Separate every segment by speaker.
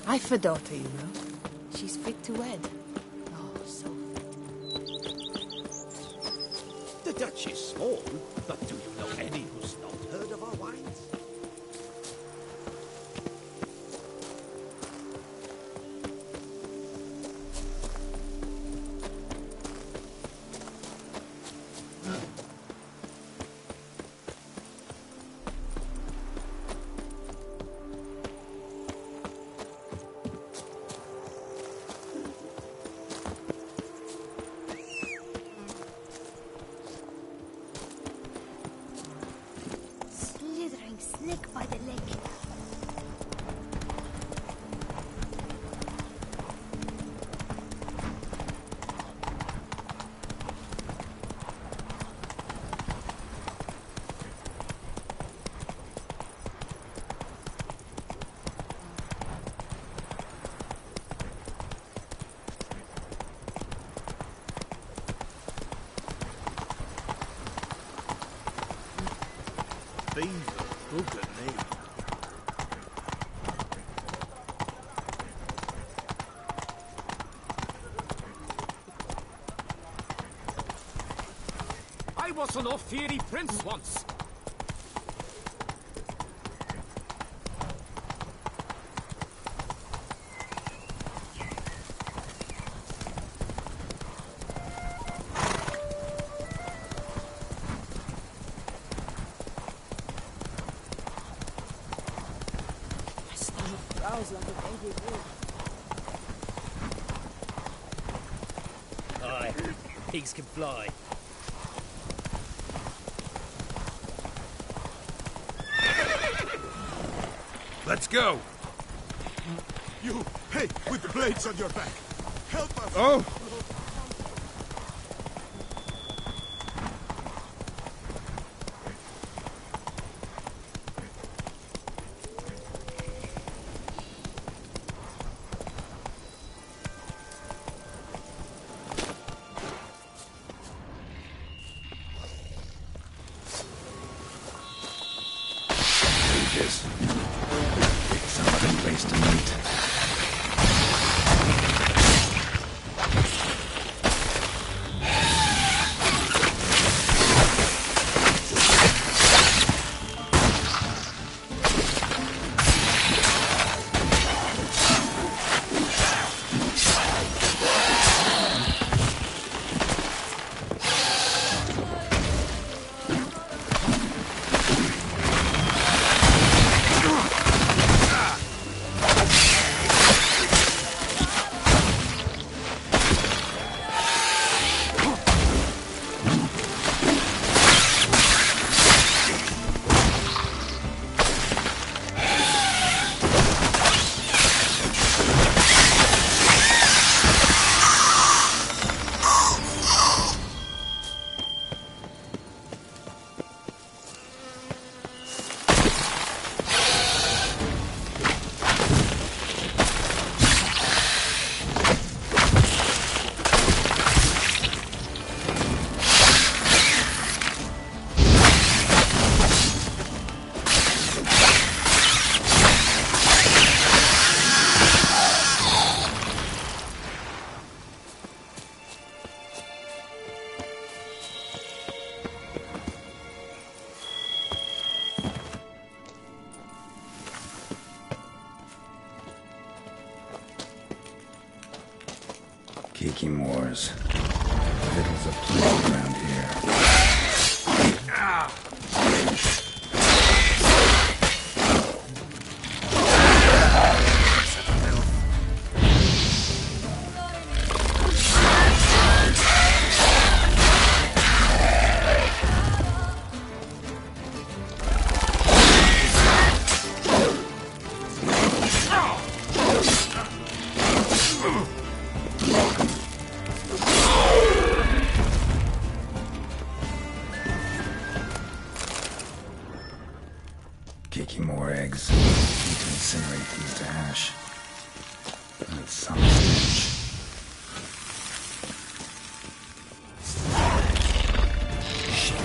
Speaker 1: I've a daughter, you know. She's fit to wed. Oh, so fit.
Speaker 2: The Dutch is small, but do you know any who's not heard of our wines?
Speaker 3: Slick by the leg.
Speaker 2: I was an off-fiery prince once.
Speaker 1: My stomach growls like an angry wolf.
Speaker 4: Aye, pigs can fly.
Speaker 5: Let's go!
Speaker 6: You! Hey! With the blades on your back! Help us!
Speaker 5: Oh! Ages. Something place to meet. Kicking wars. Riddles of plenty around here. Kicking more eggs. Need to incinerate these to ash. That's some stench. Shit.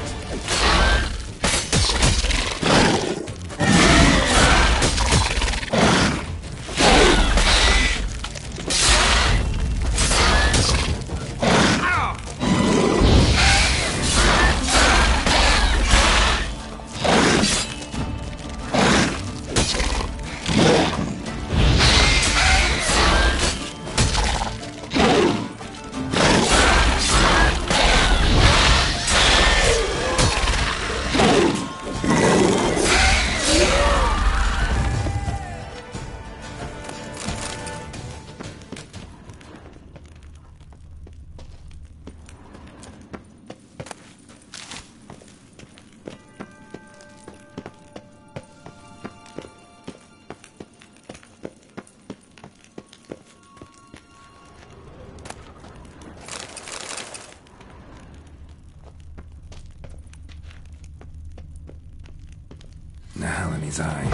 Speaker 5: gel in his eye.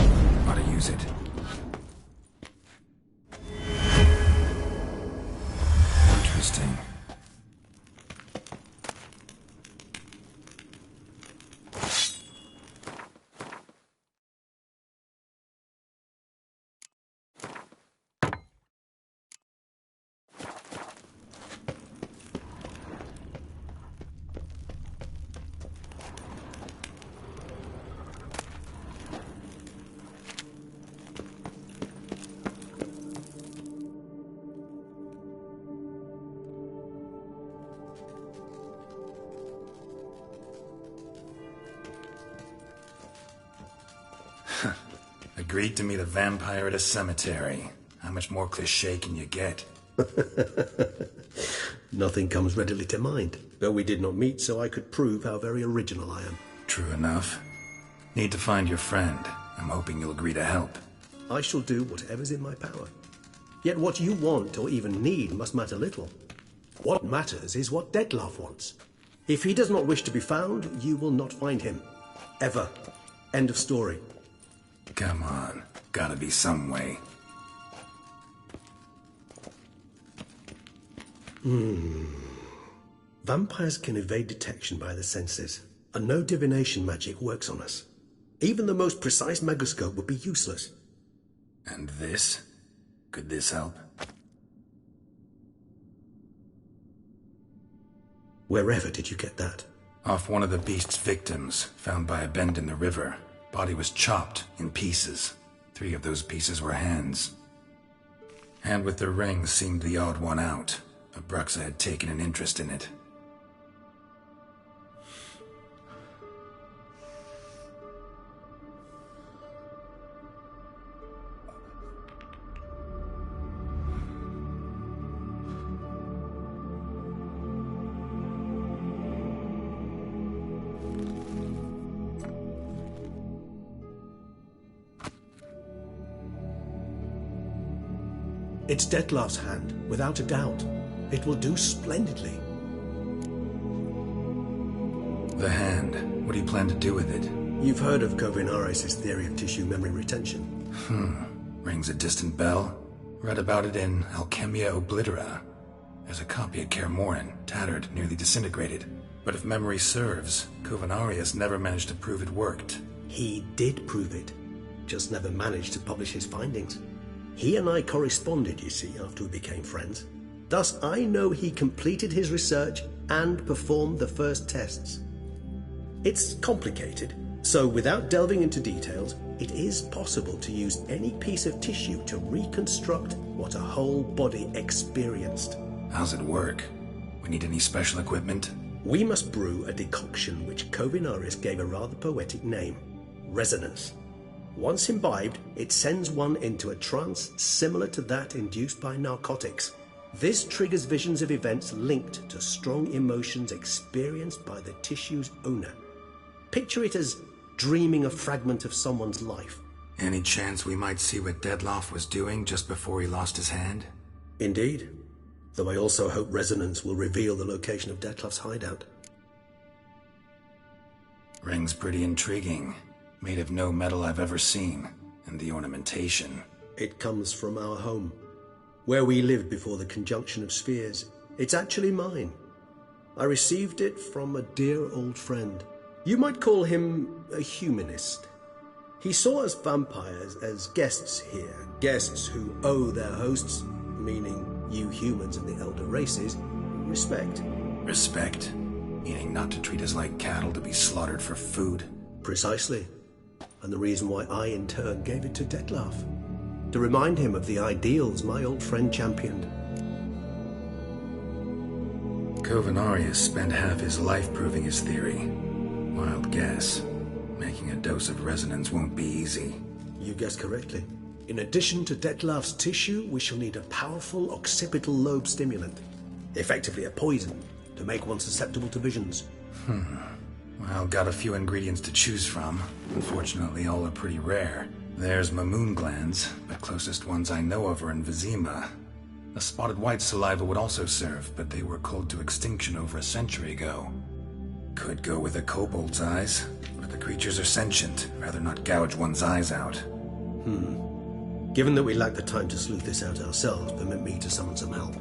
Speaker 5: Ought to use it. Interesting. Agreed to meet a vampire at a cemetery. How much more cliché can you get?
Speaker 3: Nothing comes readily to mind, though we did not meet so I could prove how very original I am.
Speaker 5: True enough. Need to find your friend. I'm hoping you'll agree to help.
Speaker 3: I shall do whatever's in my power. Yet what you want or even need must matter little. What matters is what Dettlaff wants. If he does not wish to be found, you will not find him. Ever. End of story.
Speaker 5: Come on. Gotta be some way.
Speaker 3: Vampires can evade detection by the senses, and no divination magic works on us. Even the most precise megascope would be useless.
Speaker 5: And this? Could this help?
Speaker 3: Wherever did you get that?
Speaker 5: Off one of the beast's victims, found by a bend in the river. Body was chopped in pieces. 3 of those pieces were hands. Hand with the ring seemed the odd one out. Abruxa had taken an interest in it.
Speaker 3: It's Dettlaff's hand, without a doubt. It will do splendidly.
Speaker 5: The hand. What do you plan to do with it?
Speaker 3: You've heard of Kovinaris' theory of tissue memory retention.
Speaker 5: Rings a distant bell. Read about it in Alchemia Oblitera. There's a copy at Kaer Morhen, tattered, nearly disintegrated. But if memory serves, Kovinaris never managed to prove it worked.
Speaker 3: He did prove it, just never managed to publish his findings. He and I corresponded, you see, after we became friends. Thus, I know he completed his research and performed the first tests. It's complicated, so without delving into details, it is possible to use any piece of tissue to reconstruct what a whole body experienced.
Speaker 5: How's it work? We need any special equipment?
Speaker 3: We must brew a decoction which Kovinaris gave a rather poetic name, resonance. Once imbibed, it sends one into a trance similar to that induced by narcotics. This triggers visions of events linked to strong emotions experienced by the tissue's owner. Picture it as dreaming a fragment of someone's life.
Speaker 5: Any chance we might see what Dettlaff was doing just before he lost his hand?
Speaker 3: Indeed. Though I also hope resonance will reveal the location of Dettlaff's hideout.
Speaker 5: Ring's pretty intriguing. Made of no metal I've ever seen. And the ornamentation.
Speaker 3: It comes from our home, where we lived before the conjunction of spheres. It's actually mine. I received it from a dear old friend. You might call him a humanist. He saw us vampires as guests here, guests who owe their hosts, meaning you humans and the elder races, respect.
Speaker 5: Respect? Meaning not to treat us like cattle to be slaughtered for food?
Speaker 3: Precisely. And the reason why I, in turn, gave it to Dettlaff. To remind him of the ideals my old friend championed.
Speaker 5: Kovinaris spent half his life proving his theory. Wild guess. Making a dose of resonance won't be easy.
Speaker 3: You guessed correctly. In addition to Dettlaff's tissue, we shall need a powerful occipital lobe stimulant. Effectively a poison, to make one susceptible to visions.
Speaker 5: Well, got a few ingredients to choose from. Unfortunately, all are pretty rare. There's Mamoon glands, but closest ones I know of are in Vizima. A spotted white saliva would also serve, but they were culled to extinction over a century ago. Could go with a kobold's eyes, but the creatures are sentient. Rather not gouge one's eyes out.
Speaker 3: Given that we lack the time to sleuth this out ourselves, permit me to summon some help.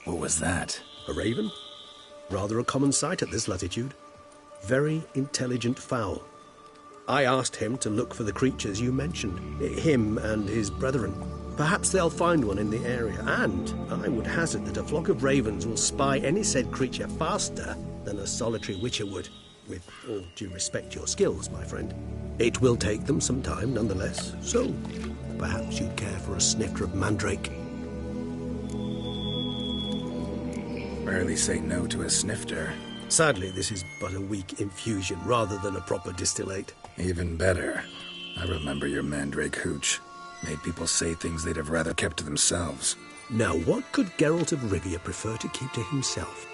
Speaker 5: What was that?
Speaker 3: A raven? Rather a common sight at this latitude. Very intelligent fowl. I asked him to look for the creatures you mentioned, him and his brethren. Perhaps they'll find one in the area, and I would hazard that a flock of ravens will spy any said creature faster than a solitary witcher would, with all due respect to your skills, my friend. It will take them some time, nonetheless, so perhaps you'd care for a snifter of mandrake.
Speaker 5: Rarely say no to a snifter.
Speaker 3: Sadly, this is but a weak infusion rather than a proper distillate.
Speaker 5: Even better. I remember your mandrake hooch. Made people say things they'd have rather kept to themselves.
Speaker 3: Now, what could Geralt of Rivia prefer to keep to himself?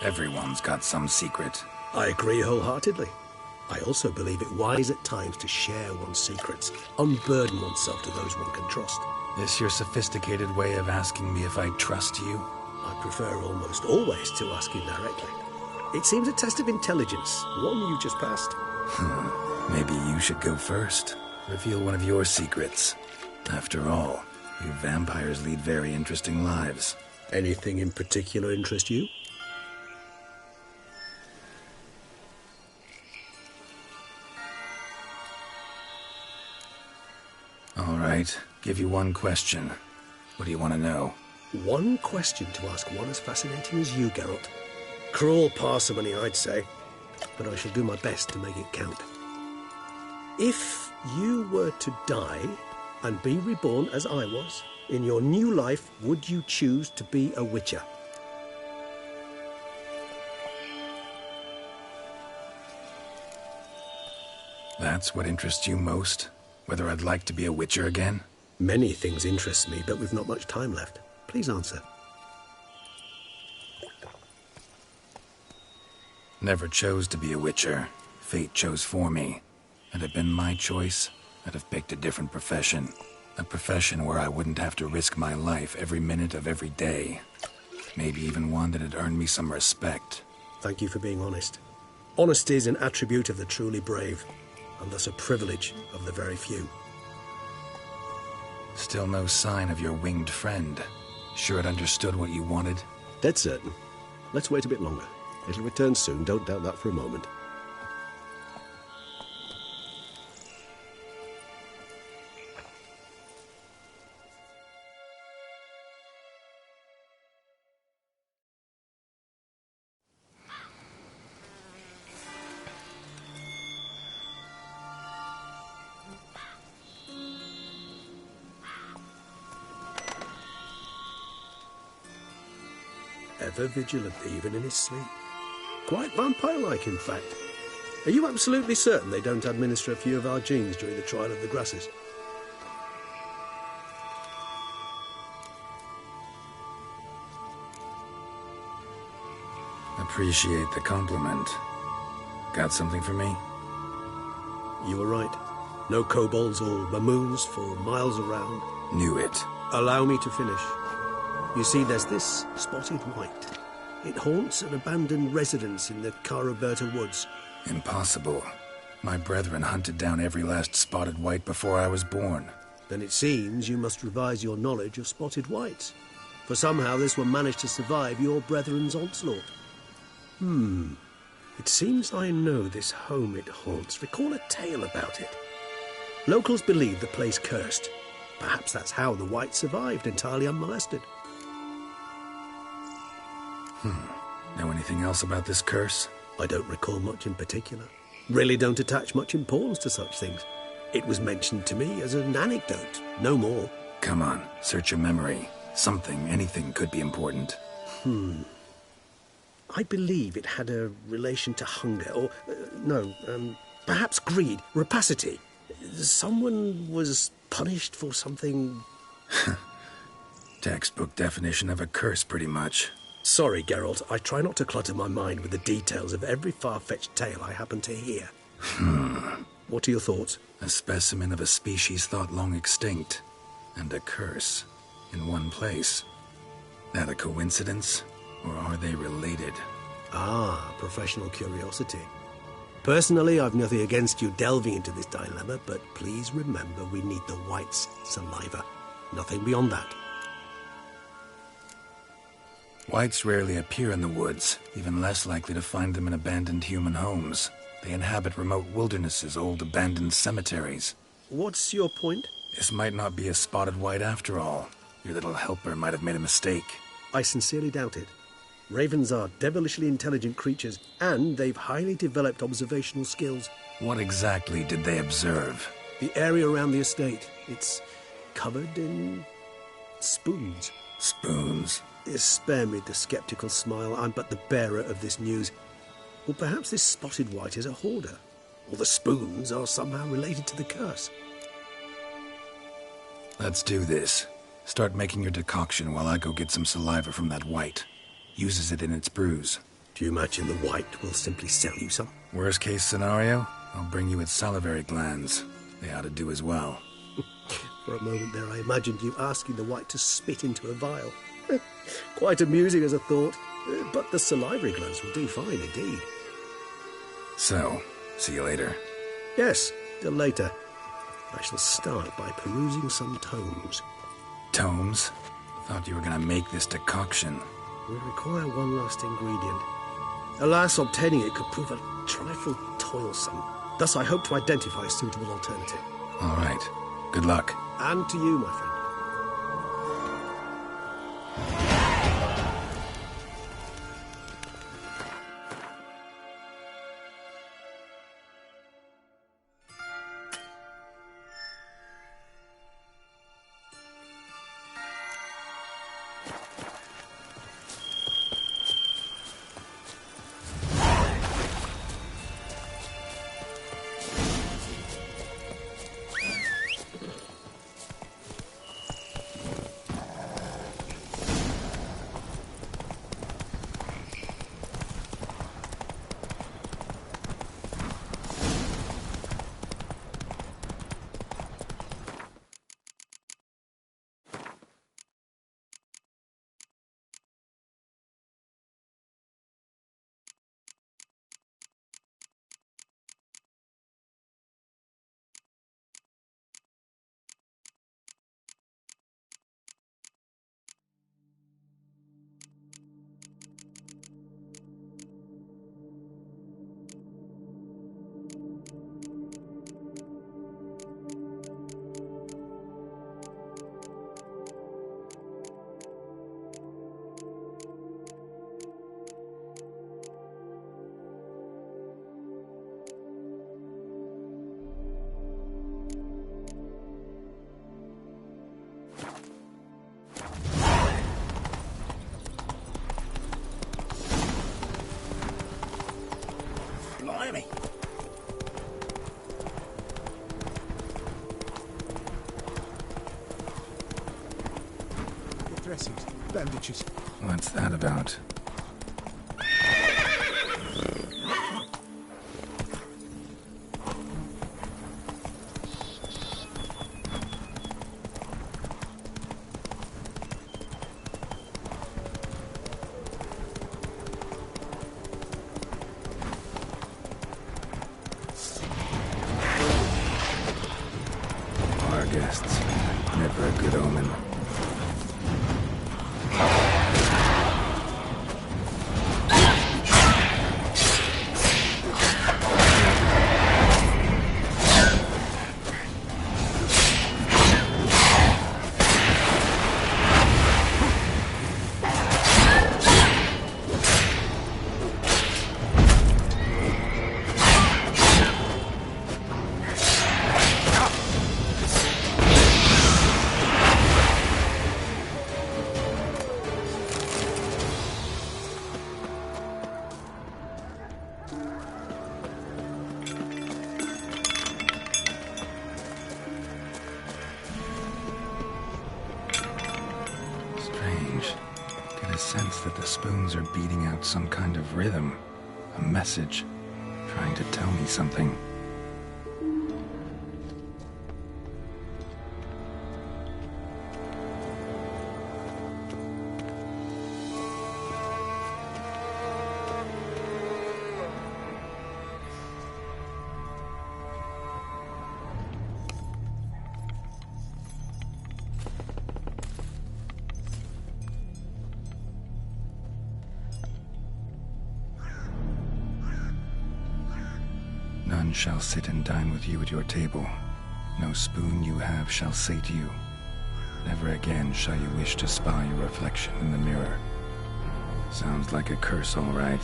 Speaker 5: Everyone's got some secret.
Speaker 3: I agree wholeheartedly. I also believe it wise at times to share one's secrets, unburden oneself to those one can trust.
Speaker 5: This your sophisticated way of asking me if I trust you?
Speaker 3: I prefer almost always to ask you directly. It seems a test of intelligence, one you just passed.
Speaker 5: Maybe you should go first. Reveal one of your secrets. After all, you vampires lead very interesting lives.
Speaker 3: Anything in particular interest you?
Speaker 5: All right, give you one question. What do you want to know?
Speaker 3: One question to ask one as fascinating as you, Geralt. Cruel parsimony, I'd say, but I shall do my best to make it count. If you were to die and be reborn as I was, in your new life, would you choose to be a witcher?
Speaker 5: That's what interests you most? Whether I'd like to be a witcher again?
Speaker 3: Many things interest me, but we've not much time left. Please answer.
Speaker 5: Never chose to be a witcher. Fate chose for me. Had it been my choice, I'd have picked a different profession. A profession where I wouldn't have to risk my life every minute of every day. Maybe even one that'd earn me some respect.
Speaker 3: Thank you for being honest. Honesty is an attribute of the truly brave, and thus a privilege of the very few.
Speaker 5: Still no sign of your winged friend. Sure it understood what you wanted?
Speaker 3: Dead certain. Let's wait a bit longer. It'll return soon, don't doubt that for a moment. Ever vigilant, even in his sleep. Quite vampire-like, in fact. Are you absolutely certain they don't administer a few of our genes during the trial of the grasses?
Speaker 5: Appreciate the compliment. Got something for me?
Speaker 3: You were right. No kobolds or mamoons for miles around.
Speaker 5: Knew it.
Speaker 3: Allow me to finish. You see, there's this spotted white. It haunts an abandoned residence in the Caraberta woods.
Speaker 5: Impossible. My brethren hunted down every last spotted white before I was born.
Speaker 3: Then it seems you must revise your knowledge of spotted whites. For somehow this one managed to survive your brethren's onslaught. It seems I know this home it haunts. Recall a tale about it. Locals believe the place cursed. Perhaps that's how the White survived entirely unmolested.
Speaker 5: Know anything else about this curse?
Speaker 3: I don't recall much in particular. Really don't attach much importance to such things. It was mentioned to me as an anecdote, no more.
Speaker 5: Come on, search your memory. Something, anything could be important.
Speaker 3: I believe it had a relation to hunger, or, perhaps greed, rapacity. Someone was punished for something...
Speaker 5: Textbook definition of a curse, pretty much.
Speaker 3: Sorry, Geralt, I try not to clutter my mind with the details of every far-fetched tale I happen to hear. What are your thoughts?
Speaker 5: A specimen of a species thought long extinct, and a curse, in one place. That a coincidence, or are they related?
Speaker 3: Ah, professional curiosity. Personally, I've nothing against you delving into this dilemma, but please remember we need the White's saliva. Nothing beyond that.
Speaker 5: Whites rarely appear in the woods, even less likely to find them in abandoned human homes. They inhabit remote wildernesses, old abandoned cemeteries.
Speaker 3: What's your point?
Speaker 5: This might not be a spotted white after all. Your little helper might have made a mistake.
Speaker 3: I sincerely doubt it. Ravens are devilishly intelligent creatures, and they've highly developed observational skills.
Speaker 5: What exactly did they observe?
Speaker 3: The area around the estate, it's covered in spoons.
Speaker 5: Spoons?
Speaker 3: Spare me the sceptical smile. I'm but the bearer of this news. Or perhaps this spotted white is a hoarder. Or the spoons are somehow related to the curse.
Speaker 5: Let's do this. Start making your decoction while I go get some saliva from that white. Uses it in its brews.
Speaker 3: Do you imagine the White will simply sell you some?
Speaker 5: Worst case scenario, I'll bring you its salivary glands. They ought to do as well.
Speaker 3: For a moment there, I imagined you asking the White to spit into a vial. Quite amusing as a thought, but the salivary glands will do fine indeed.
Speaker 5: So, see you later.
Speaker 3: Yes, till later. I shall start by perusing some tomes.
Speaker 5: Tomes? Thought you were gonna make this decoction.
Speaker 3: We require one last ingredient. Alas, obtaining it could prove a trifle toilsome. Thus, I hope to identify a suitable alternative.
Speaker 5: All right. Good luck.
Speaker 3: And to you, my friend.
Speaker 5: Blimey!
Speaker 6: Dressings, bandages.
Speaker 5: What's that about? Our guests. Never a good omen. spoons are beating out some kind of rhythm, a message, trying to tell me something. None shall sit and dine with you at your table. No spoon you have shall say to you, never again shall you wish to spy your reflection in the mirror. Sounds like a curse, all right.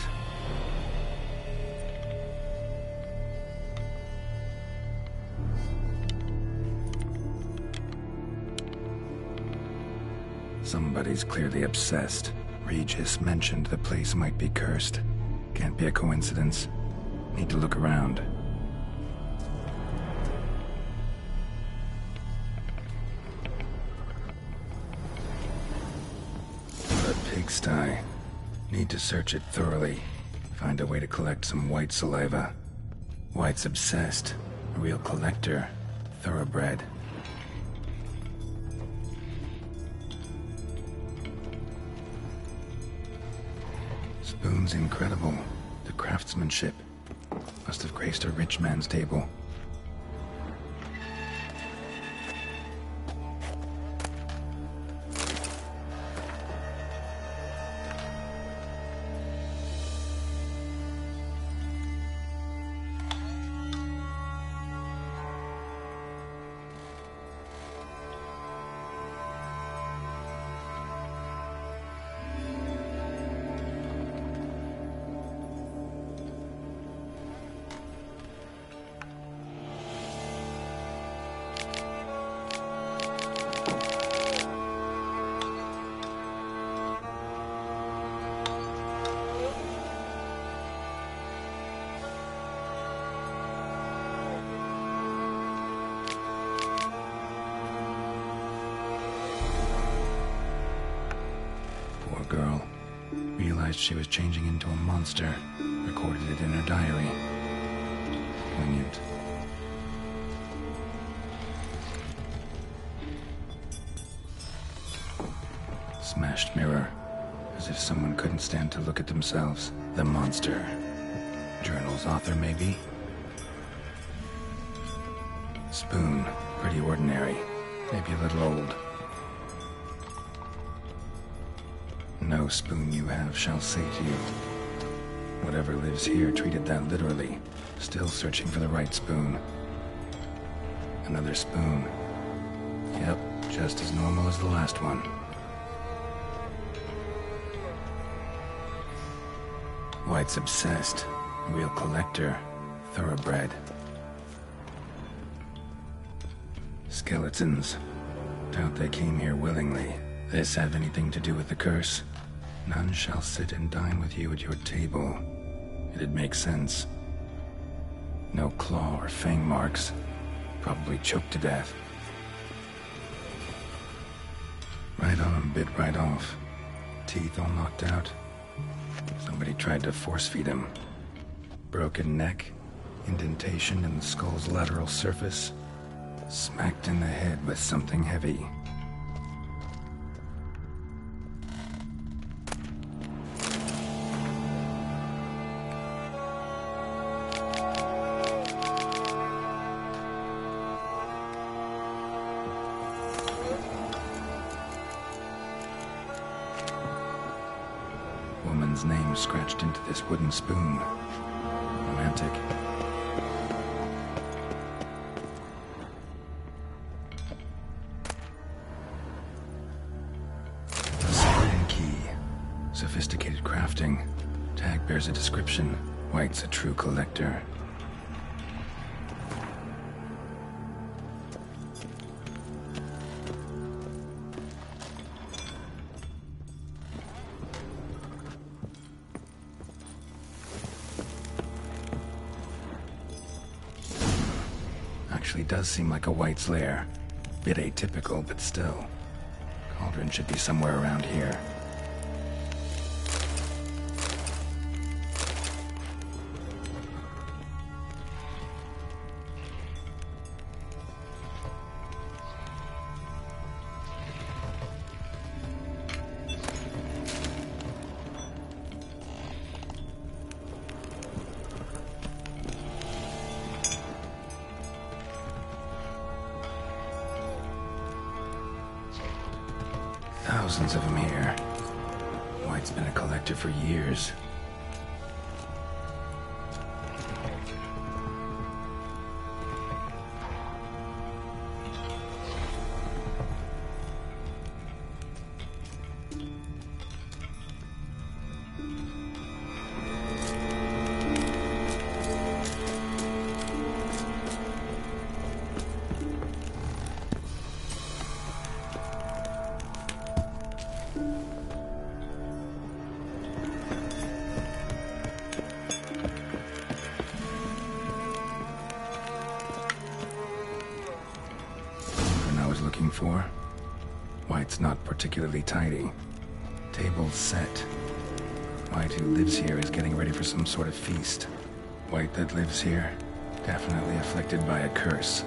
Speaker 5: Somebody's clearly obsessed. Regis mentioned the place might be cursed. Can't be a coincidence. Need to look around. The pigsty. Need to search it thoroughly. Find a way to collect some white saliva. White's obsessed. A real collector. Thoroughbred. Spoon's incredible. The craftsmanship. Must have graced a rich man's table. Girl realized she was changing into a monster, recorded it in her diary. Poignant. Smashed mirror, as if someone couldn't stand to look at themselves. The monster. Journal's author, maybe? Spoon, pretty ordinary, maybe a little old. No spoon you have shall say to you. Whatever lives here treated that literally. Still searching for the right spoon. Another spoon. Yep, just as normal as the last one. White's obsessed. Real collector. Thoroughbred. Skeletons. Doubt they came here willingly. This have anything to do with the curse? None shall sit and dine with you at your table. It'd make sense. No claw or fang marks. Probably choked to death. Right on, bit right off. Teeth all knocked out. Somebody tried to force feed him. Broken neck. Indentation in the skull's lateral surface. Smacked in the head with something heavy. Woman's name scratched into this wooden spoon. Romantic. A Sardine key. Sophisticated crafting. Tag bears a description. White's a true collector. Actually does seem like a White's lair. Bit atypical, but still. Cauldron should be somewhere around here. thousands of them here. White's been a collector for years. Looking for. White's not particularly tidy. Table's set. White, who lives here, is getting ready for some sort of feast. White that lives here, definitely afflicted by a curse,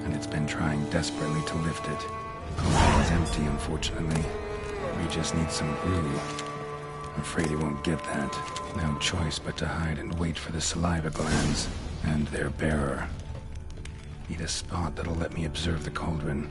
Speaker 5: and it's been trying desperately to lift it. Cauldron's empty, unfortunately. We just need some brew. I'm afraid he won't get that. No choice but to hide and wait for the saliva glands and their bearer. Need a spot that'll let me observe the cauldron.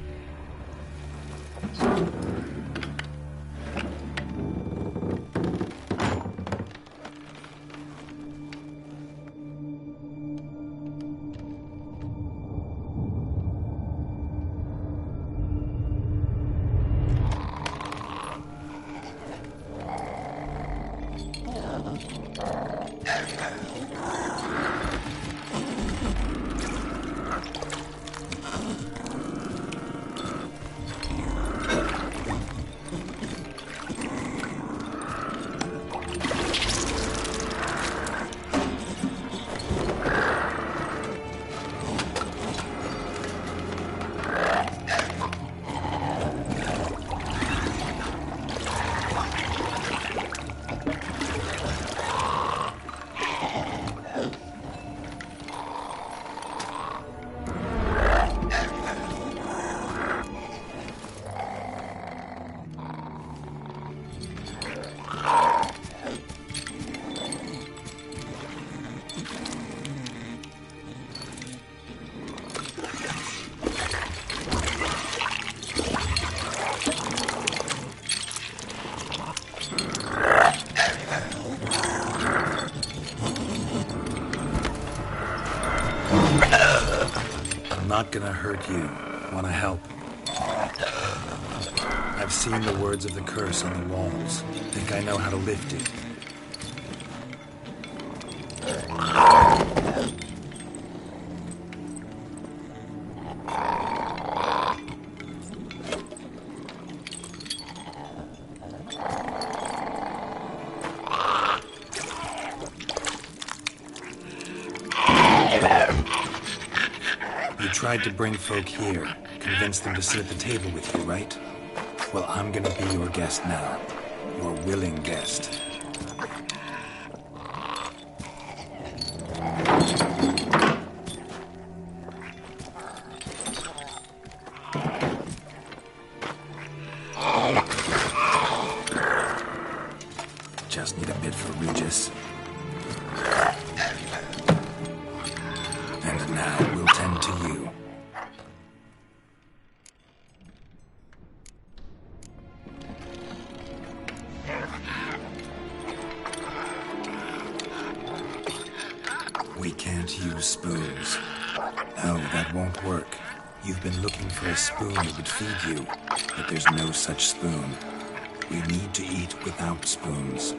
Speaker 5: Not gonna hurt you. Wanna help? I've seen the words of the curse on the walls. Think I know how to lift it. Tried to bring folk here, convince them to sit at the table with you, right? Well, I'm gonna be your guest now. Your willing guest. Just need a bit for Regis. And now we'll tend to you. We can't use spoons. No, that won't work. You've been looking for a spoon that would feed you, but there's no such spoon. We need to eat without spoons.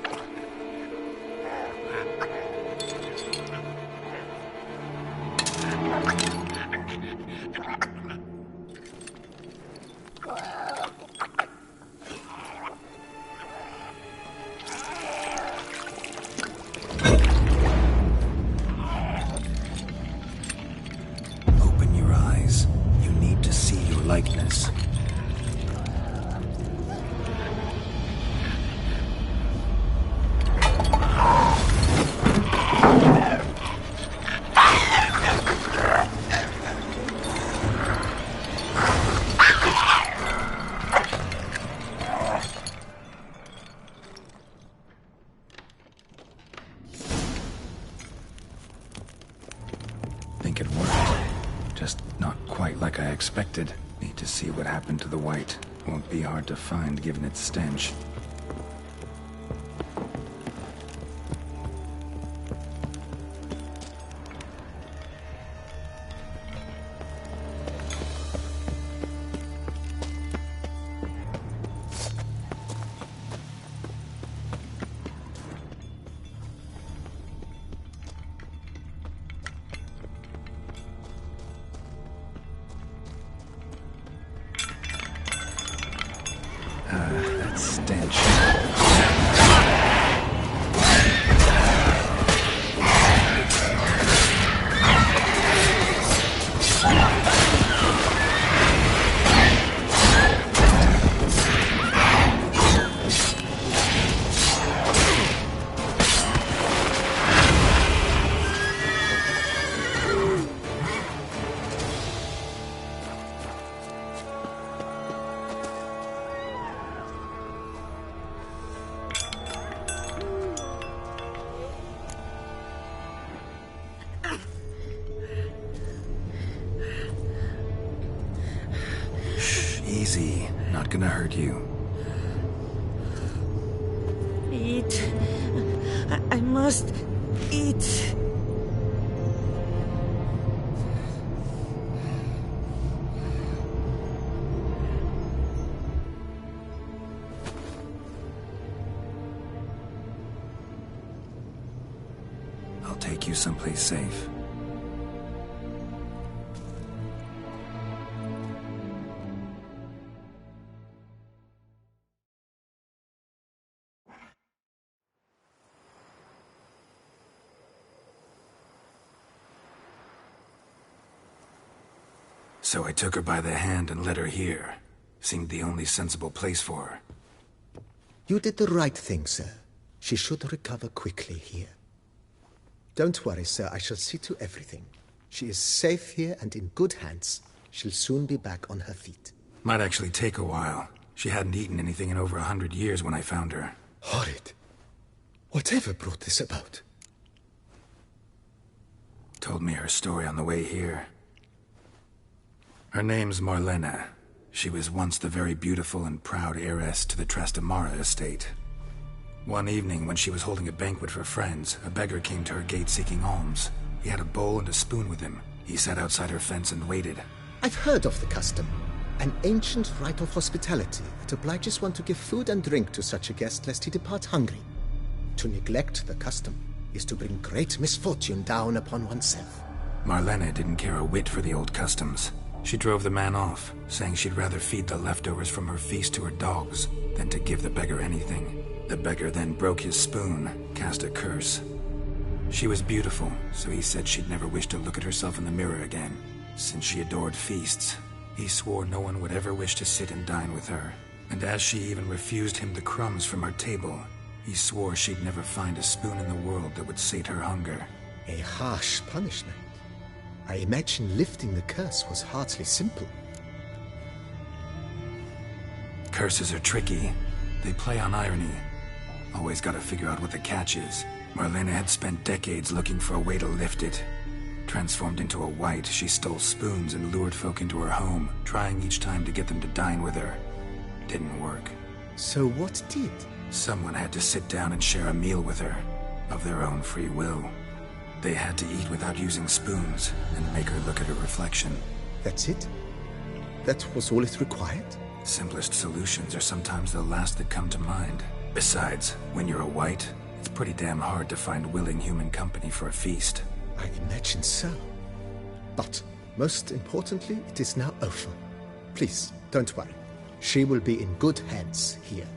Speaker 5: Likeness. Think it worked. Just not quite like I expected. Need to see what happened to the white. Won't be hard to find given its stench. That stench. Easy. Not gonna hurt you.
Speaker 1: Eat. I must eat.
Speaker 5: I'll take you someplace safe. So I took her by the hand and led her here. Seemed the only sensible place for her.
Speaker 7: You did the right thing, sir. She should recover quickly here. Don't worry, sir. I shall see to everything. She is safe here and in good hands. She'll soon be back on her feet.
Speaker 5: Might actually take a while. She hadn't eaten anything in over 100 years when I found her.
Speaker 7: Horrid. Whatever brought this about?
Speaker 5: Told me her story on the way here. Her name's Marlena. She was once the very beautiful and proud heiress to the Trastamara estate. One evening, when she was holding a banquet for friends, a beggar came to her gate seeking alms. He had a bowl and a spoon with him. He sat outside her fence and waited.
Speaker 7: I've heard of the custom. An ancient rite of hospitality that obliges one to give food and drink to such a guest lest he depart hungry. To neglect the custom is to bring great misfortune down upon oneself.
Speaker 5: Marlena didn't care a whit for the old customs. She drove the man off, saying she'd rather feed the leftovers from her feast to her dogs than to give the beggar anything. The beggar then broke his spoon, cast a curse. She was beautiful, so he said she'd never wish to look at herself in the mirror again. Since she adored feasts, he swore no one would ever wish to sit and dine with her. And as she even refused him the crumbs from her table, he swore she'd never find a spoon in the world that would sate her hunger.
Speaker 7: A harsh punishment. I imagine lifting the curse was hardly simple.
Speaker 5: Curses are tricky. They play on irony. Always gotta figure out what the catch is. Marlena had spent decades looking for a way to lift it. Transformed into a wight, she stole spoons and lured folk into her home, trying each time to get them to dine with her. Didn't work.
Speaker 7: So what did?
Speaker 5: Someone had to sit down and share a meal with her, of their own free will. They had to eat without using spoons, and make her look at her reflection.
Speaker 7: That's it? That was all it required?
Speaker 5: Simplest solutions are sometimes the last that come to mind. Besides, when you're a wight, it's pretty damn hard to find willing human company for a feast.
Speaker 7: I imagine so. But, most importantly, it is now over. Please, don't worry. She will be in good hands here.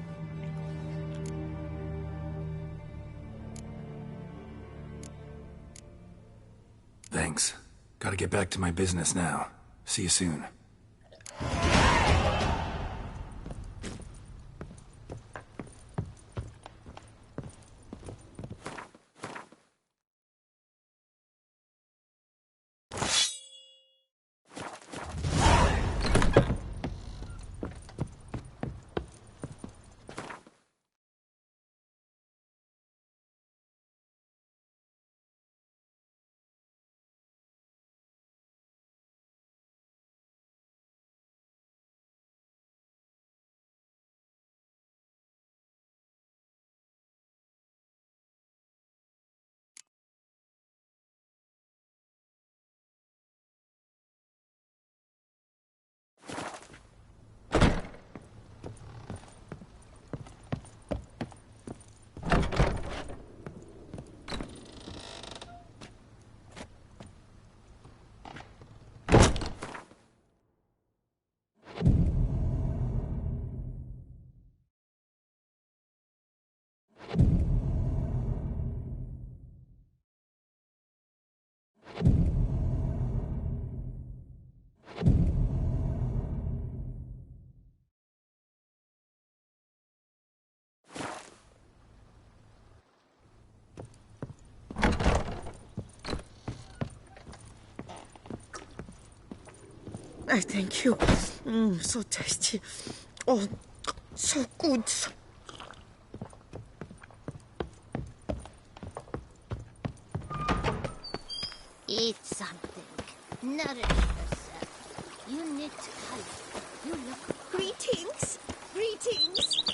Speaker 5: Thanks. Gotta get back to my business now. See you soon.
Speaker 1: I thank you. So tasty. Oh, so good.
Speaker 8: Eat something. Nourish yourself. You knit color. You look...
Speaker 1: Greetings. Greetings.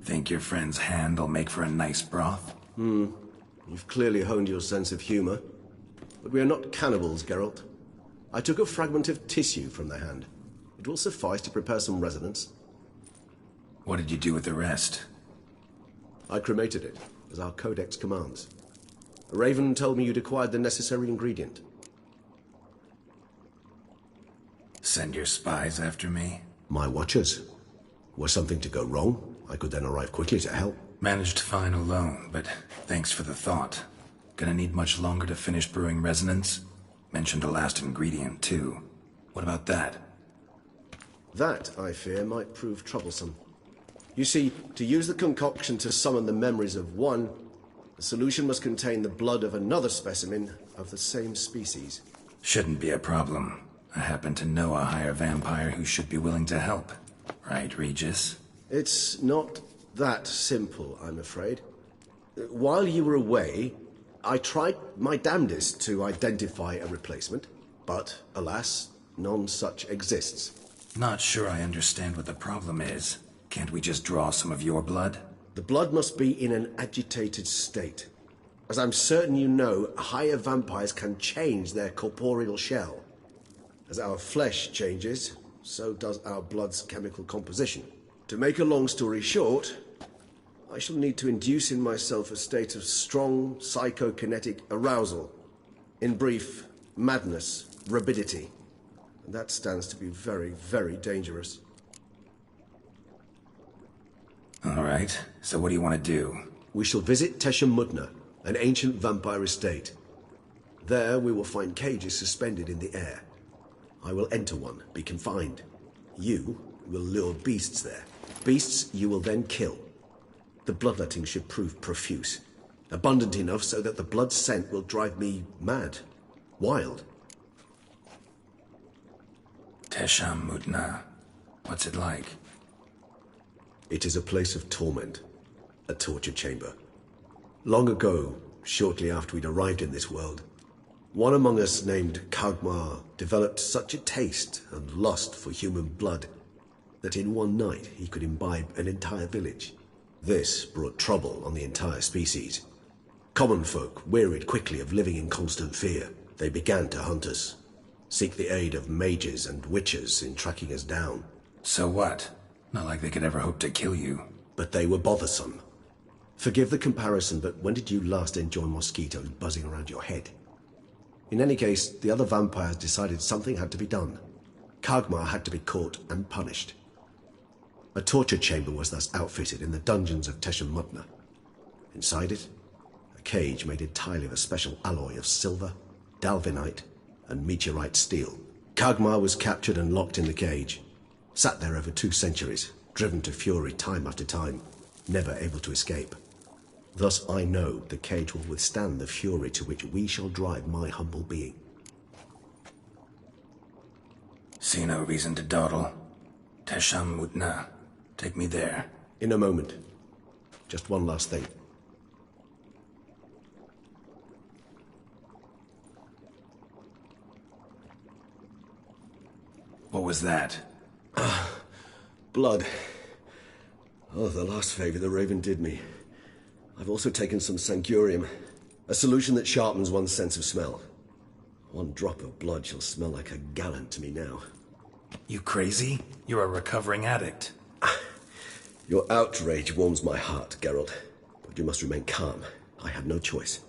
Speaker 5: Think your friend's hand will make for a nice broth?
Speaker 3: You've clearly honed your sense of humor. But we are not cannibals, Geralt. I took a fragment of tissue from the hand. It will suffice to prepare some resonance.
Speaker 5: What did you do with the rest?
Speaker 3: I cremated it, as our codex commands. Raven told me you'd acquired the necessary ingredient.
Speaker 5: Send your spies after me?
Speaker 3: My watchers. Were something to go wrong, I could then arrive quickly to help.
Speaker 5: Managed fine alone, but thanks for the thought. Gonna need much longer to finish brewing resonance? Mentioned a last ingredient, too. What about that?
Speaker 3: That, I fear, might prove troublesome. You see, to use the concoction to summon the memories of one, the solution must contain the blood of another specimen of the same species.
Speaker 5: Shouldn't be a problem. I happen to know a higher vampire who should be willing to help. Right, Regis?
Speaker 3: It's not that simple, I'm afraid. While you were away, I tried my damnedest to identify a replacement, but, alas, none such exists.
Speaker 5: Not sure I understand what the problem is. Can't we just draw some of your blood?
Speaker 3: The blood must be in an agitated state. As I'm certain you know, higher vampires can change their corporeal shell. As our flesh changes, so does our blood's chemical composition. To make a long story short, I shall need to induce in myself a state of strong psychokinetic arousal. In brief, madness, rabidity. And that stands to be very, very dangerous.
Speaker 5: All right, so what do you want to do?
Speaker 3: We shall visit Teshem Mudna, an ancient vampire estate. There we will find cages suspended in the air. I will enter one, be confined. You will lure beasts there. Beasts you will then kill. The bloodletting should prove profuse. Abundant enough so that the blood scent will drive me mad. Wild.
Speaker 5: Teshem Mudna. What's it like?
Speaker 3: It is a place of torment. A torture chamber. Long ago, shortly after we'd arrived in this world, one among us named Kagmar developed such a taste and lust for human blood that in one night he could imbibe an entire village. This brought trouble on the entire species. Common folk wearied quickly of living in constant fear. They began to hunt us, seek the aid of mages and witches in tracking us down.
Speaker 5: So what? Not like they could ever hope to kill you.
Speaker 3: But they were bothersome. Forgive the comparison, but when did you last enjoy mosquitoes buzzing around your head? In any case, the other vampires decided something had to be done. Kagmar had to be caught and punished. A torture chamber was thus outfitted in the dungeons of Teshem Mudna. Inside it, a cage made entirely of a special alloy of silver, dalvinite, and meteorite steel. Kagmar was captured and locked in the cage. Sat there over 2 centuries, driven to fury time after time, never able to escape. Thus I know the cage will withstand the fury to which we shall drive my humble being.
Speaker 5: See no reason to dawdle. Teshem Mudna. Take me there.
Speaker 3: In a moment. just one last thing.
Speaker 5: What was that?
Speaker 3: Blood. Oh, the last favor the Raven did me. I've also taken some Sancurium, a solution that sharpens one's sense of smell. One drop of blood shall smell like a gallon to me now.
Speaker 5: You crazy? You're a recovering addict.
Speaker 3: Your outrage warms my heart, Geralt. But you must remain calm. I have no choice.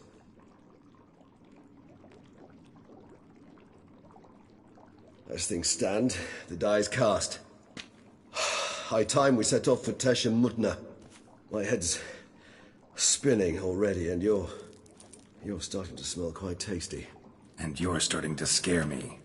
Speaker 3: As things stand, the die is cast. High time we set off for Tesh and Mutna. My head's spinning already, and you're starting to smell quite tasty.
Speaker 5: And you're starting to scare me.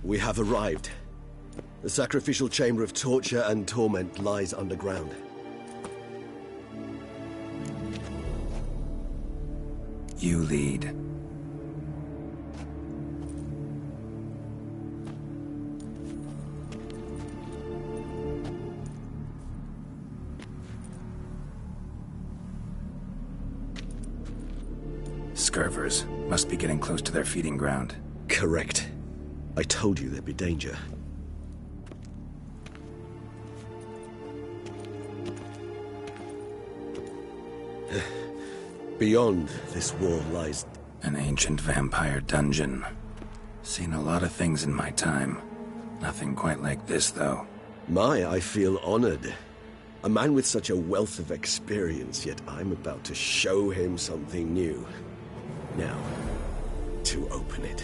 Speaker 3: We have arrived. The sacrificial chamber of torture and torment lies underground.
Speaker 5: You lead. Scurvers must be getting close to their feeding ground.
Speaker 3: Correct. I told you there'd be danger. Beyond this wall lies...
Speaker 5: An ancient vampire dungeon. Seen a lot of things in my time. Nothing quite like this, though.
Speaker 3: I feel honored. A man with such a wealth of experience, yet I'm about to show him something new. Now, to open it.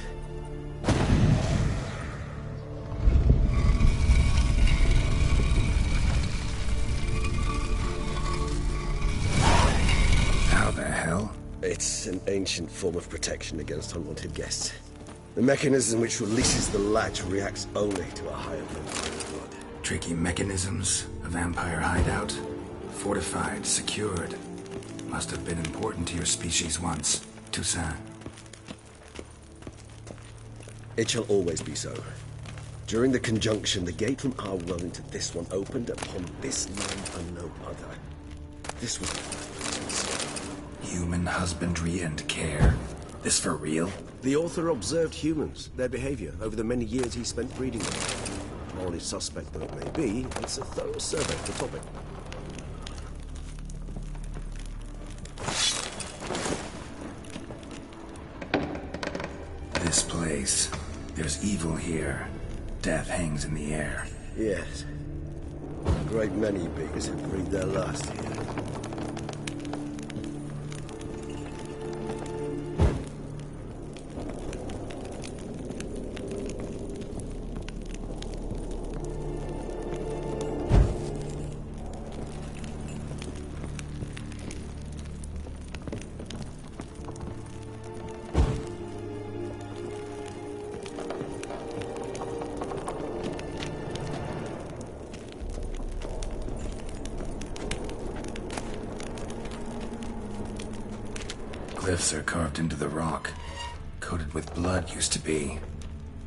Speaker 5: How the hell?
Speaker 3: It's an ancient form of protection against unwanted guests. The mechanism which releases the latch reacts only to a higher vampire's blood.
Speaker 5: Tricky mechanisms, a vampire hideout. Fortified, secured. Must have been important to your species once. Toussaint.
Speaker 3: It shall always be so. During the conjunction, the gate from our world into this one opened upon this land and no other. This was the first.
Speaker 5: Human husbandry and care. This for real?
Speaker 3: The author observed humans, their behavior, over the many years he spent breeding them. Morally suspect though it may be, it's a thorough survey of the topic.
Speaker 5: This place. There's evil here. Death hangs in the air.
Speaker 3: Yes. A great many beings have breathed their last here.
Speaker 5: Glyphs are carved into the rock. Coated with blood used to be.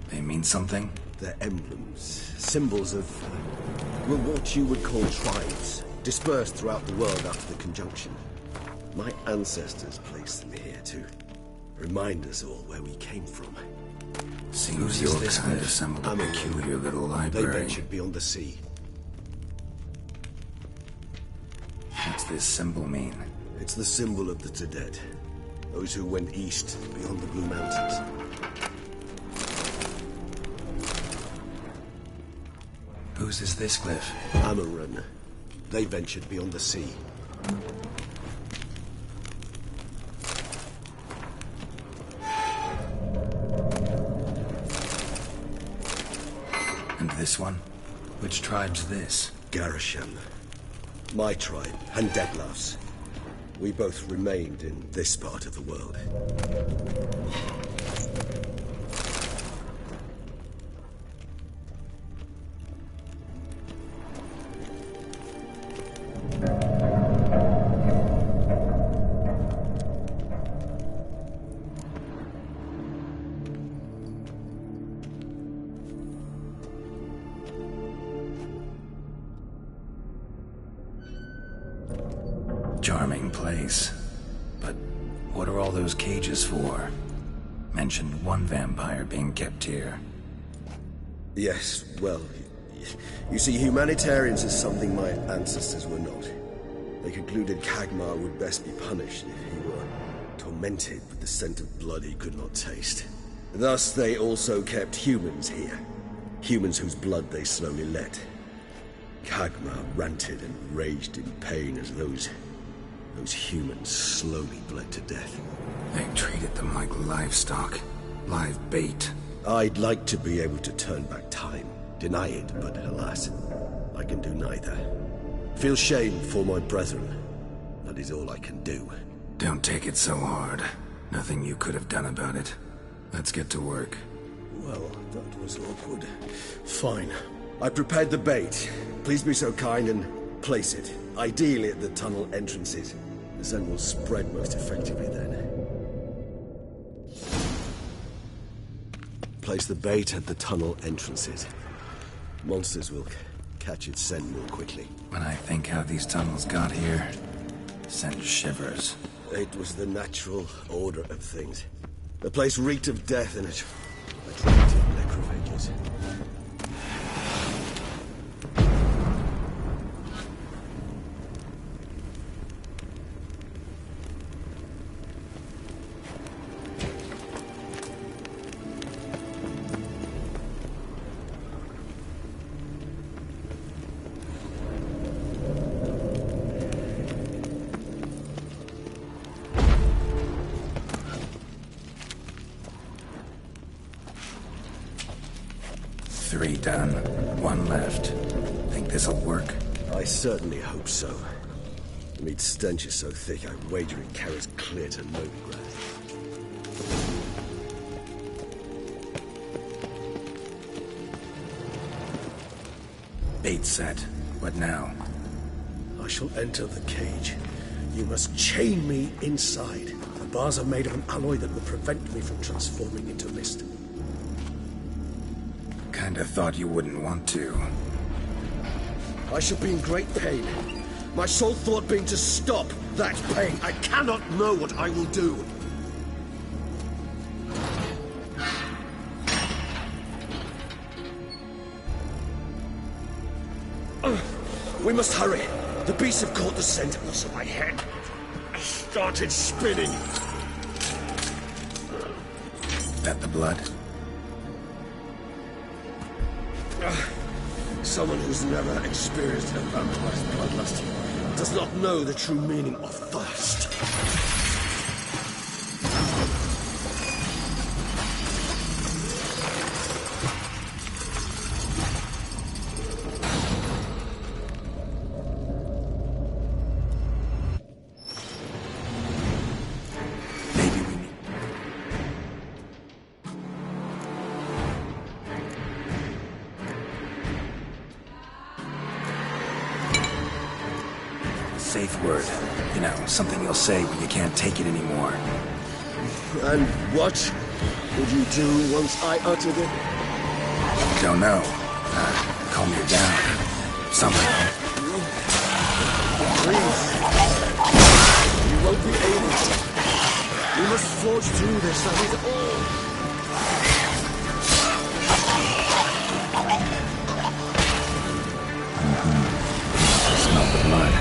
Speaker 5: They mean something?
Speaker 3: They're emblems, symbols of, well, what you would call tribes, dispersed throughout the world after the conjunction. My ancestors placed them here to remind us all where we came from.
Speaker 5: Seems your kind assembled a peculiar little
Speaker 3: They
Speaker 5: library.
Speaker 3: ventured beyond the sea.
Speaker 5: What's this symbol mean?
Speaker 3: It's the symbol of the dead. Those who went east, beyond the Blue Mountains.
Speaker 5: Whose is this glyph?
Speaker 3: Amaran. They ventured beyond the sea.
Speaker 5: And this one? Which tribe's this?
Speaker 3: Garisham. My tribe and Detlef's. We both remained in this part of the world.
Speaker 5: Charming place. But what are all those cages for? Mentioned one vampire being kept here.
Speaker 3: Yes, well, you see, humanitarians is something my ancestors were not. They concluded Kagmar would best be punished if he were tormented with the scent of blood he could not taste. Thus, they also kept humans here. Humans whose blood they slowly let. Kagmar ranted and raged in pain as those humans slowly bled to death.
Speaker 5: They treated them like livestock. Live bait.
Speaker 3: I'd like to be able to turn back time, deny it, but alas, I can do neither. Feel shame for my brethren. That is all I can do.
Speaker 5: Don't take it so hard. Nothing you could have done about it. Let's get to work.
Speaker 3: Well, that was awkward. Fine. I prepared the bait. Please be so kind and place it, ideally at the tunnel entrances. The scent will spread most effectively then. Place the bait at the tunnel entrances. Monsters will catch its scent more quickly.
Speaker 5: When I think how these tunnels got here, send shivers.
Speaker 3: It was the natural order of things. The place reeked of death and attracted necrophages.
Speaker 5: Three done. One left. Think this'll work?
Speaker 3: I certainly hope so. The meat stench is so thick, I wager it carries clear to Novigrad.
Speaker 5: Bait set. What now?
Speaker 3: I shall enter the cage. You must chain me inside. The bars are made of an alloy that will prevent me from transforming into mist.
Speaker 5: Kinda thought you wouldn't want to.
Speaker 3: I shall be in great pain. My sole thought being to stop that pain. I cannot know what I will do. We must hurry. The beasts have caught the scent and also my head. I started spinning.
Speaker 5: That the blood?
Speaker 3: Someone who's never experienced a vampire's bloodlust does not know the true meaning of thirst.
Speaker 5: Safe word. You know, something you'll say when you can't take it anymore.
Speaker 3: And what would you do once I uttered it?
Speaker 5: Don't know. Calm you down. Something.
Speaker 3: Please. You won't be able to. We must forge through this, that is all.
Speaker 5: Smell the blood.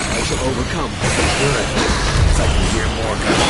Speaker 3: I shall overcome. Good.
Speaker 5: Sounds like you hear more coming.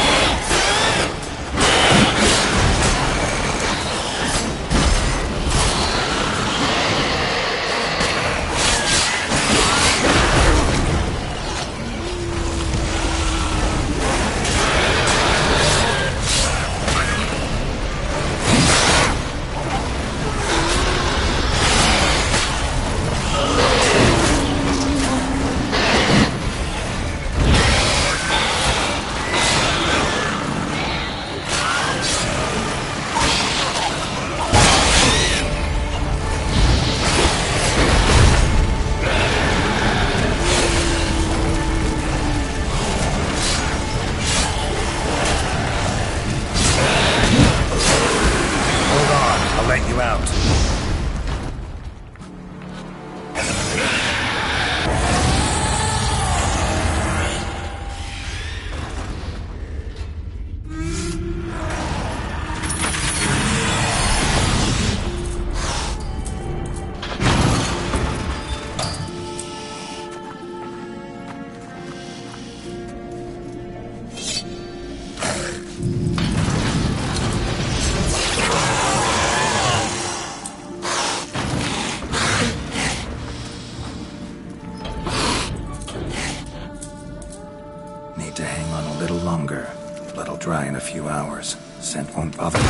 Speaker 5: Dry in a few hours. Scent won't bother me.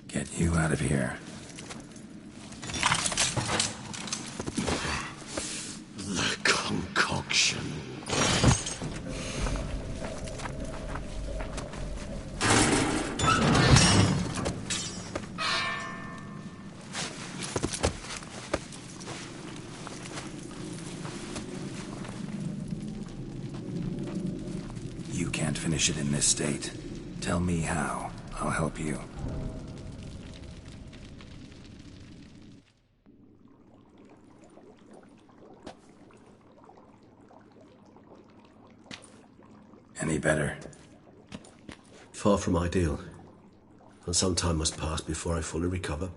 Speaker 5: Get you out of here.
Speaker 3: The concoction.
Speaker 5: You can't finish it in this state. Tell me how. I'll help you. Any better?
Speaker 3: Far from ideal. And some time must pass before I fully recover.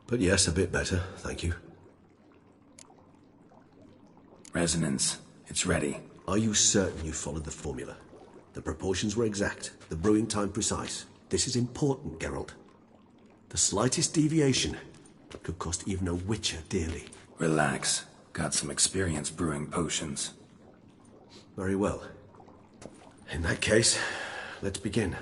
Speaker 3: But yes, a bit better, thank you.
Speaker 5: Resonance. It's ready.
Speaker 3: Are you certain you followed the formula? The proportions were exact, the brewing time precise. This is important, Geralt. The slightest deviation could cost even a witcher dearly.
Speaker 5: Relax. Got some experience brewing potions.
Speaker 3: Very well. In that case, let's begin.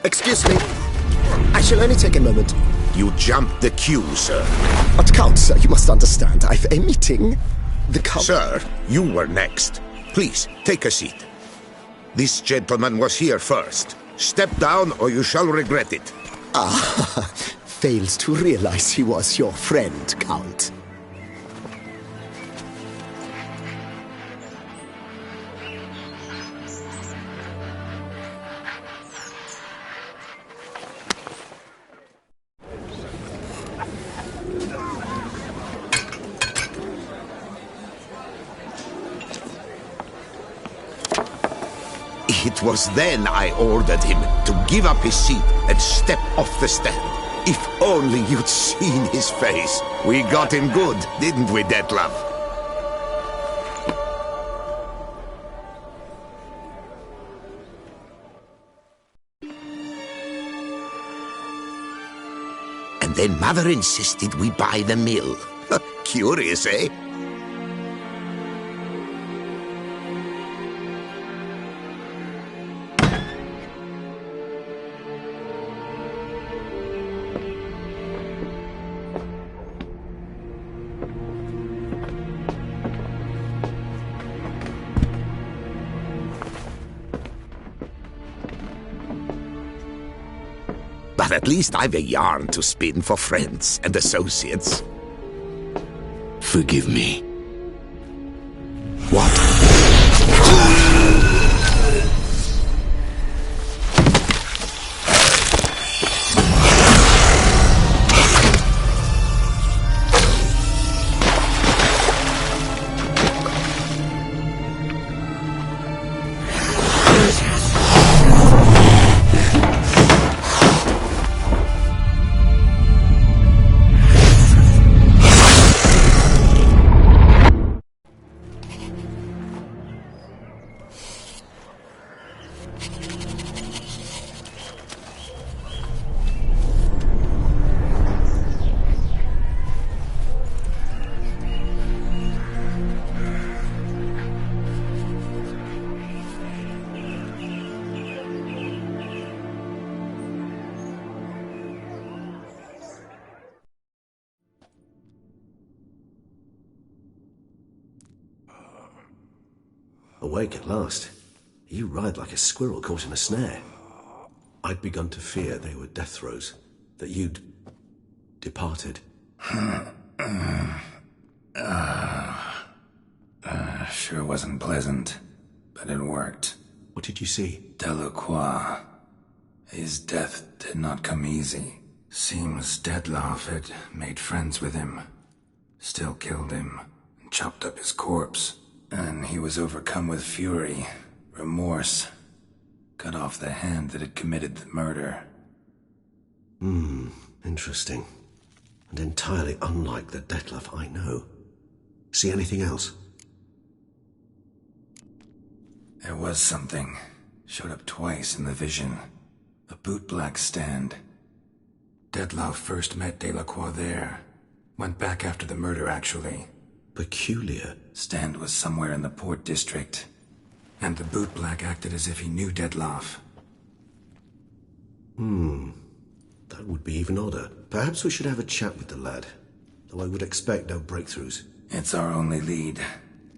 Speaker 7: Excuse me. I shall only take a moment.
Speaker 6: You jumped the queue, sir.
Speaker 7: But Count, sir, you must understand. I've a meeting. The Count...
Speaker 6: Sir, you were next. Please, take a seat. This gentleman was here first. Step down or you shall regret it.
Speaker 7: Ah, fails to realize he was your friend, Count.
Speaker 6: It was then I ordered him to give up his seat and step off the stand. If only you'd seen his face. We got him good, didn't we, Detlef? And then Mother insisted we buy the mill. Curious, eh? But at least I've a yarn to spin for friends and associates. Forgive me. What?
Speaker 3: Awake at last. You ride like a squirrel caught in a snare. I'd begun to fear they were death throes, that you'd departed.
Speaker 5: Sure wasn't pleasant, but it worked.
Speaker 3: What did you see?
Speaker 5: Delacroix. His death did not come easy. Seems Detlaff had made friends with him. Still killed him, and chopped up his corpse. And he was overcome with fury, remorse. Cut off the hand that had committed the murder.
Speaker 3: Interesting. And entirely unlike the Detlaff I know. See anything else?
Speaker 5: There was something. Showed up twice in the vision. A bootblack stand. Detlaff first met Delacroix there. Went back after the murder, actually.
Speaker 3: Peculiar.
Speaker 5: Stand was somewhere in the port district. And the bootblack acted as if he knew Detlaff.
Speaker 3: That would be even odder. Perhaps we should have a chat with the lad. Though I would expect no breakthroughs.
Speaker 5: It's our only lead.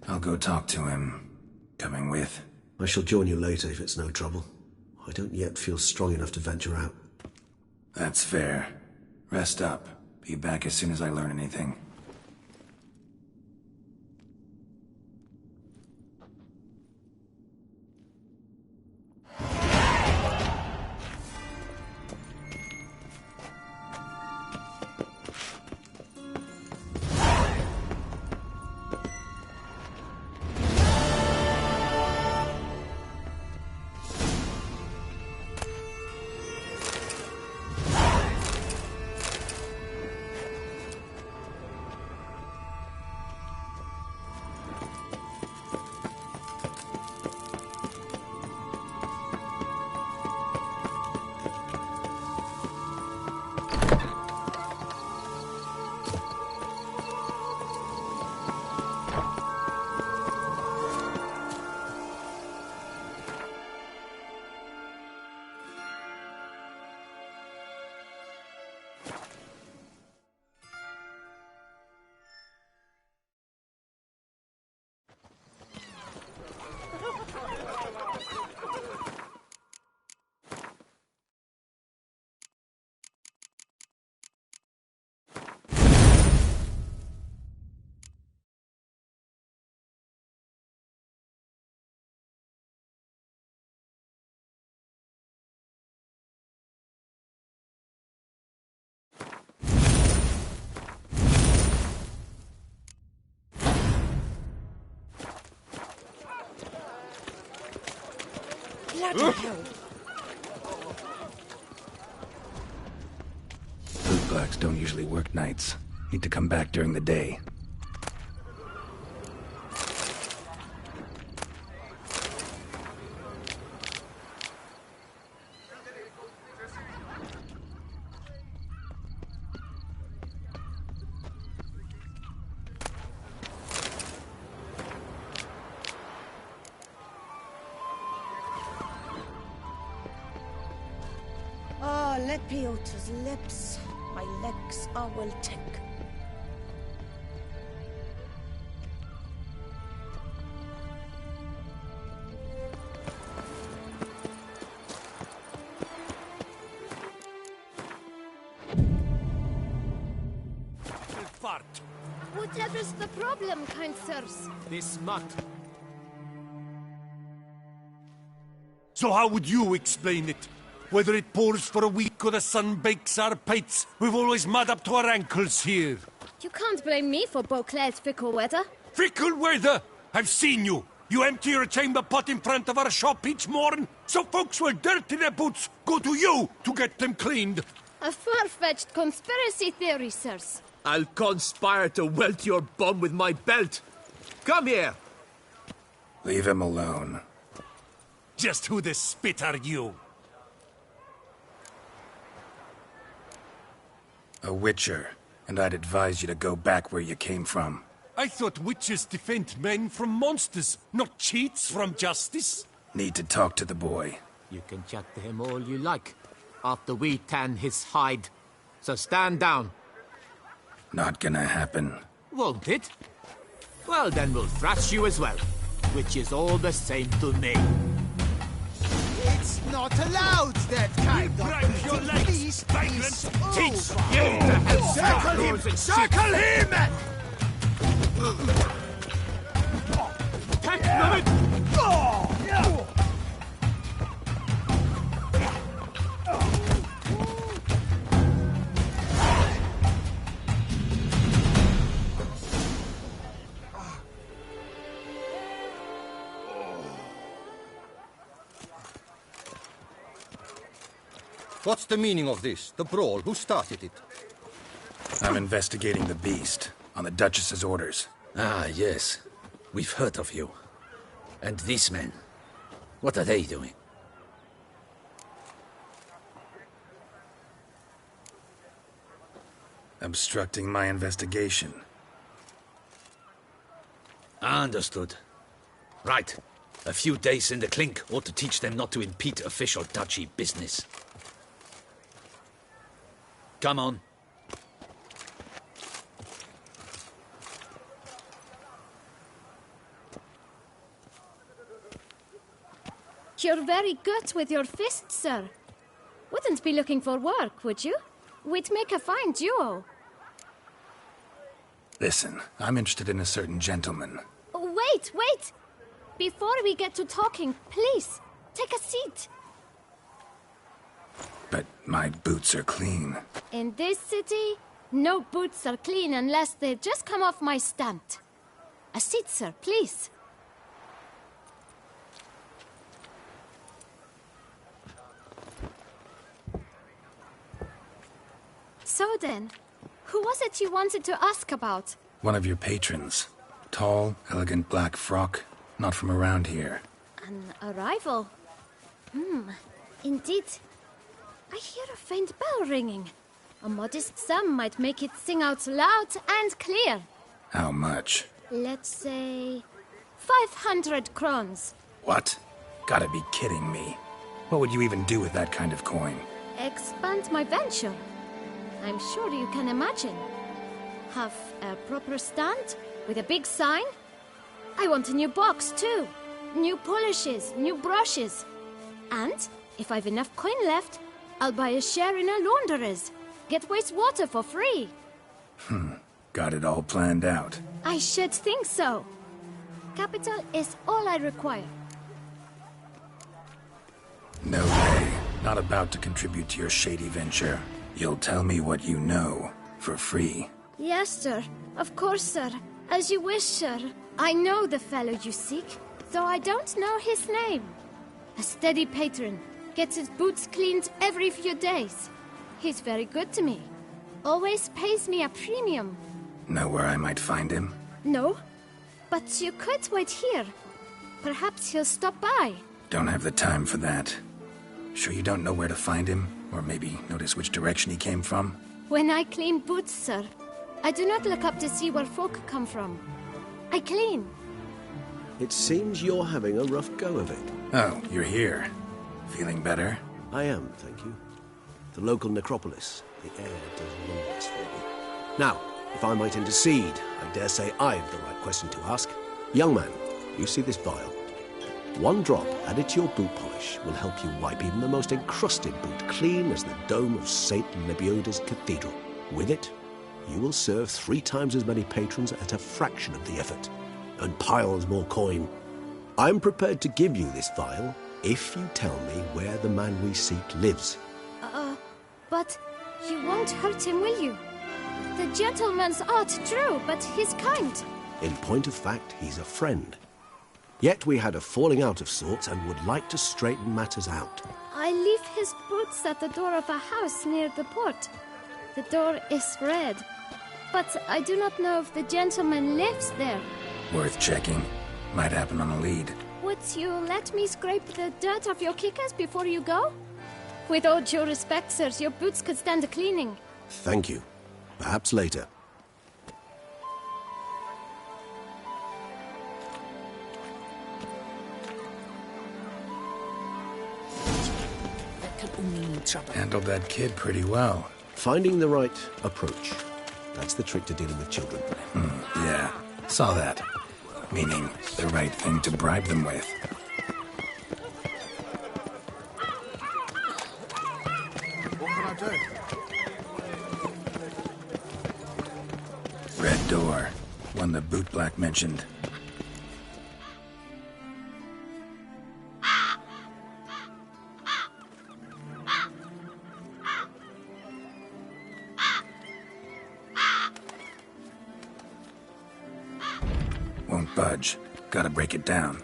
Speaker 5: I'll go talk to him. Coming with?
Speaker 3: I shall join you later if it's no trouble. I don't yet feel strong enough to venture out.
Speaker 5: That's fair. Rest up. Be back as soon as I learn anything.
Speaker 1: Bloody hell!
Speaker 5: Bootblacks don't usually work nights. Need to come back during the day.
Speaker 1: Ah, Lepiota's lips. My legs are wilting.
Speaker 8: Whatever's the problem, kind sirs?
Speaker 2: This mutt. So how would you explain it? Whether it pours for a week or the sun bakes our pates, we've always mud up to our ankles here.
Speaker 8: You can't blame me for Beauclair's fickle weather.
Speaker 2: Fickle weather! I've seen you. You empty your chamber pot in front of our shop each morn, so folks will dirty their boots, go to you to get them cleaned.
Speaker 8: A far-fetched conspiracy theory, sirs.
Speaker 9: I'll conspire to welt your bum with my belt. Come here.
Speaker 5: Leave him alone.
Speaker 2: Just who the spit are you?
Speaker 5: A witcher, and I'd advise you to go back where you came from.
Speaker 2: I thought witches defend men from monsters, not cheats from justice.
Speaker 5: Need to talk to the boy.
Speaker 9: You can chat to him all you like, after we tan his hide. So stand down.
Speaker 5: Not gonna happen.
Speaker 9: Won't it? Well, then we'll thrash you as well, which is all the same to me.
Speaker 10: It's not allowed, that kind of
Speaker 2: Break your legs, vagrant! Teach you
Speaker 9: to have
Speaker 10: Circle him! Circle him!
Speaker 9: Take them!
Speaker 10: What's the meaning of this? The brawl? Who started it?
Speaker 5: I'm investigating the beast, on the Duchess's orders.
Speaker 11: Ah, yes. We've heard of you. And these men, what are they doing?
Speaker 5: Obstructing my investigation.
Speaker 11: Understood. Right. A few days in the clink ought to teach them not to impede official duchy business. Come on.
Speaker 8: You're very good with your fists, sir. Wouldn't be looking for work, would you? We'd make a fine duo.
Speaker 5: Listen, I'm interested in a certain gentleman.
Speaker 8: Wait, wait! Before we get to talking, please, take a seat.
Speaker 5: But my boots are clean.
Speaker 8: In this city, no boots are clean unless they just come off my stand. A seat, sir, please. So then, who was it you wanted to ask about?
Speaker 5: One of your patrons. Tall, elegant black frock. Not from around here.
Speaker 8: An arrival? Indeed. I hear a faint bell ringing. A modest sum might make it sing out loud and clear.
Speaker 5: How much?
Speaker 8: Let's say 500 crowns.
Speaker 5: What? Gotta be kidding me. What would you even do with that kind of coin?
Speaker 8: Expand my venture. I'm sure you can imagine. Have a proper stand with a big sign. I want a new box too. New polishes, new brushes. And if I've enough coin left, I'll buy a share in a launderer's. Get wastewater for free.
Speaker 5: Got it all planned out.
Speaker 8: I should think so. Capital is all I require.
Speaker 5: No way. Not about to contribute to your shady venture. You'll tell me what you know, for free.
Speaker 8: Yes, sir. Of course, sir. As you wish, sir. I know the fellow you seek, though I don't know his name. A steady patron. Gets his boots cleaned every few days. He's very good to me. Always pays me a premium.
Speaker 5: Know where I might find him?
Speaker 8: No, but you could wait here. Perhaps he'll stop by.
Speaker 5: Don't have the time for that. Sure you don't know where to find him? Or maybe notice which direction he came from?
Speaker 8: When I clean boots, sir, I do not look up to see where folk come from. I clean.
Speaker 3: It seems you're having a rough go of it.
Speaker 5: Oh, you're here. Feeling better?
Speaker 3: I am, thank you. The local necropolis. The air does wonders for me. Now, if I might intercede, I dare say I've the right question to ask. Young man, you see this vial? One drop added to your boot polish will help you wipe even the most encrusted boot clean as the dome of St. Lebioda's Cathedral. With it, you will serve 3 times as many patrons at a fraction of the effort, and piles more coin. I'm prepared to give you this vial if you tell me where the man we seek lives.
Speaker 8: But you won't hurt him, will you? The gentleman's art true, but he's kind.
Speaker 3: In point of fact, he's a friend. Yet we had a falling out of sorts and would like to straighten matters out.
Speaker 8: I leave his boots at the door of a house near the port. The door is red, but I do not know if the gentleman lives there.
Speaker 5: Worth checking. Might happen on a lead.
Speaker 8: Would you let me scrape the dirt off your kickers before you go? With all due respect, sirs, your boots could stand a cleaning.
Speaker 3: Thank you. Perhaps later.
Speaker 1: That can only mean trouble.
Speaker 5: Handled that kid pretty well.
Speaker 3: Finding the right approach. That's the trick to dealing with children.
Speaker 5: Yeah, saw that. Meaning, the right thing to bribe them with.
Speaker 10: What can I do?
Speaker 5: Red door. One the bootblack mentioned. Won't budge. Gotta break it down.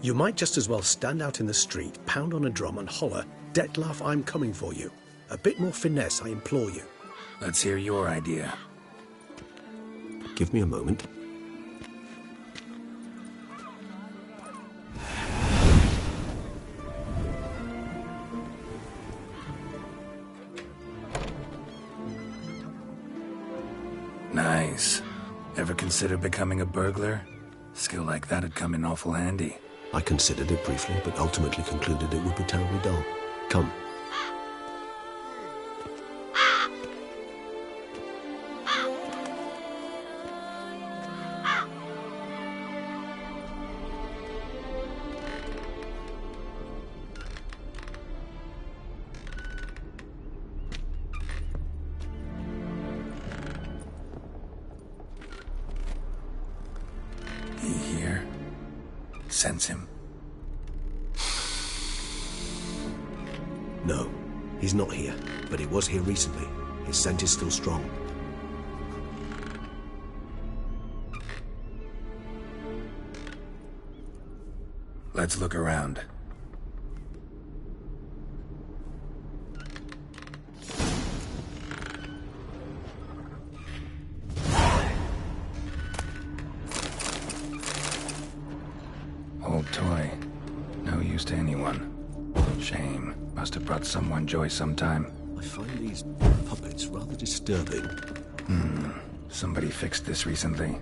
Speaker 3: You might just as well stand out in the street, pound on a drum and holler, "Detlef, I'm coming for you." A bit more finesse, I implore you.
Speaker 5: Let's hear your idea.
Speaker 3: Give me a moment.
Speaker 5: Nice. Ever consider becoming a burglar? Skill like that'd come in awful handy.
Speaker 3: I considered it briefly, but ultimately concluded it would be terribly dull. Come.
Speaker 5: He here? Sense him?
Speaker 3: No, he's not here, but he was here recently. His scent is still strong.
Speaker 5: Let's look around. Old toy. No use to anyone. Shame. Must have brought someone joy sometime.
Speaker 3: I find these puppets rather disturbing.
Speaker 5: Somebody fixed this recently.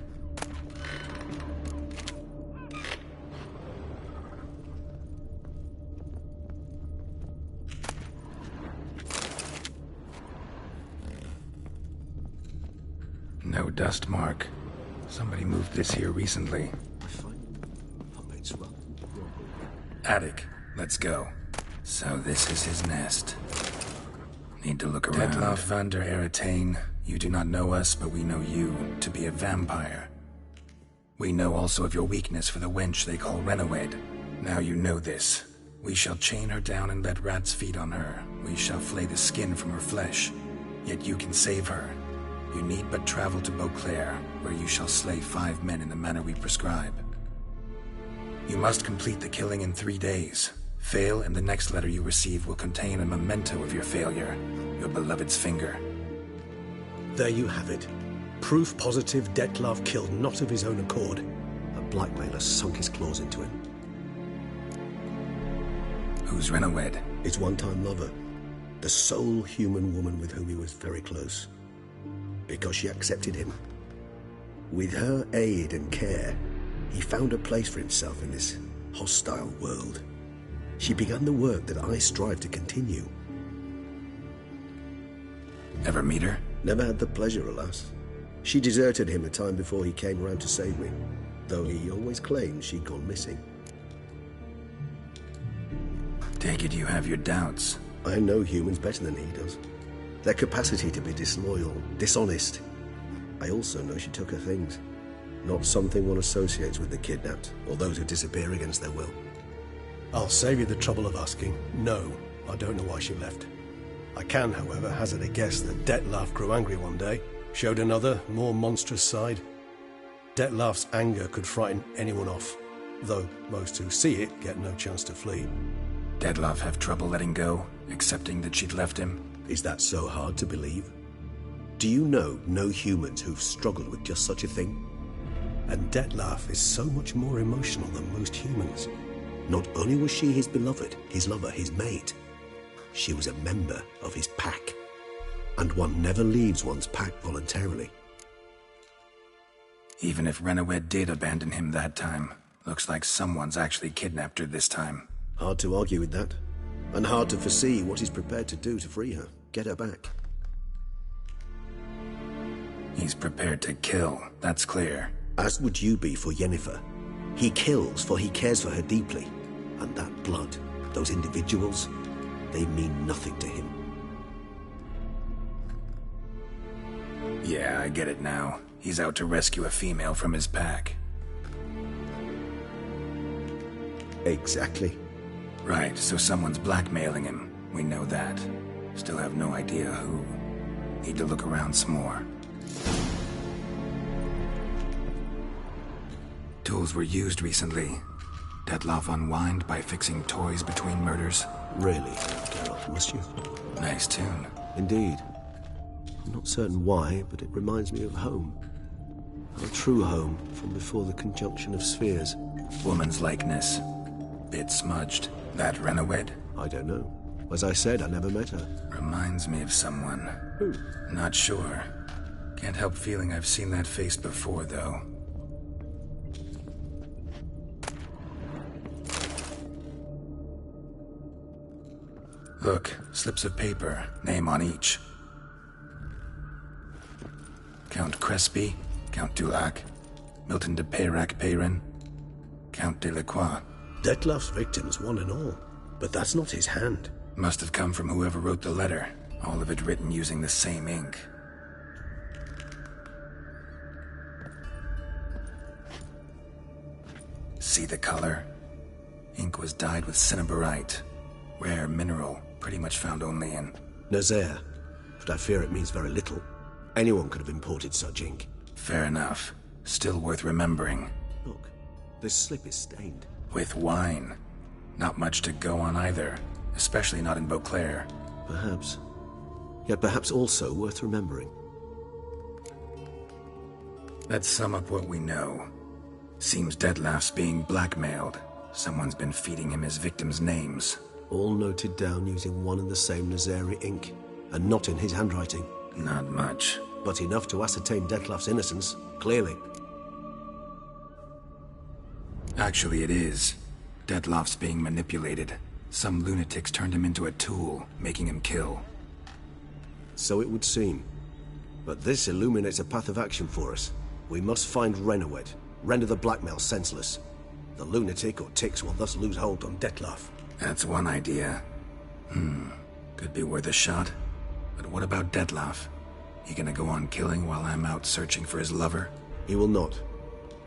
Speaker 5: No dust mark. Somebody moved this here recently.
Speaker 3: I find puppets rather...
Speaker 5: Attic. Let's go. So this is his nest. Need to look around. Detlef van der Eretain, you do not know us, but we know you to be a vampire. We know also of your weakness for the wench they call Renawed. Now you know this. We shall chain her down and let rats feed on her. We shall flay the skin from her flesh. Yet you can save her. You need but travel to Beauclair, where you shall slay 5 men in the manner we prescribe. You must complete the killing in 3 days. Fail, and the next letter you receive will contain a memento of your failure, your beloved's finger.
Speaker 3: There you have it. Proof positive Detlef killed not of his own accord. A blackmailer sunk his claws into him.
Speaker 5: Who's Renawed?
Speaker 3: His one-time lover. The sole human woman with whom he was very close. Because she accepted him. With her aid and care, he found a place for himself in this hostile world. She began the work that I strive to continue.
Speaker 5: Ever meet her?
Speaker 3: Never had the pleasure, alas. She deserted him a time before he came round to save me, though he always claimed she'd gone missing.
Speaker 5: Take it you have your doubts.
Speaker 3: I know humans better than he does. Their capacity to be disloyal, dishonest. I also know she took her things. Not something one associates with the kidnapped, or those who disappear against their will.
Speaker 12: I'll save you the trouble of asking. No, I don't know why she left. I can, however, hazard a guess that Detlef grew angry one day, showed another, more monstrous side. Detlef's anger could frighten anyone off, though most who see it get no chance to flee.
Speaker 5: Detlef have trouble letting go, accepting that she'd left him?
Speaker 3: Is that so hard to believe? Do you know no humans who've struggled with just such a thing?
Speaker 12: And Detlef is so much more emotional than most humans.
Speaker 3: Not only was she his beloved, his lover, his mate, she was a member of his pack. And one never leaves one's pack voluntarily.
Speaker 5: Even if Renawed did abandon him that time, looks like someone's actually kidnapped her this time.
Speaker 3: Hard to argue with that. And hard to foresee what he's prepared to do to free her, get her back.
Speaker 5: He's prepared to kill, that's clear.
Speaker 3: As would you be for Yennefer. He kills for he cares for her deeply. And that blood, those individuals, they mean nothing to him.
Speaker 5: Yeah, I get it now. He's out to rescue a female from his pack.
Speaker 3: Exactly.
Speaker 5: Right, so someone's blackmailing him. We know that. Still have no idea who. Need to look around some more. Tools were used recently. Detlef unwind by fixing toys between murders.
Speaker 3: Really, Geralt, must you?
Speaker 5: Nice tune.
Speaker 3: Indeed. I'm not certain why, but it reminds me of home. Our true home from before the conjunction of spheres.
Speaker 5: Woman's likeness. Bit smudged. That Renawed?
Speaker 3: I don't know. As I said, I never met her.
Speaker 5: Reminds me of someone.
Speaker 3: Who?
Speaker 5: Not sure. Can't help feeling I've seen that face before, though. Look, slips of paper, name on each. Count Crespi, Count Dulac, Milton de Peyrac-Peyrin, Count Delacroix.
Speaker 3: Detlef's victims, one and all. But that's not his hand.
Speaker 5: Must have come from whoever wrote the letter. All of it written using the same ink. See the color? Ink was dyed with cinnabarite. Rare mineral, pretty much found only in...
Speaker 3: Nazaire. But I fear it means very little. Anyone could have imported such ink.
Speaker 5: Fair enough. Still worth remembering.
Speaker 3: Look, this slip is stained.
Speaker 5: With wine. Not much to go on either. Especially not in Beauclair.
Speaker 3: Perhaps. Yet perhaps also worth remembering.
Speaker 5: Let's sum up what we know. Seems Detlef's being blackmailed. Someone's been feeding him his victims' names.
Speaker 3: All noted down using one and the same Nazari ink. And not in his handwriting.
Speaker 5: Not much.
Speaker 3: But enough to ascertain Detlef's innocence, clearly.
Speaker 5: Actually, it is. Detlef's being manipulated. Some lunatics turned him into a tool, making him kill.
Speaker 3: So it would seem. But this illuminates a path of action for us. We must find Renawed, render the blackmail senseless. The lunatic or ticks will thus lose hold on Detlef.
Speaker 5: That's one idea. Could be worth a shot. But what about Detlef? He gonna go on killing while I'm out searching for his lover?
Speaker 3: He will not.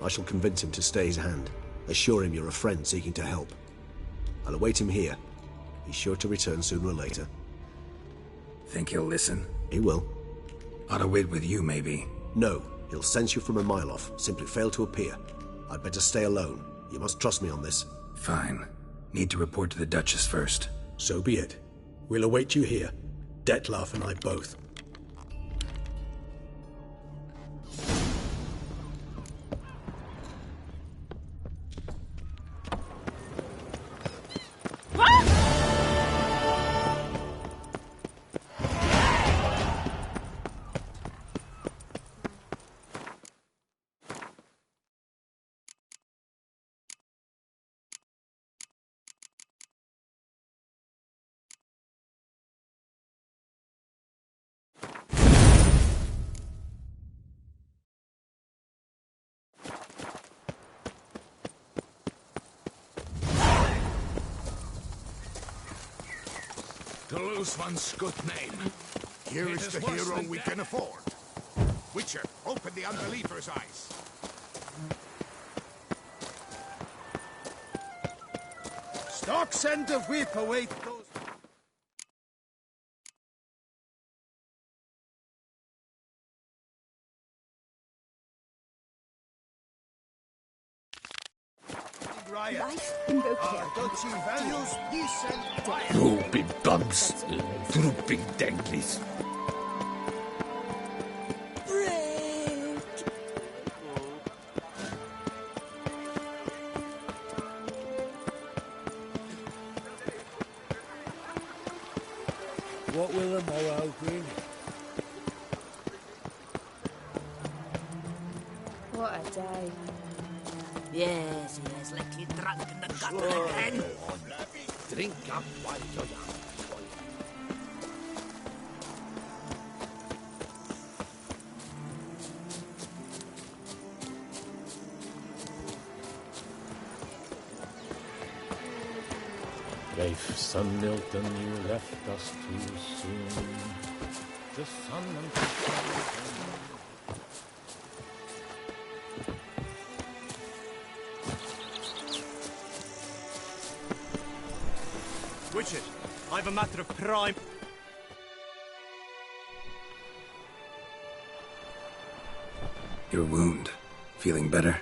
Speaker 3: I shall convince him to stay his hand. Assure him you're a friend seeking to help. I'll await him here. He's sure to return sooner or later.
Speaker 5: Think he'll listen?
Speaker 3: He will.
Speaker 5: Ought to wait with you, maybe.
Speaker 3: No, he'll sense you from a mile off. Simply fail to appear. I'd better stay alone. You must trust me on this.
Speaker 5: Fine. Need to report to the Duchess first.
Speaker 12: So be it. We'll await you here. Detlef and I both.
Speaker 11: To lose one's good name.
Speaker 6: Here is the hero we can afford. Witcher, open the unbeliever's eyes.
Speaker 10: Stark send a whip await those...
Speaker 1: Life invocation.
Speaker 10: Duchy values peace and quiet.
Speaker 11: Drooping bums, drooping danglies.
Speaker 4: What will the morrow bring?
Speaker 1: What a day.
Speaker 9: Yes, yes, like you drunk in the gutter again.
Speaker 11: Drink up while you're young.
Speaker 13: Rafe, son Milton, you left us too soon. The sun and
Speaker 14: Witcher, I've a matter of prime...
Speaker 5: Your wound. Feeling better?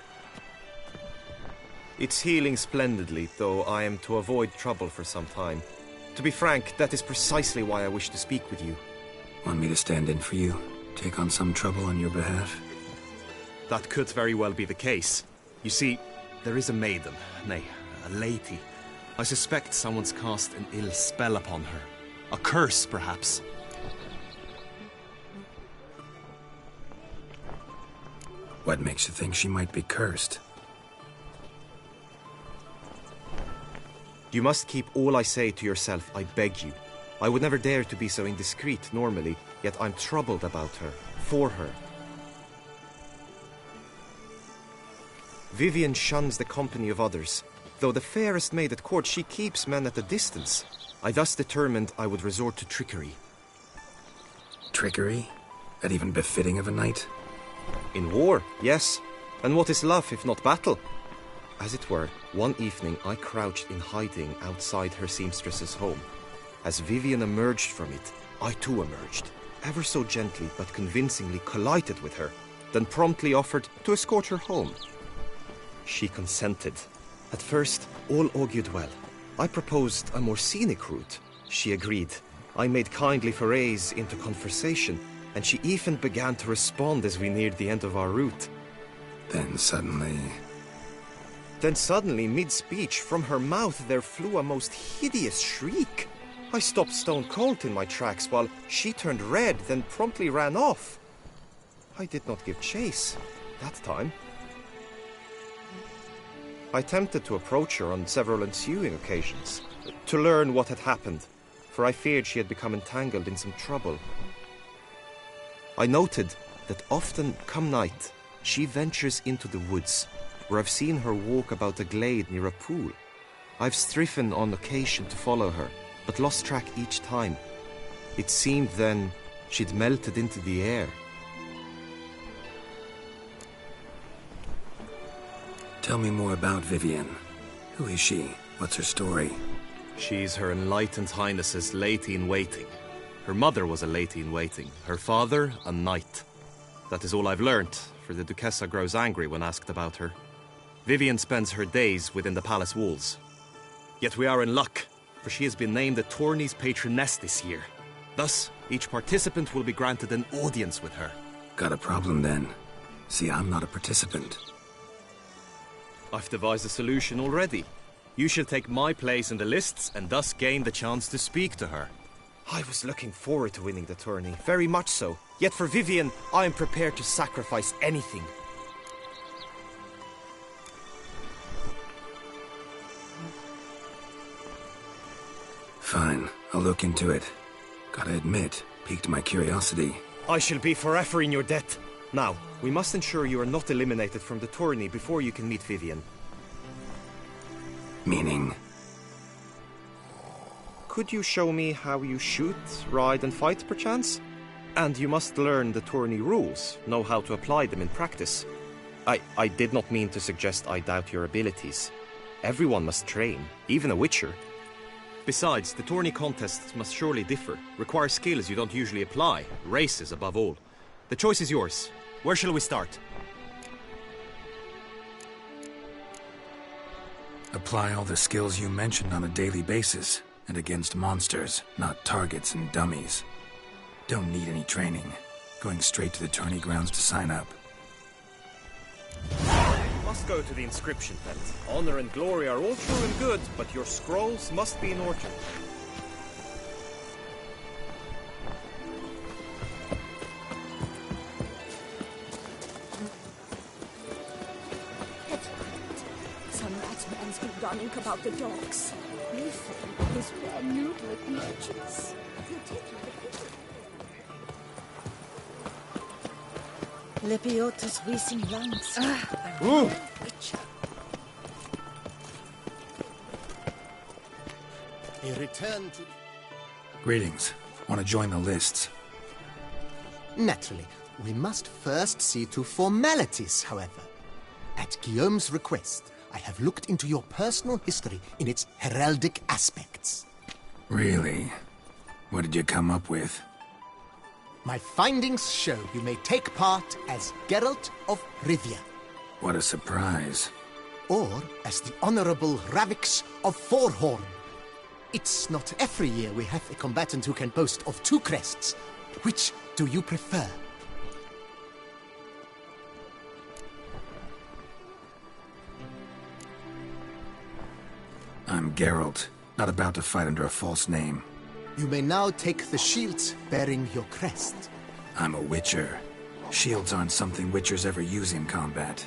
Speaker 15: It's healing splendidly, though I am to avoid trouble for some time. To be frank, that is precisely why I wish to speak with you.
Speaker 5: Want me to stand in for you? Take on some trouble on your behalf?
Speaker 15: That could very well be the case. You see, there is a maiden, nay, a lady. I suspect someone's cast an ill spell upon her. A curse, perhaps.
Speaker 5: What makes you think she might be cursed?
Speaker 15: You must keep all I say to yourself, I beg you. I would never dare to be so indiscreet normally, yet I'm troubled about her, for her. Vivian shuns the company of others. Though the fairest maid at court, she keeps men at a distance. I thus determined I would resort to trickery.
Speaker 5: Trickery? That even befitting of a knight?
Speaker 15: In war, yes. And what is love if not battle? As it were, one evening I crouched in hiding outside her seamstress's home. As Vivian emerged from it, I too emerged, ever so gently but convincingly collided with her, then promptly offered to escort her home. She consented. At first, all augured well. I proposed a more scenic route. She agreed. I made kindly forays into conversation, and she even began to respond as we neared the end of our route.
Speaker 5: Then suddenly,
Speaker 15: mid-speech, from her mouth there flew a most hideous shriek. I stopped stone cold in my tracks while she turned red, then promptly ran off. I did not give chase that time. I attempted to approach her on several ensuing occasions, to learn what had happened, for I feared she had become entangled in some trouble. I noted that often, come night, she ventures into the woods, where I've seen her walk about a glade near a pool. I've striven on occasion to follow her, but lost track each time. It seemed then she'd melted into the air.
Speaker 5: tell me more about Vivian. Who is she? What's her story?
Speaker 15: She's Her Enlightened Highness's lady-in-waiting. Her mother was a lady-in-waiting, her father a knight. That is all I've learnt, for the Duchessa grows angry when asked about her. Vivian spends her days within the palace walls. Yet we are in luck, for she has been named the tourney's patroness this year. Thus, each participant will be granted an audience with her.
Speaker 5: Got a problem then. See, I'm not a participant.
Speaker 15: I've devised a solution already. You shall take my place in the lists and thus gain the chance to speak to her. I was looking forward to winning the tourney, very much so. Yet for Vivian, I am prepared to sacrifice anything.
Speaker 5: Fine, I'll look into it. Gotta admit, piqued my curiosity.
Speaker 15: I shall be forever in your debt. Now, we must ensure you are not eliminated from the tourney before you can meet Vivian.
Speaker 5: Meaning?
Speaker 15: Could you show me how you shoot, ride and fight, perchance? And you must learn the tourney rules, know how to apply them in practice. I did not mean to suggest I doubt your abilities. Everyone must train, even a witcher. Besides, the tourney contests must surely differ, require skills you don't usually apply, races above all. The choice is yours. Where shall we start?
Speaker 5: Apply all the skills you mentioned on a daily basis, and against monsters, not targets and dummies. Don't need any training. Going straight to the tourney grounds to sign up.
Speaker 15: Must go to the inscription tent. Honor and glory are all true and good, but your scrolls must be in order.
Speaker 16: Some madman's been running about the docks. We think his rare noodle at merchants. He'll take you to
Speaker 1: Lepiotus Wiesen Langs.
Speaker 10: Ooh!
Speaker 7: A return to...
Speaker 5: Greetings. Want to join the lists?
Speaker 7: Naturally. We must first see to formalities, however. At Guillaume's request, I have looked into your personal history in its heraldic aspects.
Speaker 5: Really? What did you come up with?
Speaker 7: My findings show you may take part as Geralt of Rivia.
Speaker 5: What a surprise.
Speaker 7: Or as the Honorable Ravix of Forhorn. It's not every year we have a combatant who can boast of 2 crests. Which do you prefer?
Speaker 5: I'm Geralt, not about to fight under a false name.
Speaker 7: You may now take the shield bearing your crest.
Speaker 5: I'm a witcher. Shields aren't something witchers ever use in combat.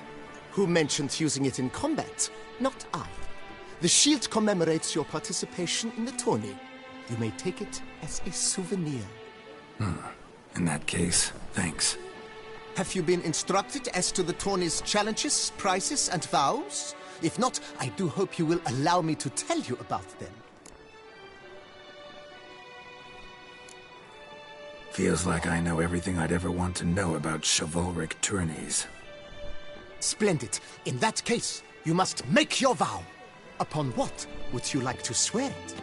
Speaker 7: Who mentioned using it in combat? Not I. The shield commemorates your participation in the tourney. You may take it as a souvenir.
Speaker 5: In that case, thanks.
Speaker 7: Have you been instructed as to the tourney's challenges, prizes, and vows? If not, I do hope you will allow me to tell you about them.
Speaker 5: Feels like I know everything I'd ever want to know about chivalric tourneys.
Speaker 7: Splendid. In that case, you must make your vow. Upon what would you like to swear it?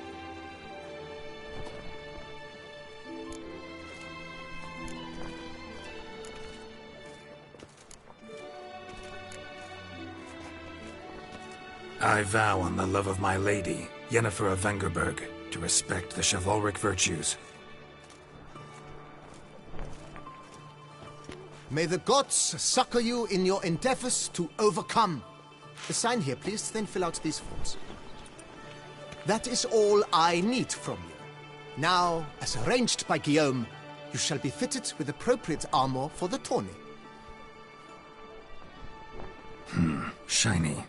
Speaker 5: I vow on the love of my lady, Yennefer of Vengerberg, to respect the chivalric virtues.
Speaker 7: May the gods succor you in your endeavors to overcome. Sign here, please, then fill out these forms. That is all I need from you. Now, as arranged by Guillaume, you shall be fitted with appropriate armor for the tourney.
Speaker 5: Shiny.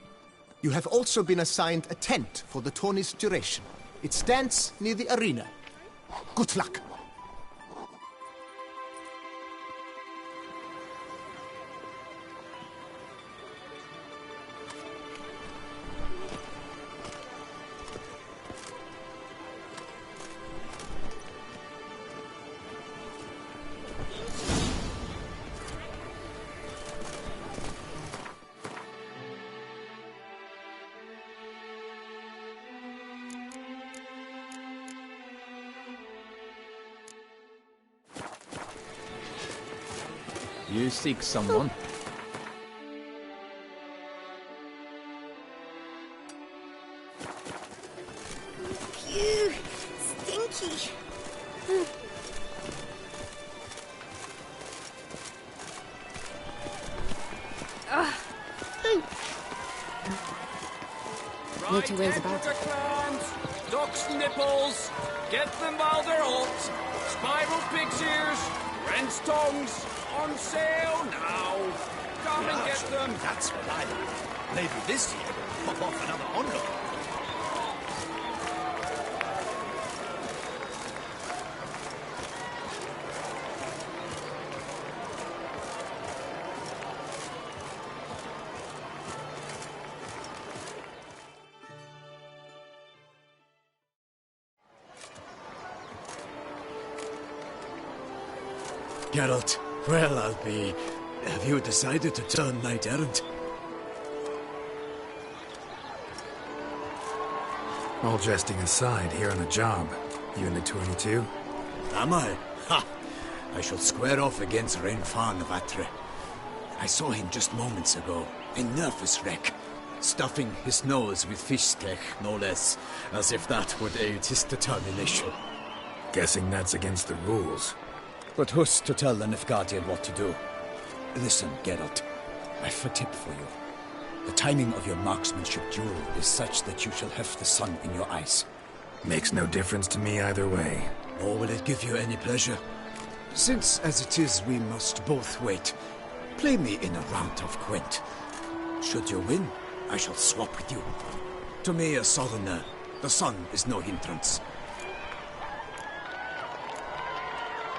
Speaker 7: You have also been assigned a tent for the tourney's duration. It stands near the arena. Good luck.
Speaker 9: You seek someone?
Speaker 16: Phew! Stinky!
Speaker 8: Need to raise about it.
Speaker 17: Duck's nipples, get them while they're hot. Spiral pig's ears, wren's tongues, on sale now. Come and get them.
Speaker 11: That's what I like. Maybe this year we'll pop off another Hondo.
Speaker 18: Geralt. Well, I'll be... Have you decided to turn knight-errant?
Speaker 5: All jesting aside, here on a job. You in the tourney too?
Speaker 18: Am I? Ha! I shall square off against Renfan of Atre. I saw him just moments ago. A nervous wreck. Stuffing his nose with fish-tech, no less. As if that would aid his determination.
Speaker 5: Guessing that's against the rules.
Speaker 18: But who's to tell the Nilfgaardian what to do? Listen, Geralt. I've a tip for you. The timing of your marksmanship duel is such that you shall have the sun in your eyes.
Speaker 5: Makes no difference to me either way.
Speaker 18: Nor will it give you any pleasure. Since, as it is, we must both wait, play me in a round of Gwent. Should you win, I shall swap with you. To me, a southerner, the sun is no hindrance.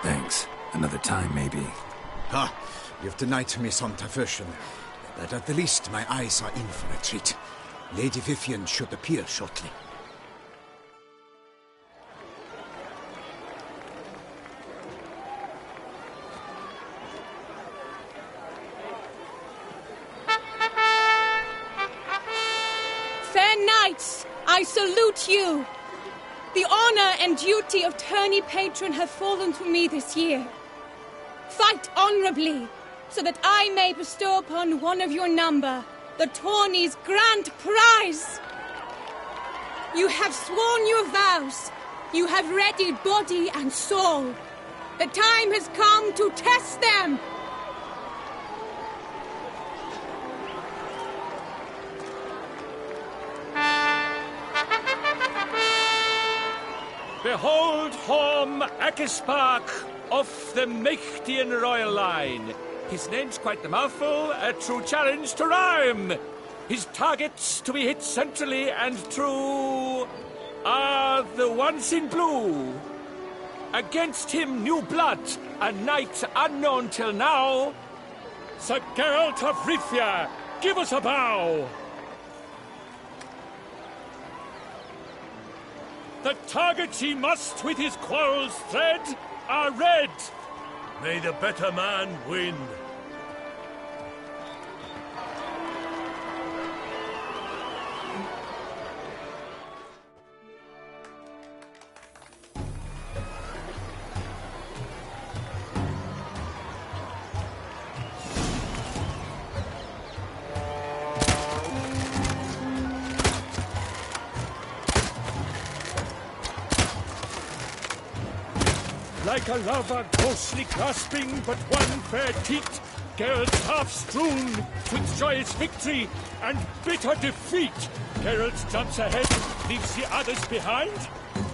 Speaker 5: Thanks. Another time, maybe.
Speaker 18: Ha! You've denied me some diversion, but at the least my eyes are in for a treat. Lady Vivian should appear shortly.
Speaker 16: Fair knights, I salute you! The honor and duty of tourney patron have fallen to me this year. Fight honorably, so that I may bestow upon one of your number the tourney's grand prize. You have sworn your vows. You have readied body and soul. The time has come to test them.
Speaker 17: Behold Horm Akispark of the Mechtian royal line. His name's quite the mouthful, a true challenge to rhyme. His targets to be hit centrally and true are the ones in blue. Against him new blood, a knight unknown till now. Sir Geralt of Rivia, give us a bow. The targets he must with his quarrels thread are red.
Speaker 2: May the better man win.
Speaker 17: Like a lover ghostly clasping but one fair teat, Geralt half-strewn twixt joyous victory and bitter defeat. Geralt jumps ahead, leaves the others behind.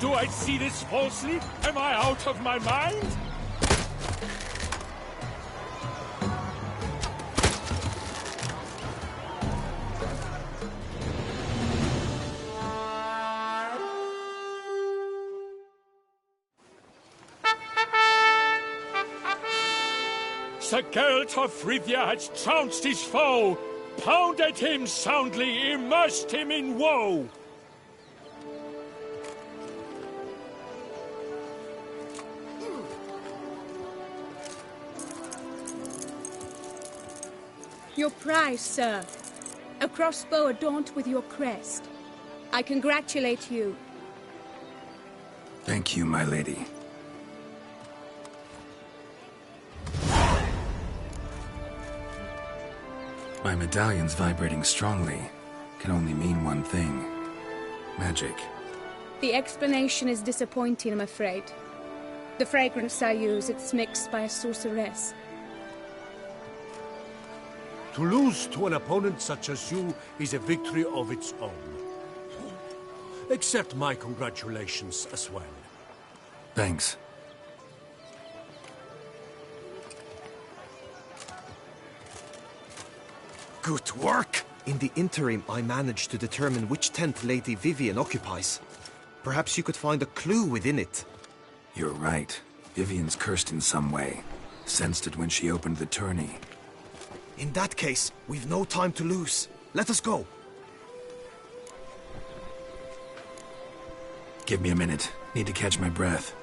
Speaker 17: Do I see this falsely? Am I out of my mind? Sir Geralt of Rivia has trounced his foe, pounded him soundly, immersed him in woe.
Speaker 16: Your prize, sir. A crossbow adorned with your crest. I congratulate you.
Speaker 5: Thank you, my lady. My medallion's vibrating strongly. Can only mean one thing. Magic.
Speaker 16: The explanation is disappointing, I'm afraid. The fragrance I use, it's mixed by a sorceress.
Speaker 2: To lose to an opponent such as you is a victory of its own. Accept my congratulations as well.
Speaker 5: Thanks.
Speaker 15: Good work! In the interim, I managed to determine which tent Lady Vivian occupies. Perhaps you could find a clue within it.
Speaker 5: You're right. Vivian's cursed in some way. Sensed it when she opened the tourney.
Speaker 15: In that case, we've no time to lose. Let us go.
Speaker 5: Give me a minute. Need to catch my breath.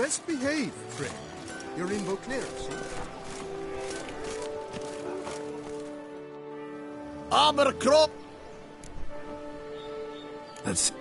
Speaker 19: best behave, friend. You're in Beauclair, see?
Speaker 18: Abercrop!
Speaker 5: Let's...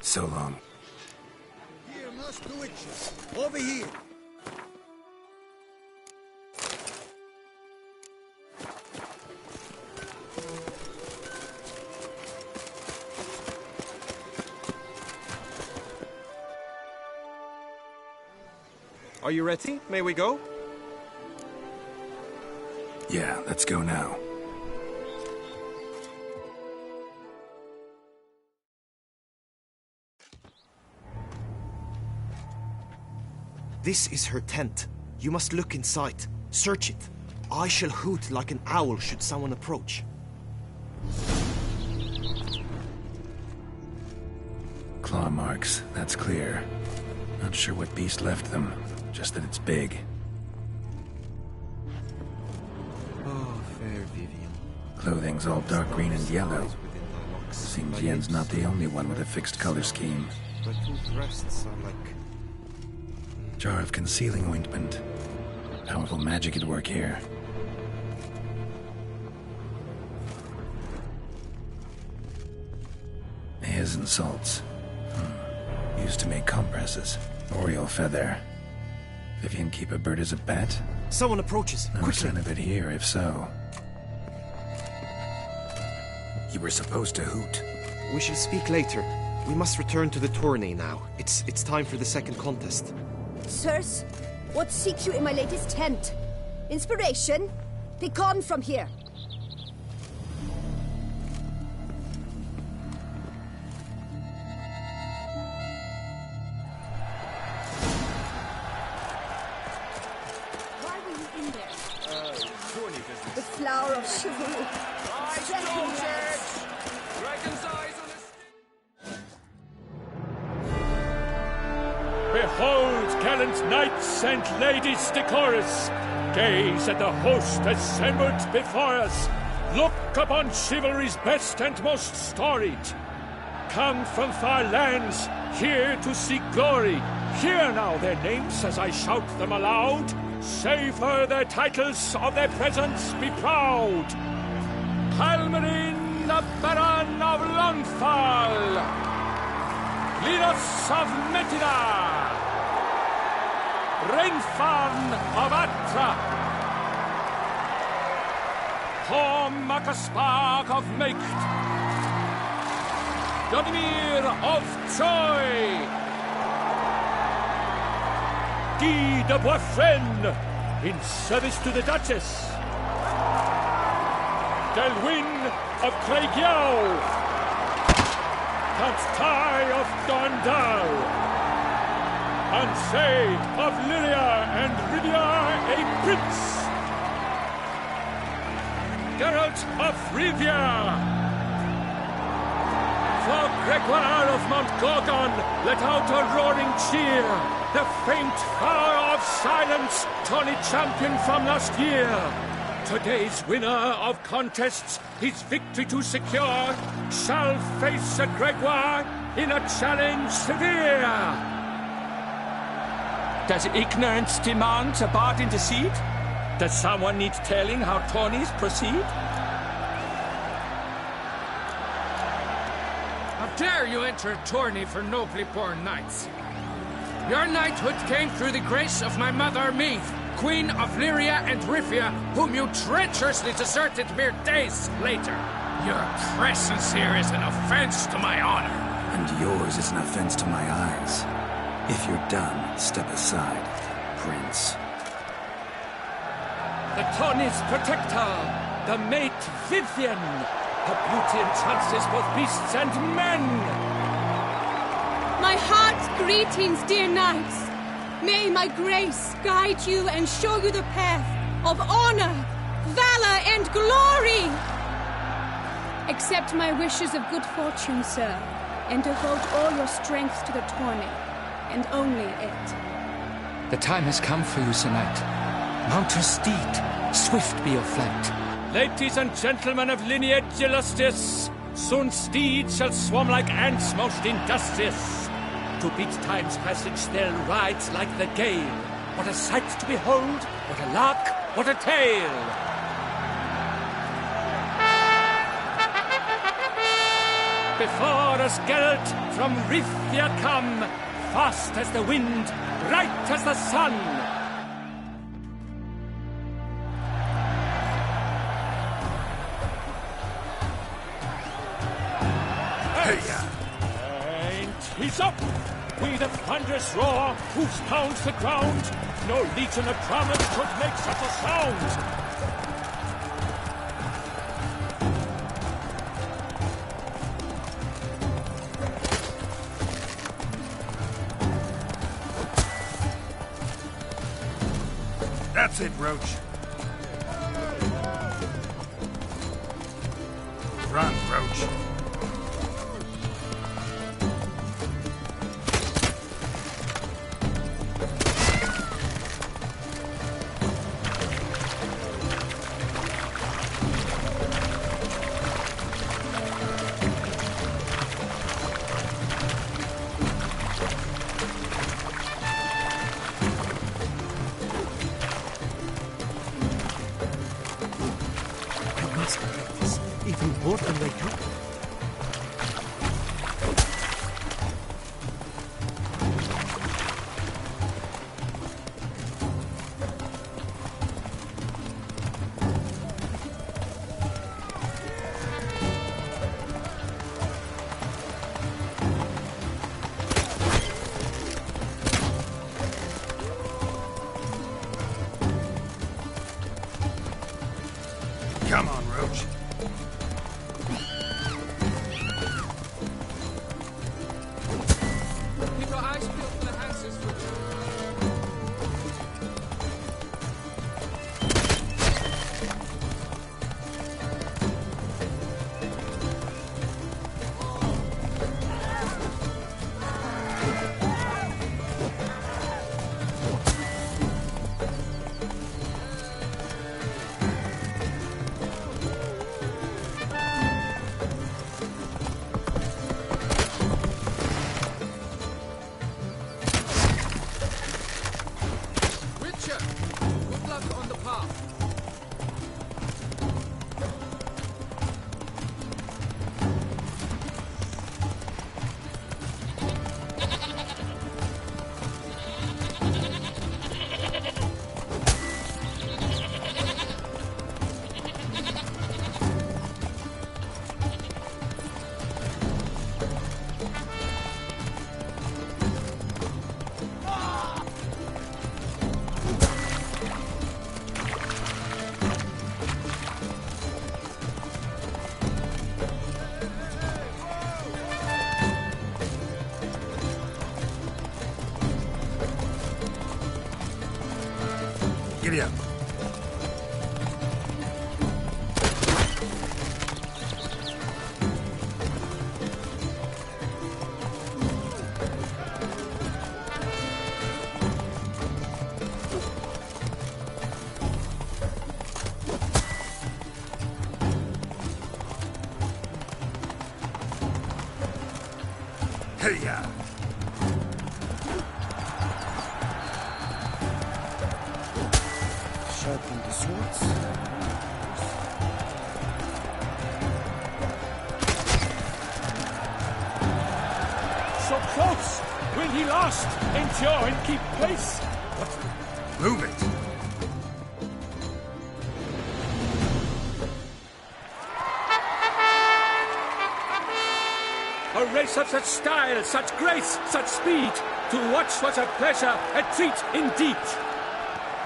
Speaker 5: So long.
Speaker 19: Here, Master Witches. Over here.
Speaker 15: Are you ready? May we go?
Speaker 5: Yeah, let's go now.
Speaker 15: This is her tent. You must look inside. Search it. I shall hoot like an owl should someone approach.
Speaker 5: Claw marks, that's clear. Not sure what beast left them, just that it's big.
Speaker 15: Oh, fair Vivian.
Speaker 5: Clothing's all dark green and yellow. Seems Yen's not the only one with a fixed color scheme.
Speaker 15: My two breasts are like...
Speaker 5: Jar of concealing ointment. Powerful magic at work here. Hairs and salts. Used to make compresses. Oriole feather. Vivian keep a bird as a bat?
Speaker 15: Someone approaches.
Speaker 5: No sign of it here, if so. You were supposed to hoot.
Speaker 15: We shall speak later. We must return to the tourney now. It's time for the second contest.
Speaker 20: Sirs, what seeks you in my lady's tent? Inspiration? Be gone from here.
Speaker 16: Why were you in there?
Speaker 18: Tourney business.
Speaker 20: The flower of chivalry.
Speaker 18: Dragon's eyes on a...
Speaker 17: Behold, gallant knights and ladies decorous, gaze at the host assembled before us. Look upon chivalry's best and most storied. Come from far lands, here to seek glory. Hear now their names as I shout them aloud. Savor their titles, of their presence be proud. Palmerin, the Baron of Lonfal. Linos of Metida. Renfarn of Atra, Hom Makaspark of Meikt, Donimir of Troy, Guy de Boisfren, in service to the Duchess, Delwyn of Craigiau, Count Tai of Dondal, Ansay of Lyria and Rivia a prince. Geralt of Rivia. For Gregoire of Mount Gorgon, let out a roaring cheer. The faint flower of silence, tourney champion from last year. Today's winner of contests, his victory to secure, shall face a Gregoire in a challenge severe.
Speaker 21: Does ignorance demand a bard intercede?
Speaker 17: Does someone need telling how tourneys proceed?
Speaker 21: How dare you enter a tourney for nobly born knights? Your knighthood came through the grace of my mother Meath, Queen of Lyria and Rifia, whom you treacherously deserted mere days later. Your presence here is an offense to my honor.
Speaker 5: And yours is an offense to my eyes. If you're done, step aside, Prince.
Speaker 17: The tourney's protector, the mate Vivian. Her beauty entrances both beasts and men.
Speaker 16: My heart's greetings, dear knights. May my grace guide you and show you the path of honor, valor, and glory. Accept my wishes of good fortune, sir, and devote all your strength to the tourney, and only it.
Speaker 21: The time has come for you, Sir Knight. Mount your steed. Swift be your flight.
Speaker 17: Ladies and gentlemen of lineage illustrious, soon steeds shall swarm like ants most industrious. To beat time's passage they'll ride like the gale. What a sight to behold, what a lark, what a tale! Before us Gelt from Rithia come, fast as the wind, bright as the sun. And he's up! With a thunderous roar, hoofs pounds the ground. No legion of drummers could make such a sound.
Speaker 2: That's it, Roach. Run, Roach.
Speaker 3: More than they can.
Speaker 2: Come on, Roach.
Speaker 21: Keep your eyes peeled for the Hanses, Richard. Good luck on the path.
Speaker 2: Giddy up. Hey-ya!
Speaker 13: sharpen the swords.
Speaker 17: So close! Will he last? Endure and keep pace?
Speaker 5: Move it!
Speaker 17: A race of such style, such grace, such speed. To watch was a pleasure, a treat indeed.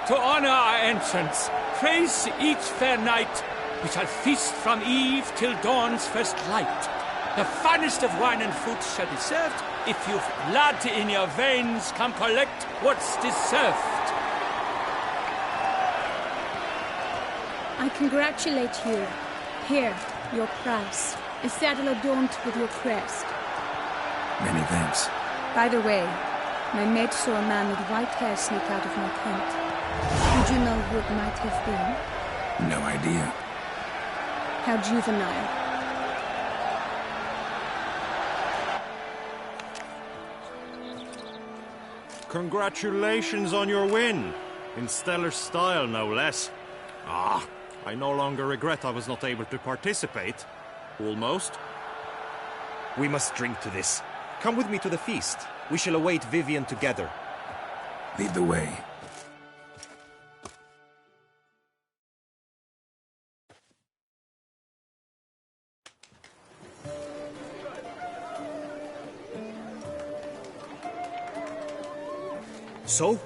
Speaker 17: To honor our entrance, praise each fair knight. We shall feast from eve till dawn's first light. The finest of wine and fruit shall be served. If you've blood in your veins, come collect what's deserved.
Speaker 16: I congratulate you. Here, your prize. A saddle adorned with your crest.
Speaker 5: Many thanks.
Speaker 16: By the way, my maid saw a man with white hair sneak out of my tent. Would you know who it might have been?
Speaker 5: No idea.
Speaker 16: How juvenile.
Speaker 14: Congratulations on your win. In stellar style, no less. Ah, I no longer regret I was not able to participate. Almost.
Speaker 15: We must drink to this. Come with me to the feast. We shall await Vivian together.
Speaker 5: Lead the way.
Speaker 15: So,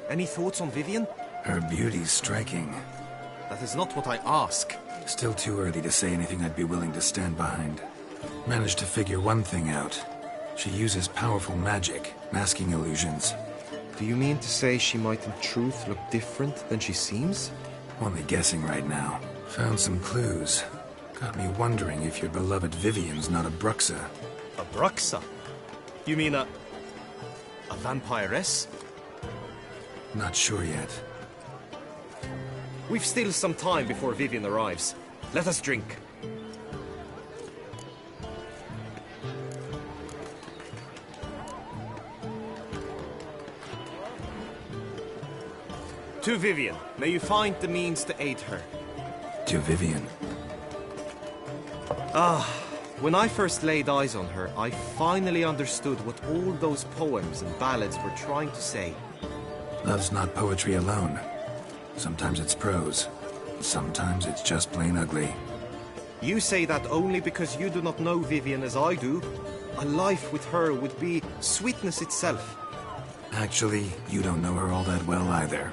Speaker 15: any thoughts on Vivian?
Speaker 5: Her beauty's striking.
Speaker 15: That is not what I ask.
Speaker 5: Still too early to say anything I'd be willing to stand behind. Managed to figure one thing out. She uses powerful magic, masking illusions.
Speaker 15: Do you mean to say she might in truth look different than she seems?
Speaker 5: Only guessing right now. Found some clues. Got me wondering if your beloved Vivian's not a Bruxa.
Speaker 15: A Bruxa? You mean a vampiress?
Speaker 5: Not sure yet.
Speaker 15: We've still some time before Vivian arrives. Let us drink. To Vivian, may you find the means to aid her.
Speaker 5: To Vivian.
Speaker 15: When I first laid eyes on her, I finally understood what all those poems and ballads were trying to say.
Speaker 5: Love's not poetry alone. Sometimes it's prose. Sometimes it's just plain ugly.
Speaker 15: You say that only because you do not know Vivian as I do. A life with her would be sweetness itself.
Speaker 5: Actually, you don't know her all that well either.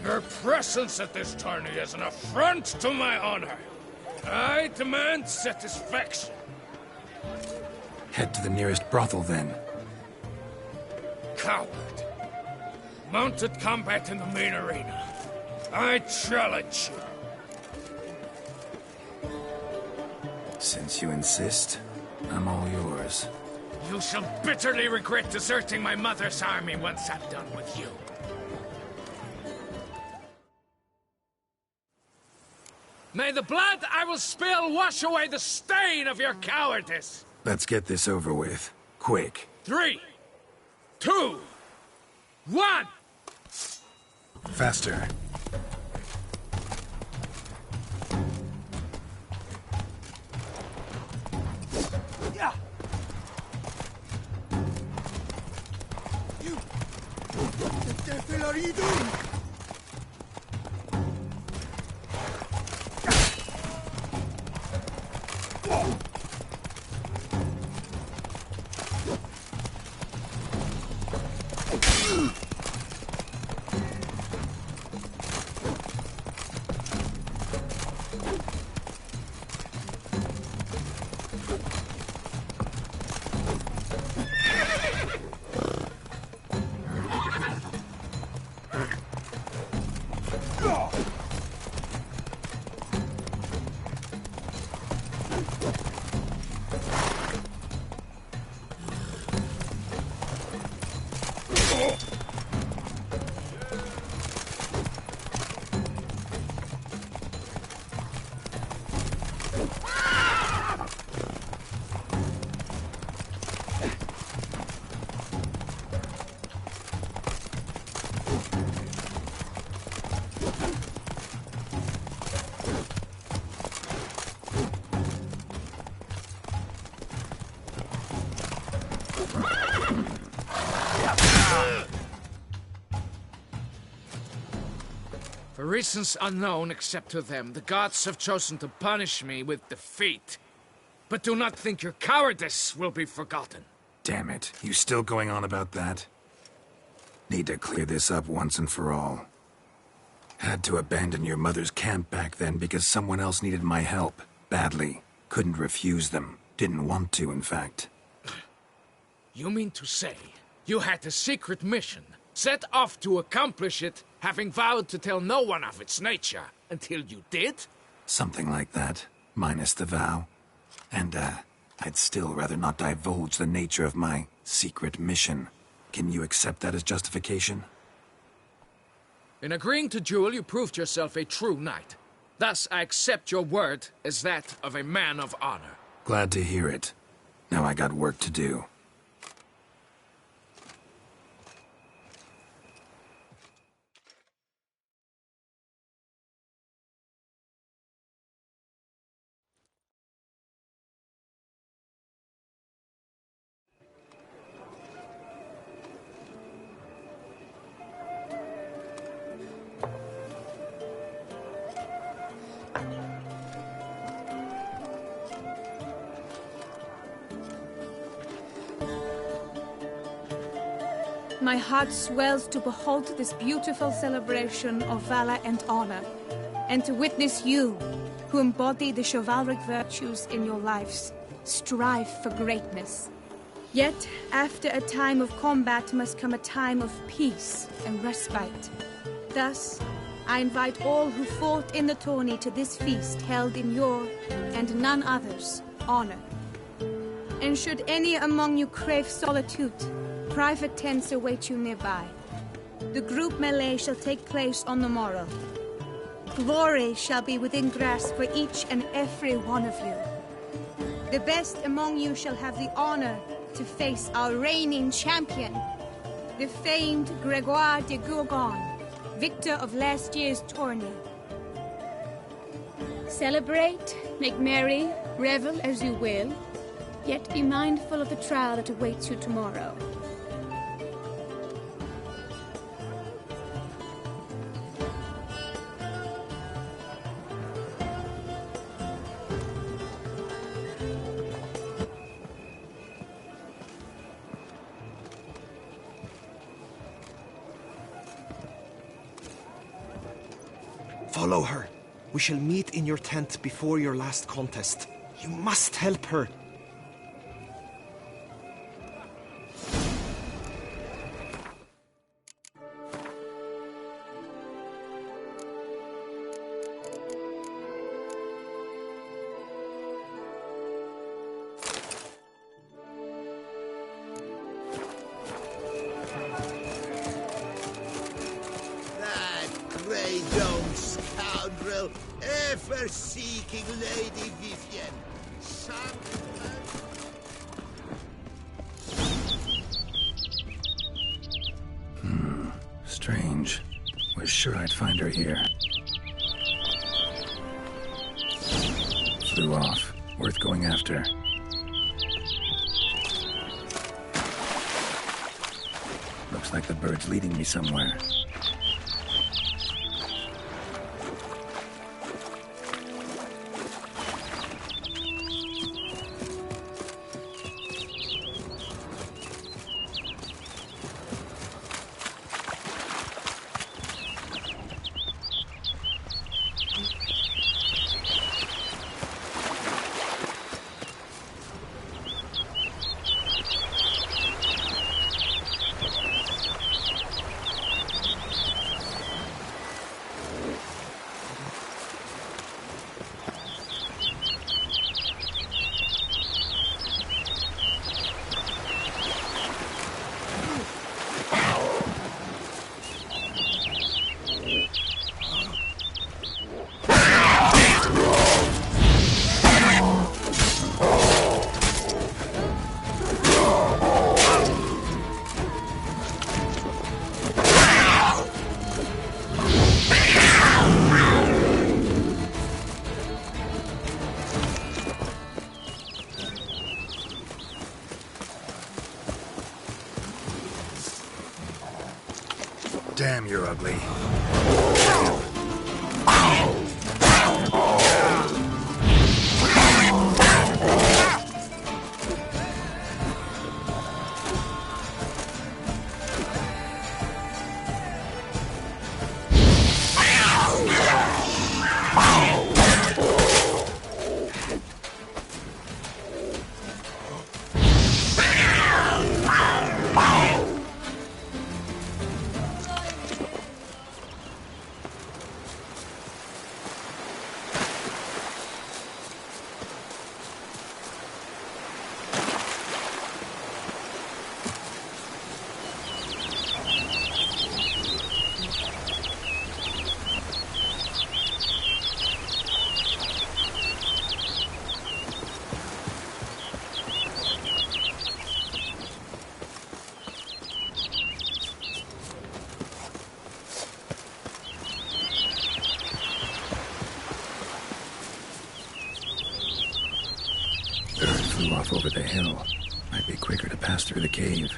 Speaker 21: Your presence at this tourney is an affront to my honor. I demand satisfaction.
Speaker 5: Head to the nearest brothel, then.
Speaker 21: Coward. Mounted combat in the main arena. I challenge you.
Speaker 5: Since you insist, I'm all yours.
Speaker 21: You shall bitterly regret deserting my mother's army once I'm done with you. May the blood I will spill wash away the stain of your cowardice.
Speaker 5: Let's get this over with. Quick.
Speaker 21: 3, 2, 1!
Speaker 5: Faster.
Speaker 19: Yeah. You! What the devil are you doing?
Speaker 21: For reasons unknown except to them, the gods have chosen to punish me with defeat. But do not think your cowardice will be forgotten.
Speaker 5: Damn it, you still going on about that? Need to clear this up once and for all. Had to abandon your mother's camp back then because someone else needed my help. Badly. Couldn't refuse them. Didn't want to, in fact.
Speaker 21: You mean to say you had a secret mission, set off to accomplish it, having vowed to tell no one of its nature, until you did?
Speaker 5: Something like that, minus the vow. And, I'd still rather not divulge the nature of my secret mission. Can you accept that as justification?
Speaker 21: In agreeing to duel, you proved yourself a true knight. Thus, I accept your word as that of a man of honor.
Speaker 5: Glad to hear it. Now I got work to do.
Speaker 16: My heart swells to behold this beautiful celebration of valor and honor, and to witness you, who embody the chivalric virtues in your lives, strive for greatness. Yet, after a time of combat must come a time of peace and respite. Thus, I invite all who fought in the tourney to this feast held in your, and none other's, honor. And should any among you crave solitude, private tents await you nearby. The group melee shall take place on the morrow. Glory shall be within grasp for each and every one of you. The best among you shall have the honor to face our reigning champion, the famed Gregoire de Gourgon, victor of last year's tourney. Celebrate, make merry, revel as you will, yet be mindful of the trial that awaits you tomorrow.
Speaker 15: Follow her. We shall meet in your tent before your last contest. You must help her.
Speaker 6: Ever-seeking Lady Vivienne.
Speaker 5: Strange. Was sure I'd find her here. Flew off. Worth going after. Looks like the bird's leading me somewhere. Damn, you're ugly. Flew off over the hill. Might be quicker to pass through the cave.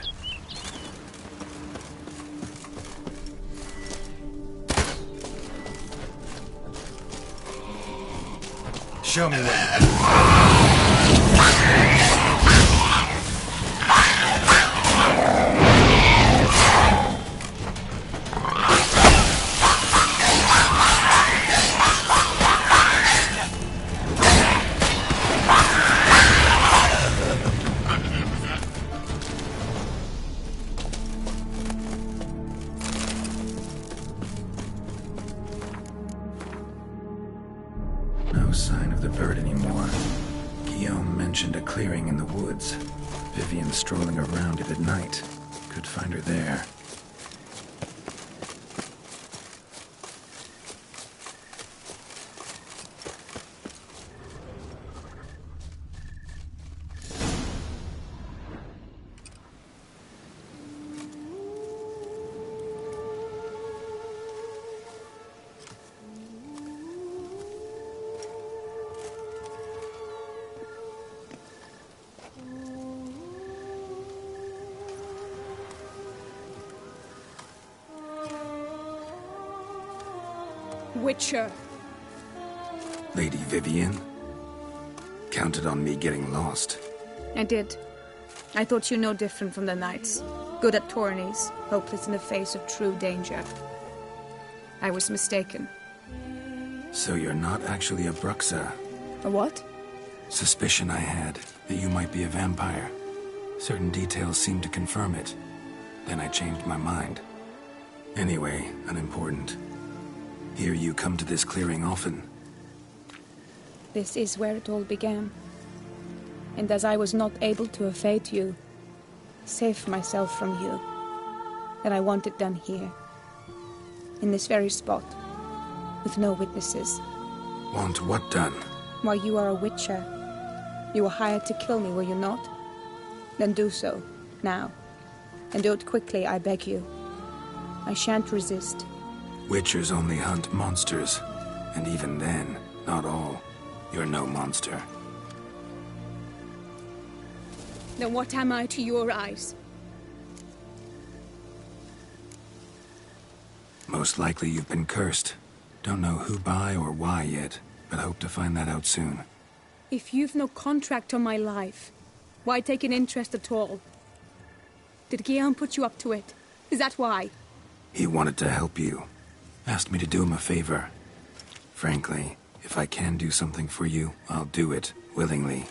Speaker 5: Show me what... No sign of the bird anymore. Guillaume mentioned a clearing in the woods. Vivian strolling around it at night. Could find her there.
Speaker 16: Witcher.
Speaker 5: Lady Vivian? Counted on me getting lost.
Speaker 16: I did. I thought you no different from the knights. Good at tourneys, hopeless in the face of true danger. I was mistaken.
Speaker 5: So you're not actually a Bruxa?
Speaker 16: A what?
Speaker 5: Suspicion I had that you might be a vampire. Certain details seemed to confirm it. Then I changed my mind. Anyway, unimportant. Hear you come to this clearing often.
Speaker 16: This is where it all began. And as I was not able to evade you, save myself from you, then I want it done here. In this very spot. With no witnesses.
Speaker 5: Want what done?
Speaker 16: Why, you are a witcher. You were hired to kill me, were you not? Then do so, now. And do it quickly, I beg you. I shan't resist.
Speaker 5: Witchers only hunt monsters. And even then, not all. You're no monster.
Speaker 16: Then what am I to your eyes?
Speaker 5: Most likely you've been cursed. Don't know who by or why yet, but hope to find that out soon.
Speaker 16: If you've no contract on my life, why take an interest at all? Did Guillaume put you up to it? Is that why?
Speaker 5: He wanted to help you. Asked me to do him a favor. Frankly, if I can do something for you, I'll do it, willingly.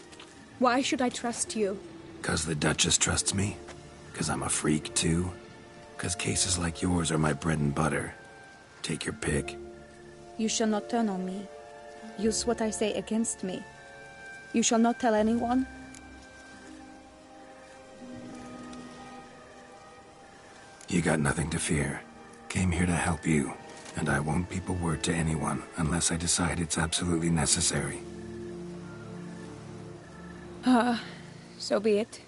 Speaker 16: Why should I trust you?
Speaker 5: 'Cause the Duchess trusts me? 'Cause I'm a freak, too? 'Cause cases like yours are my bread and butter. Take your pick.
Speaker 16: You shall not turn on me. Use what I say against me. You shall not tell anyone?
Speaker 5: You got nothing to fear. Came here to help you, and I won't peep a word to anyone unless I decide it's absolutely necessary.
Speaker 16: So be it.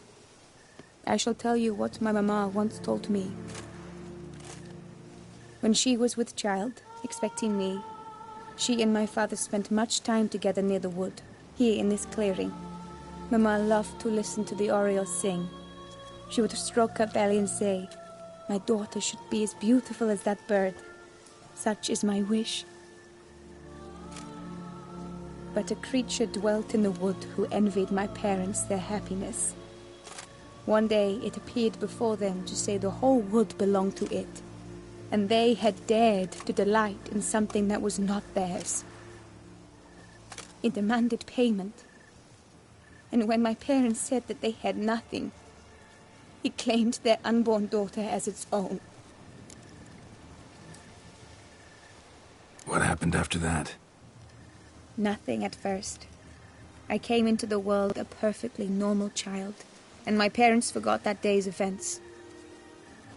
Speaker 16: I shall tell you what my mama once told me. When she was with child, expecting me, she and my father spent much time together near the wood, here in this clearing. Mama loved to listen to the orioles sing. She would stroke her belly and say,
Speaker 12: my daughter should be as beautiful as that bird. Such is my wish. But a creature dwelt in the wood who envied my parents their happiness. One day it appeared before them to say the whole wood belonged to it, and they had dared to delight in something that was not theirs. It demanded payment, and when my parents said that they had nothing, it claimed their unborn daughter as its own.
Speaker 5: What happened after that?
Speaker 12: Nothing at first. I came into the world a perfectly normal child, and my parents forgot that day's events.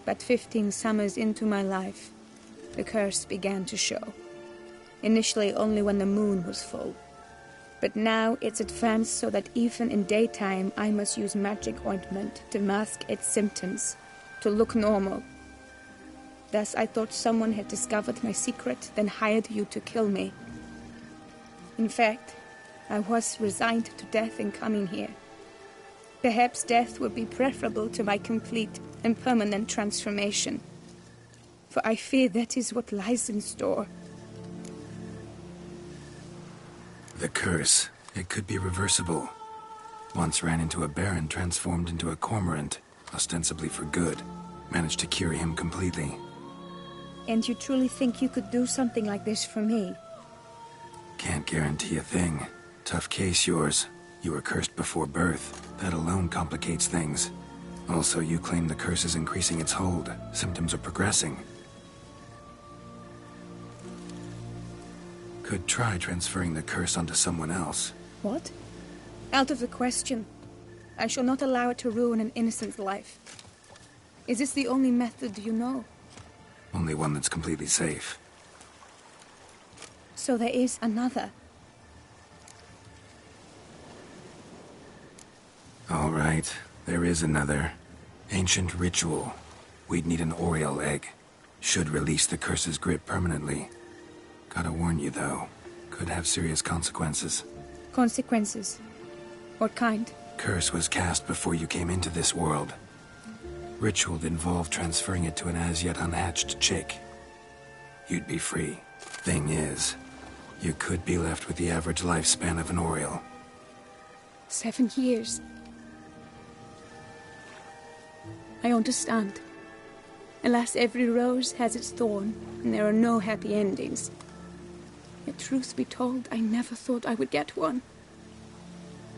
Speaker 12: But 15 summers into my life, the curse began to show. Initially only when the moon was full. But now it's advanced so that even in daytime I must use magic ointment to mask its symptoms, to look normal. Thus I thought someone had discovered my secret, then hired you to kill me. In fact, I was resigned to death in coming here. Perhaps death would be preferable to my complete and permanent transformation. For I fear that is what lies in store.
Speaker 5: The curse. It could be reversible. Once ran into a baron transformed into a cormorant, ostensibly for good. Managed to cure him completely.
Speaker 12: And you truly think you could do something like this for me?
Speaker 5: Can't guarantee a thing. Tough case, yours. You were cursed before birth. That alone complicates things. Also, you claim the curse is increasing its hold. Symptoms are progressing. Could try transferring the curse onto someone else.
Speaker 12: What? Out of the question. I shall not allow it to ruin an innocent life. Is this the only method you know?
Speaker 5: Only one that's completely safe.
Speaker 12: So there is another.
Speaker 5: All right, there is another. Ancient ritual. We'd need an Oriole egg. Should release the curse's grip permanently. Gotta warn you, though. Could have serious consequences.
Speaker 12: Consequences? What kind?
Speaker 5: Curse was cast before you came into this world. Ritual involved transferring it to an as-yet unhatched chick. You'd be free. Thing is, you could be left with the average lifespan of an Oriole.
Speaker 12: 7 years. I understand. Alas, every rose has its thorn, and there are no happy endings. Yet truth be told, I never thought I would get one.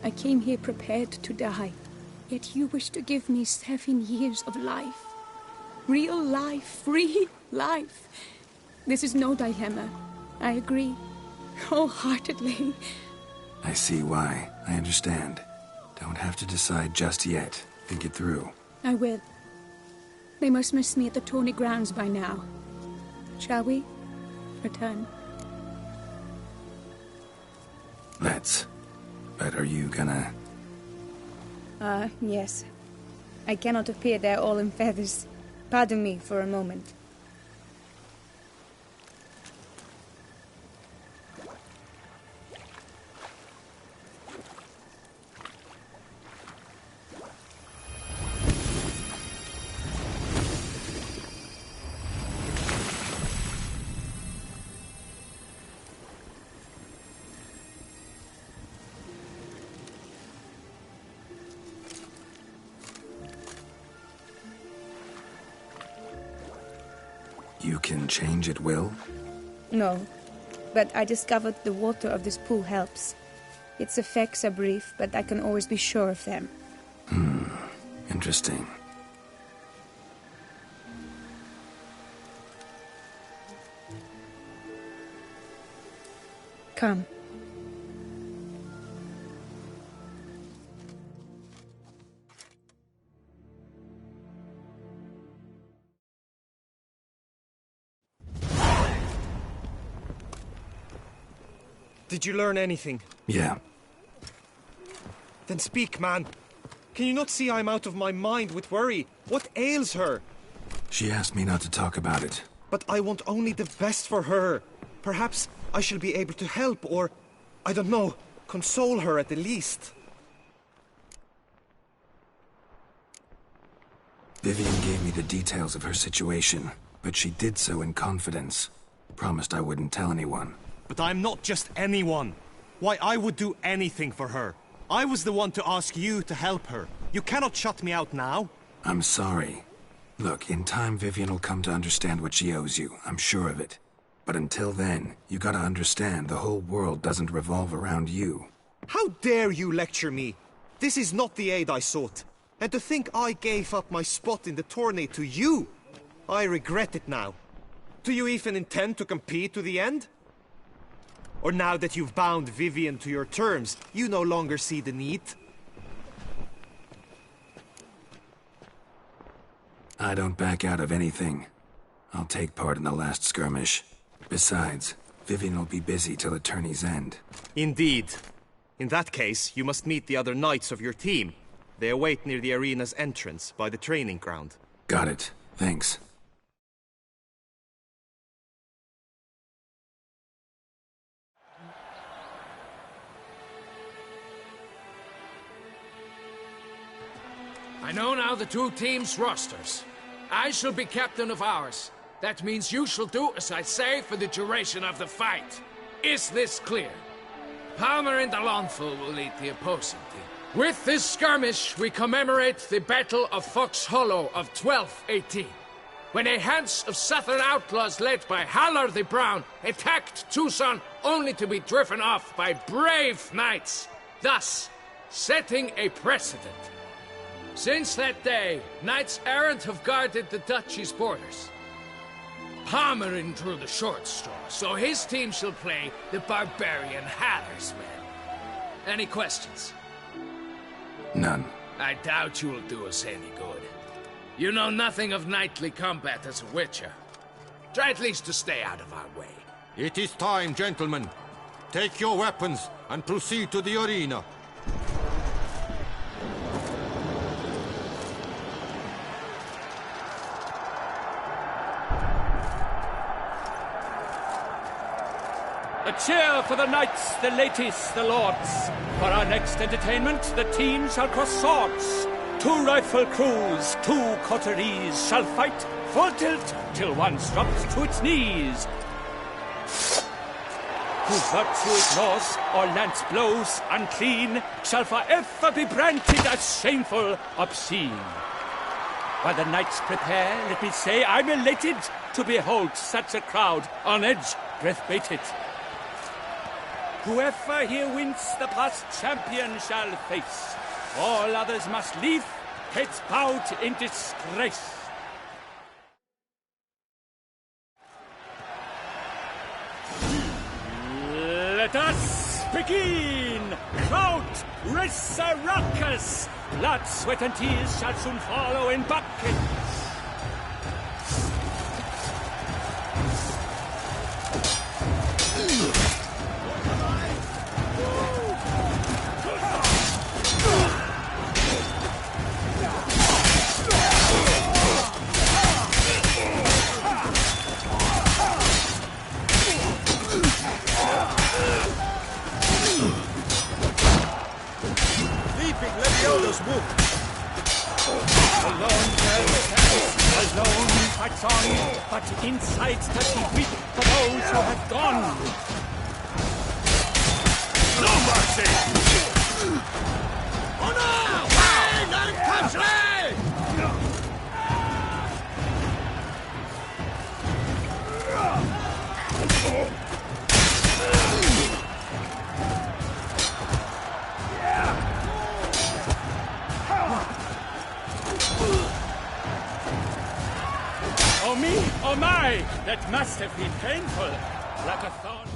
Speaker 12: I came here prepared to die, yet you wish to give me 7 years of life. Real life, free life. This is no dilemma. I agree, wholeheartedly.
Speaker 5: I see why. I understand. Don't have to decide just yet. Think it through.
Speaker 12: I will. They must miss me at the tourney grounds by now. Shall we return?
Speaker 5: Let's. But are you gonna...
Speaker 12: Yes. I cannot appear there all in feathers. Pardon me for a moment.
Speaker 5: You can change at will?
Speaker 12: No, but I discovered the water of this pool helps. Its effects are brief, but I can always be sure of them.
Speaker 5: Interesting.
Speaker 12: Come.
Speaker 15: Did you learn anything?
Speaker 5: Yeah.
Speaker 15: Then speak, man. Can you not see I'm out of my mind with worry? What ails her?
Speaker 5: She asked me not to talk about it.
Speaker 15: But I want only the best for her. Perhaps I shall be able to help or, I don't know, console her at the least.
Speaker 5: Vivian gave me the details of her situation, but she did so in confidence. Promised I wouldn't tell anyone.
Speaker 14: But I'm not just anyone. Why, I would do anything for her. I was the one to ask you to help her. You cannot shut me out now.
Speaker 5: I'm sorry. Look, in time Vivian will come to understand what she owes you. I'm sure of it. But until then, you gotta understand the whole world doesn't revolve around you.
Speaker 14: How dare you lecture me? This is not the aid I sought. And to think I gave up my spot in the tourney to you! I regret it now. Do you even intend to compete to the end? Or now that you've bound Vivian to your terms, you no longer see the need?
Speaker 5: I don't back out of anything. I'll take part in the last skirmish. Besides, Vivian will be busy till the tourney's end.
Speaker 14: Indeed. In that case, you must meet the other knights of your team. They await near the arena's entrance, by the training ground.
Speaker 5: Got it. Thanks.
Speaker 21: I know now the two teams' rosters. I shall be captain of ours. That means you shall do as I say for the duration of the fight. Is this clear? Palmer and Alonful will lead the opposing team. With this skirmish, we commemorate the Battle of Fox Hollow of 1218, when a hands of southern outlaws led by Haller the Brown attacked Tucson only to be driven off by brave knights, thus setting a precedent. Since that day, knights errant have guarded the duchy's borders. Palmerin drew the short straw, so his team shall play the barbarian Haller's men. Any questions?
Speaker 5: None.
Speaker 21: I doubt you will do us any good. You know nothing of knightly combat as a witcher. Try at least to stay out of our way.
Speaker 10: It is time, gentlemen. Take your weapons and proceed to the arena.
Speaker 17: A cheer for the knights, the ladies, the lords. For our next entertainment, the teams shall cross swords. 2 rifle crews, 2 coteries shall fight full tilt till one drops to its knees. Who virtue ignores or lance blows unclean shall forever be branded as shameful, obscene. While the knights prepare, let me say I'm elated to behold such a crowd on edge, breath-baited. Whoever here wins the past champion shall face. All others must leave, heads bowed in disgrace. Let us begin! Crowd, raise a ruckus! Blood, sweat, and tears shall soon follow in buckets. Alone fights on, but inside does he weep for those who have gone. No mercy!
Speaker 19: Honor! Wine and country!
Speaker 17: Oh me, oh my, that must have been painful, like a thorn.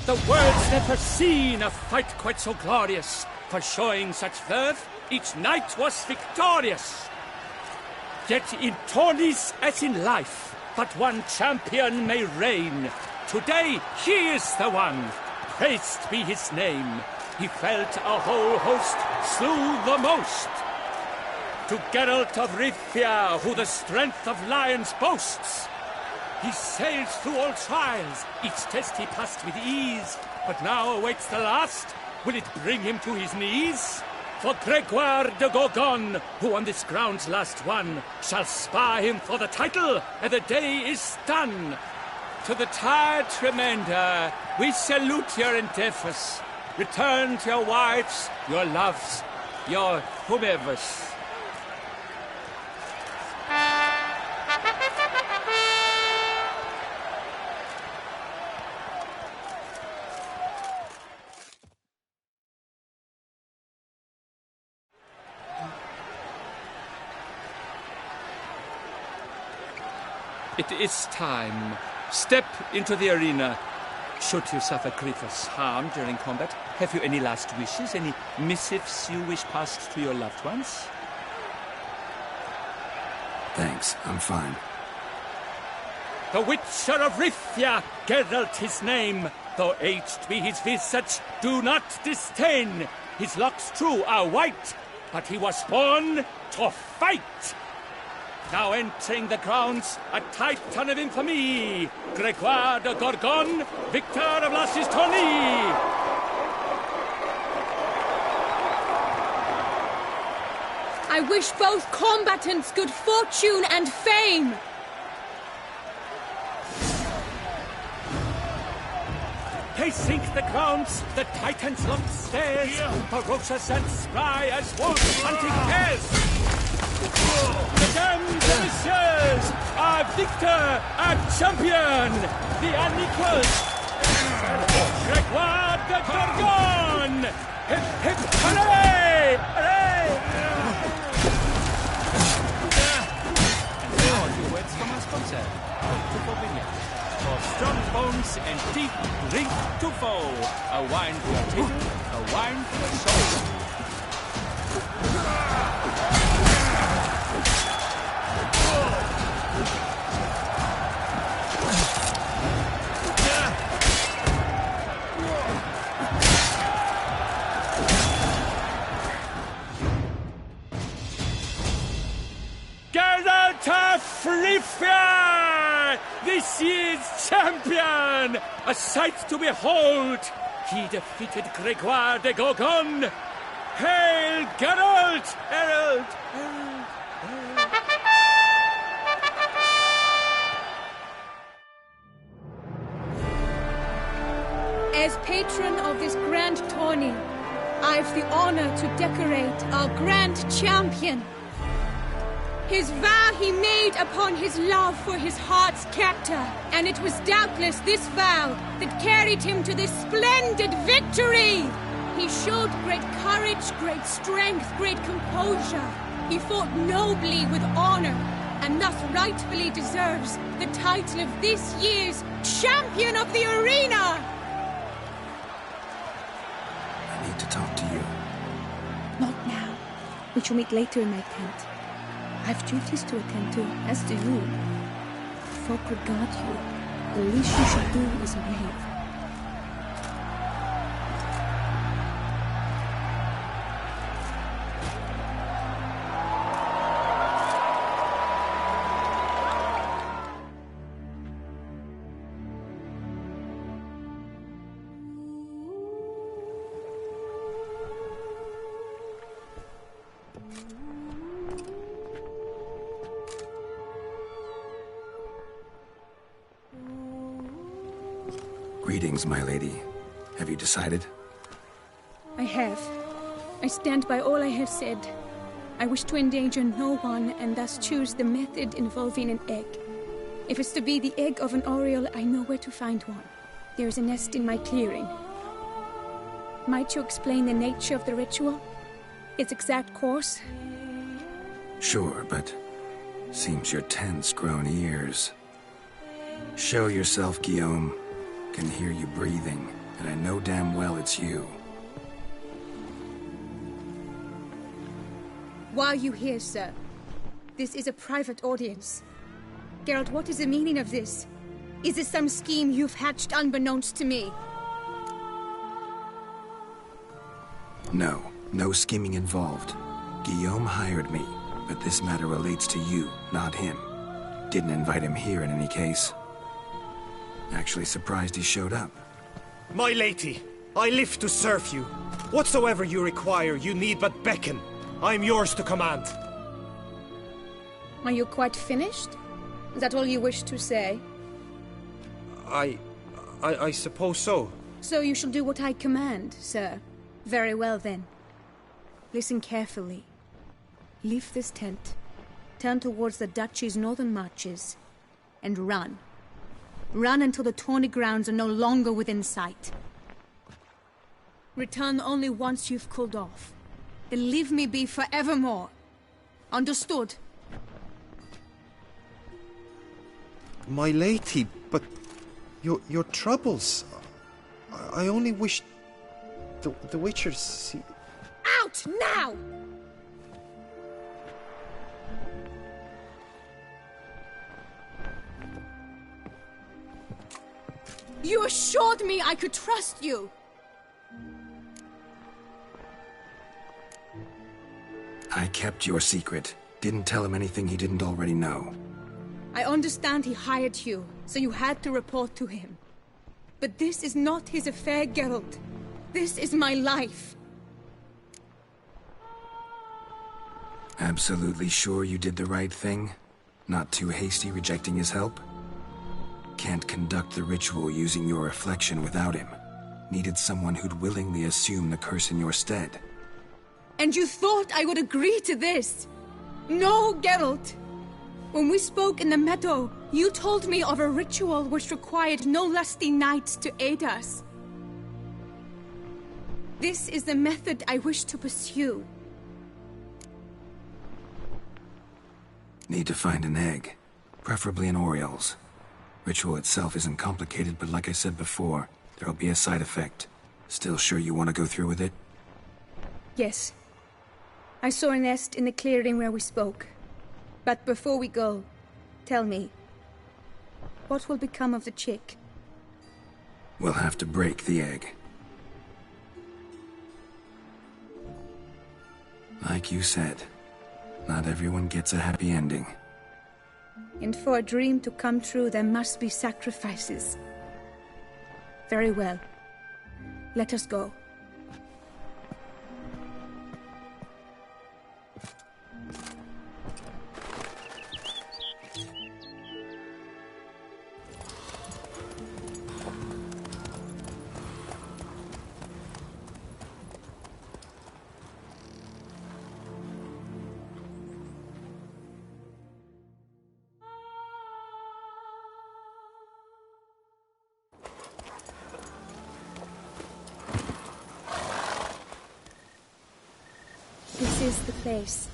Speaker 17: The world's never seen a fight quite so glorious. For showing such verve, each knight was victorious. Yet in tourneys as in life, but one champion may reign. Today he is the one, praised be his name. He felt a whole host, slew the most. To Geralt of Rivia, who the strength of lions boasts. He sailed through all trials, each test he passed with ease, but now awaits the last. Will it bring him to his knees? for Gregoire de Gorgon, who on this ground's last won, shall spar him for the title, and the day is done. To the tired remainder, we salute your endeavors. Return to your wives, your loves, your whomevers. It is time. Step into the arena. Should you suffer grievous harm during combat, have you any last wishes, any missives you wish passed to your loved ones?
Speaker 5: Thanks, I'm fine.
Speaker 17: The Witcher of Rifia, Geralt his name. Though aged be his visage, do not disdain. His locks true are white, but he was born to fight. Now entering the grounds, a titan of infamy, Gregoire de Gorgon, victor of Lasses Tourney.
Speaker 16: I wish both combatants good fortune and fame.
Speaker 17: They sink the grounds, the titans locked stairs, ferocious and spry as wolves hunting hares. Mesdames et messieurs, our victor, our champion, the unequaled, Gregoire de Gorgon! Hip, hip, hooray! Hooray! And now a few words from our sponsor, for strong bones and deep drink to foe. A wine for your table, a wine for your soul. Geralt of Rifia, this year's champion, a sight to behold. He defeated Gregoire de Gorgon. Hail, Geralt! Herald! Herald! Herald!
Speaker 16: As patron of this grand tourney, I've the honor to decorate our grand champion. His vow he made upon his love for his heart's captor, and it was doubtless this vow that carried him to this splendid victory. He showed great courage, great strength, great composure. He fought nobly with honor, and thus rightfully deserves the title of this year's Champion of the Arena!
Speaker 5: I need to talk to you.
Speaker 12: Not now. We shall meet later in my tent. I've duties to attend to, as do you. Folk regard you. The least you should do is wave.
Speaker 5: Greetings, my lady. Have you decided?
Speaker 12: I have. I stand by all I have said. I wish to endanger no one, and thus choose the method involving an egg. If it's to be the egg of an oriole, I know where to find one. There is a nest in my clearing. Might you explain the nature of the ritual? Its exact course?
Speaker 5: Sure, but seems your tense grown ears. Show yourself, Guillaume. Can hear you breathing, and I know damn well it's you.
Speaker 12: Why are you here, sir? This is a private audience. Geralt, what is the meaning of this? Is this some scheme you've hatched unbeknownst to me?
Speaker 5: No scheming involved. Guillaume hired me, but this matter relates to you, not him. Didn't invite him here in any case. Actually surprised he showed up.
Speaker 14: My lady, I live to serve you. Whatsoever you require, you need but beckon. I am yours to command.
Speaker 12: Are you quite finished? Is that all you wish to say?
Speaker 14: I suppose so.
Speaker 12: So you shall do what I command, sir. Very well, then. Listen carefully. Leave this tent, turn towards the duchy's northern marches, and run. Run until the Tourney grounds are no longer within sight. Return only once you've cooled off. Then leave me be forevermore. Understood?
Speaker 14: My lady, but your troubles. I only wish the Witchers see.
Speaker 16: Out now! You assured me I could trust you.
Speaker 5: I kept your secret. Didn't tell him anything he didn't already know.
Speaker 12: I understand he hired you, so you had to report to him. But this is not his affair, Geralt. This is my life.
Speaker 5: Absolutely sure you did the right thing? Not too hasty rejecting his help? Can't conduct the ritual using your reflection without him. Needed someone who'd willingly assume the curse in your stead.
Speaker 12: And you thought I would agree to this? No, Geralt! When we spoke in the meadow, you told me of a ritual which required no lusty knights to aid us. This is the method I wish to pursue.
Speaker 5: Need to find an egg. Preferably an Oriole's. Ritual itself isn't complicated, but like I said before, there'll be a side effect. Still sure you want to go through with it?
Speaker 12: Yes. I saw a nest in the clearing where we spoke. But before we go, tell me, what will become of the chick?
Speaker 5: We'll have to break the egg. Like you said, not everyone gets a happy ending.
Speaker 12: And for a dream to come true, there must be sacrifices. Very well. Let us go. This is the place.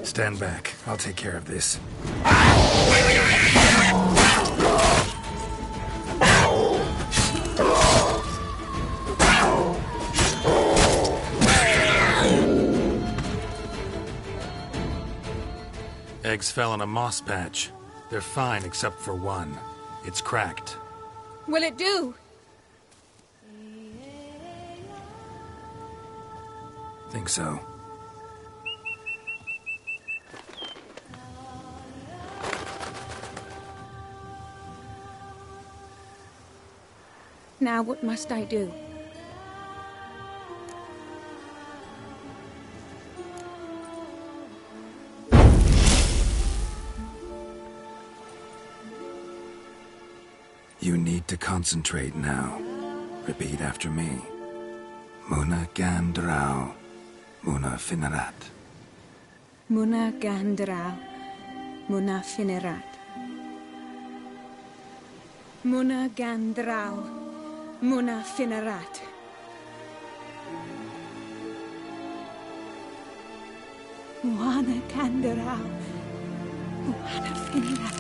Speaker 5: Stand back. I'll take care of this. Eggs fell on a moss patch. They're fine except for one. It's cracked.
Speaker 12: Will it do?
Speaker 5: Think so.
Speaker 12: Now what must I do?
Speaker 5: You need to concentrate now. Repeat after me. Muna gan drau, muna finnerat.
Speaker 12: Muna gandrau, muna finerat. Muna gandrau, muna finerat. Muana gandrau, muana finerat.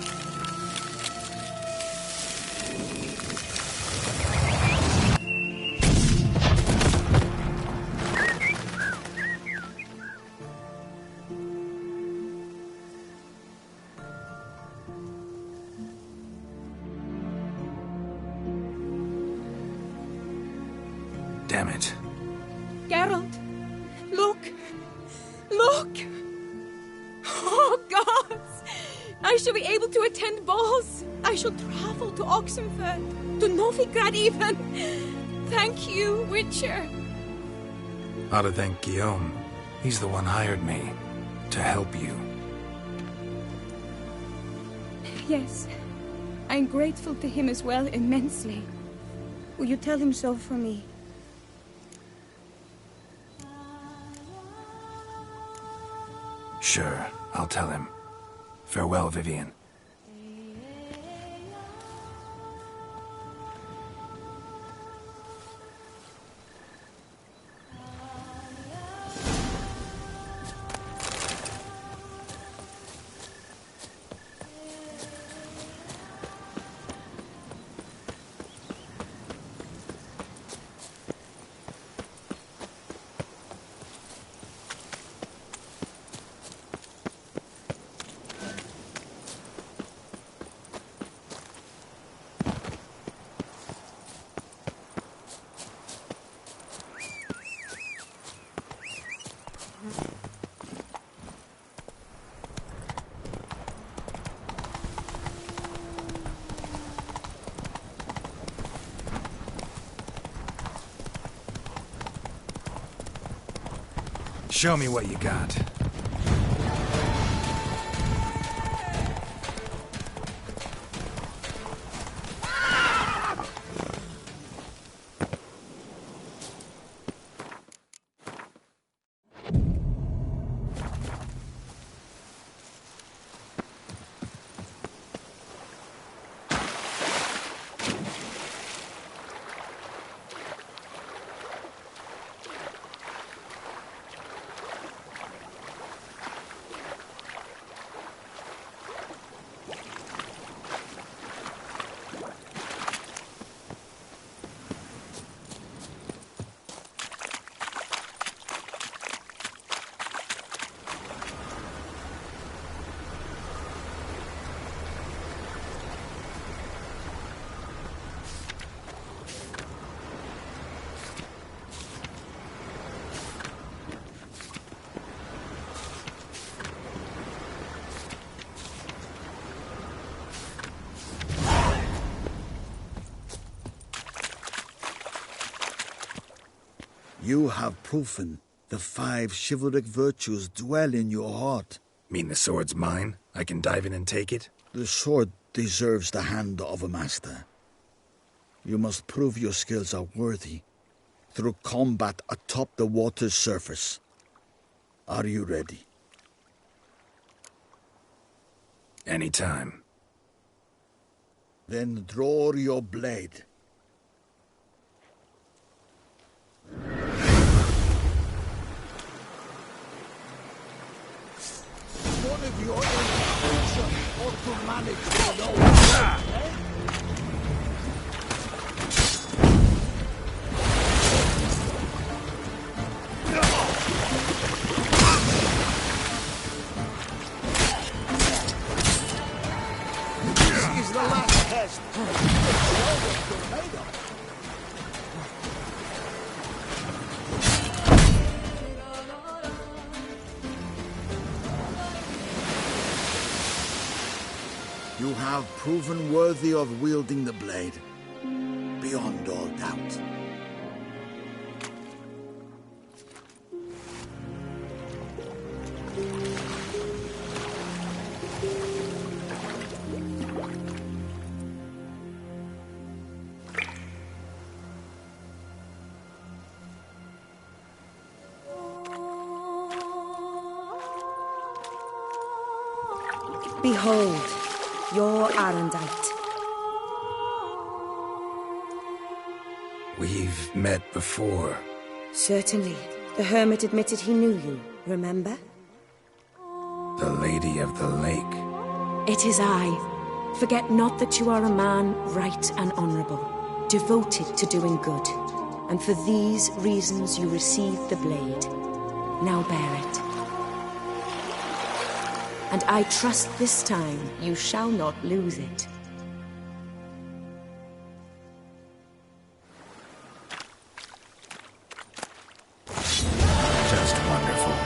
Speaker 5: Damn it.
Speaker 16: Geralt, look! Look! Oh, gods! I shall be able to attend balls. I shall travel to Oxenfurt, to Novigrad even. Thank you, Witcher.
Speaker 5: Ought to thank Guillaume. He's the one hired me to help you.
Speaker 12: Yes, I'm grateful to him as well, immensely. Will you tell him so for me?
Speaker 5: Sure, I'll tell him. Farewell, Vivian. Show me what you got.
Speaker 4: You have proven the 5 chivalric virtues dwell in your heart.
Speaker 5: Mean the sword's mine? I can dive in and take it?
Speaker 4: The sword deserves the hand of a master. You must prove your skills are worthy through combat atop the water's surface. Are you ready?
Speaker 5: Anytime.
Speaker 4: Then draw your blade. One of your instruction ought to manage to know. This is the last test. Show what you're made of. You have proven worthy of wielding the blade, beyond all doubt.
Speaker 1: Behold, your Arendite.
Speaker 5: We've met before.
Speaker 1: Certainly. The hermit admitted he knew you, remember?
Speaker 5: The Lady of the Lake.
Speaker 1: It is I. Forget not that you are a man right and honourable, devoted to doing good. And for these reasons you received the blade. Now bear it. And I trust this time you shall not lose it.
Speaker 5: Just wonderful.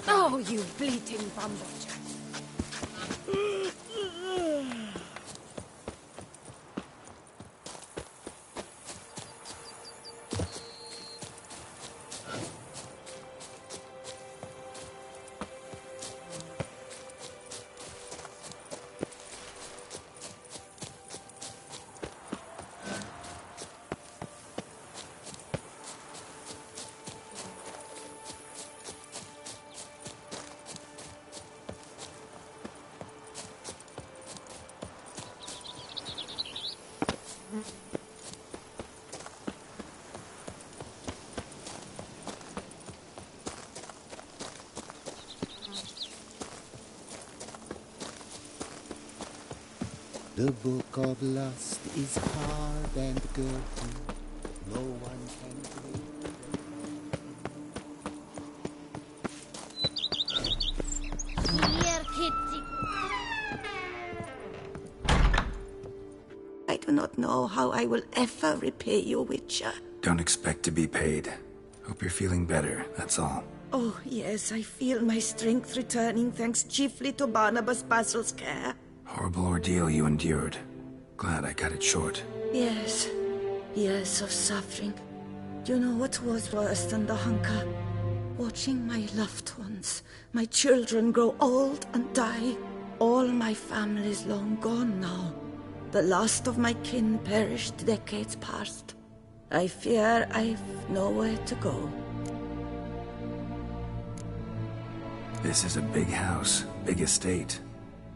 Speaker 20: Oh, you bleating bumblebee.
Speaker 22: The book of lust is hard and girthy. No one can
Speaker 20: Here, kitty.
Speaker 23: I do not know how I will ever repay you, Witcher.
Speaker 5: Don't expect to be paid. Hope you're feeling better, that's all.
Speaker 23: Oh, yes, I feel my strength returning thanks chiefly to Barnabas Basil's care.
Speaker 5: Horrible ordeal you endured. Glad I cut it short.
Speaker 23: Yes, years of suffering. Do you know what was worse than the hunger? Watching my loved ones, my children grow old and die. All my family's long gone now. The last of my kin perished decades past. I fear I've nowhere to go.
Speaker 5: This is a big house, big estate.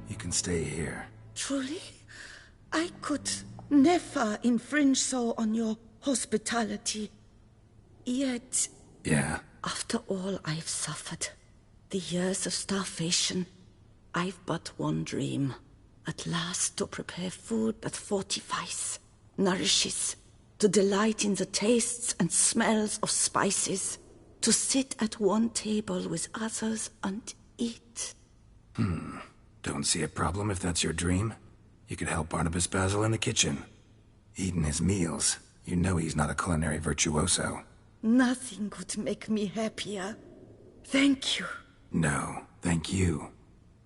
Speaker 5: You can stay here.
Speaker 23: Truly? I could never infringe so on your hospitality. Yet...
Speaker 5: Yeah?
Speaker 23: After all I've suffered, the years of starvation, I've but one dream. At last to prepare food that fortifies, nourishes, to delight in the tastes and smells of spices, to sit at one table with others and eat.
Speaker 5: Don't see a problem if that's your dream. You could help Barnabas Basil in the kitchen. Eating his meals. You know he's not a culinary virtuoso.
Speaker 23: Nothing could make me happier. Thank you.
Speaker 5: No, thank you.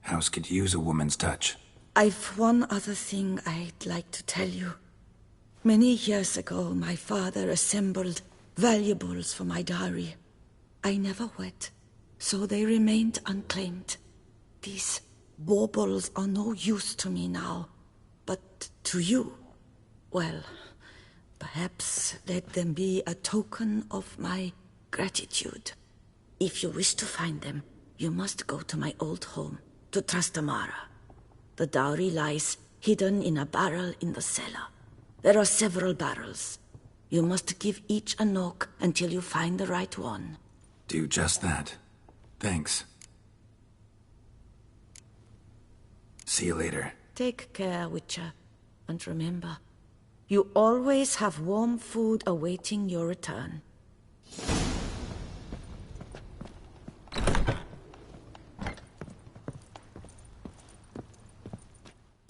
Speaker 5: House could use a woman's touch.
Speaker 23: I've one other thing I'd like to tell you. Many years ago, my father assembled valuables for my dowry. I never wed, so they remained unclaimed. These baubles are no use to me now, but to you, well, perhaps let them be a token of my gratitude. If you wish to find them, you must go to my old home, to Trastamara. The dowry lies hidden in a barrel in the cellar. There are several barrels. You must give each a knock until you find the right one.
Speaker 5: Do just that. Thanks. See you later.
Speaker 23: Take care, Witcher. And remember, you always have warm food awaiting your return.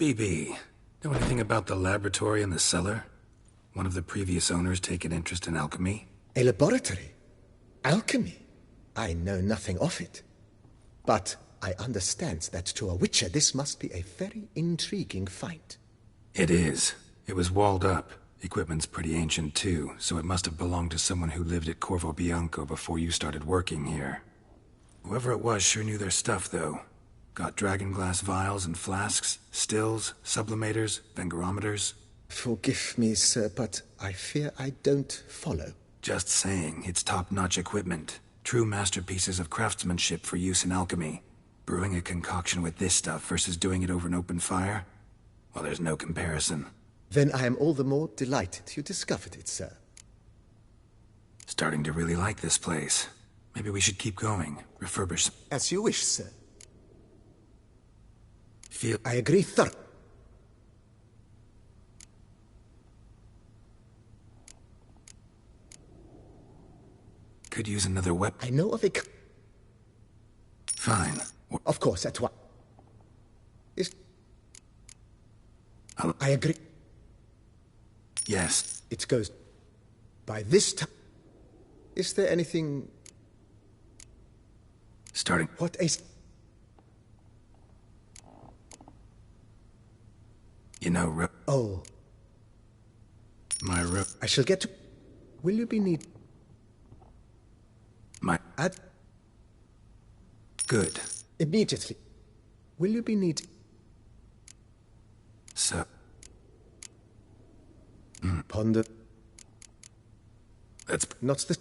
Speaker 5: BB, know anything about the laboratory in the cellar? One of the previous owners take an interest in alchemy?
Speaker 7: A laboratory? Alchemy? I know nothing of it. But I understand that to a witcher this must be a very intriguing find.
Speaker 5: It is. It was walled up. Equipment's pretty ancient too, so it must have belonged to someone who lived at Corvo Bianco before you started working here. Whoever it was sure knew their stuff, though. Got dragon glass vials and flasks, stills, sublimators, vengerometers.
Speaker 7: Forgive me, sir, but I fear I don't follow.
Speaker 5: Just saying, it's top-notch equipment. True masterpieces of craftsmanship for use in alchemy. Brewing a concoction with this stuff versus doing it over an open fire? Well, there's no comparison.
Speaker 7: Then I am all the more delighted you discovered it, sir.
Speaker 5: Starting to really like this place. Maybe we should keep going, refurbish.
Speaker 7: As you wish, sir.
Speaker 5: I
Speaker 7: agree thoroughly.
Speaker 5: Could use another weapon.
Speaker 7: I know of a...
Speaker 5: Fine.
Speaker 7: Of course, at what? I agree.
Speaker 5: Yes.
Speaker 7: It goes... By this time... Is there anything...
Speaker 5: Starting...
Speaker 7: What a...
Speaker 5: You know,
Speaker 7: Oh.
Speaker 5: My
Speaker 7: I shall get to... Will you be need...
Speaker 5: My... Good.
Speaker 7: Immediately. Will you be need...
Speaker 5: So...
Speaker 7: Ponder...
Speaker 5: That's...
Speaker 7: Not the...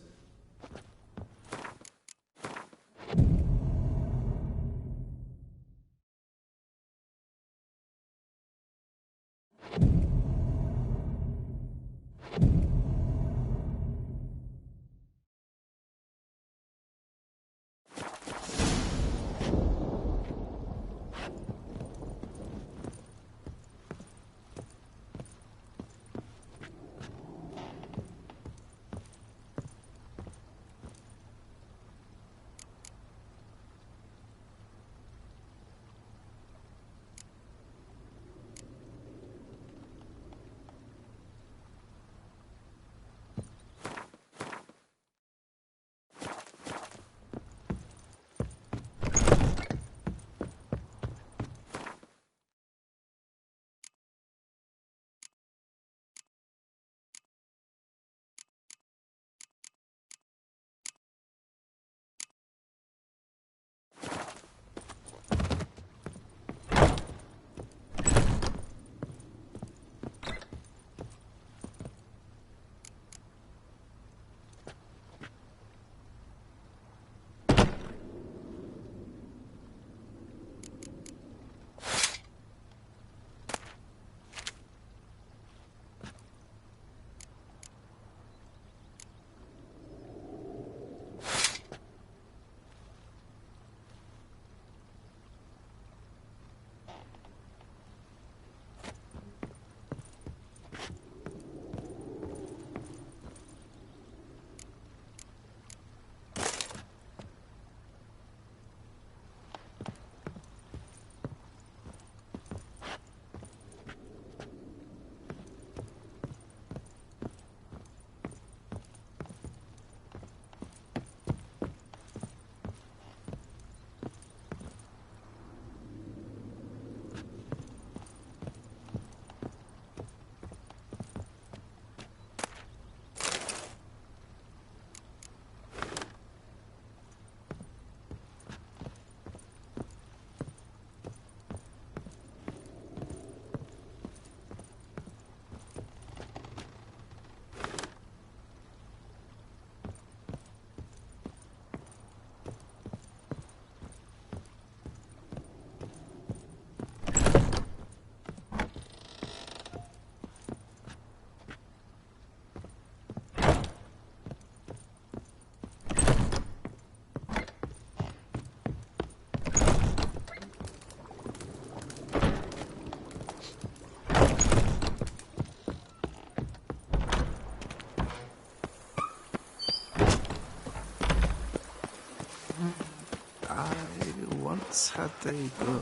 Speaker 8: had they go?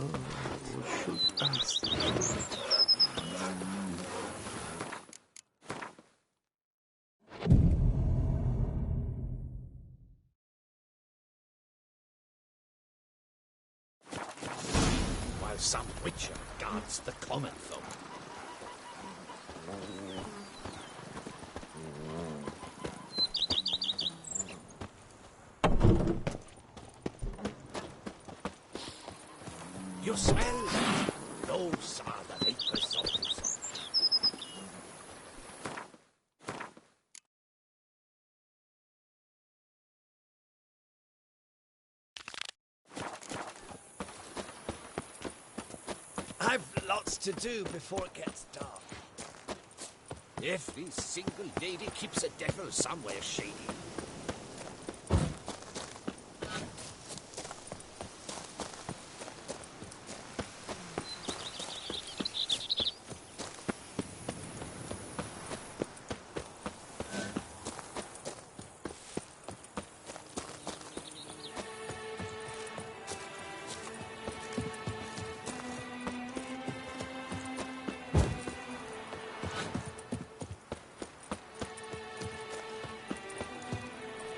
Speaker 8: Should ask.
Speaker 18: While some witcher guards the common folk. You smell? Those are the vapor souls. I've lots to do before it gets dark. Every single lady keeps a devil somewhere shady.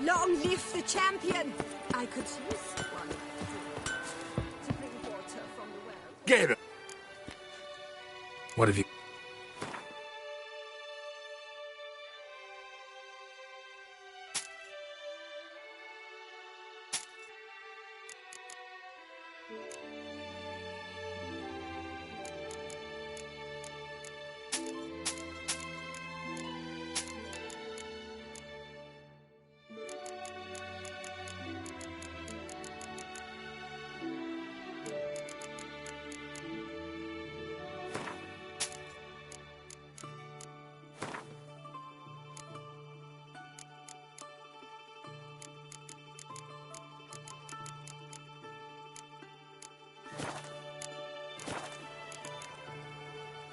Speaker 20: Long live the champion! I could use one to bring water from the well.
Speaker 5: Get it! What have you...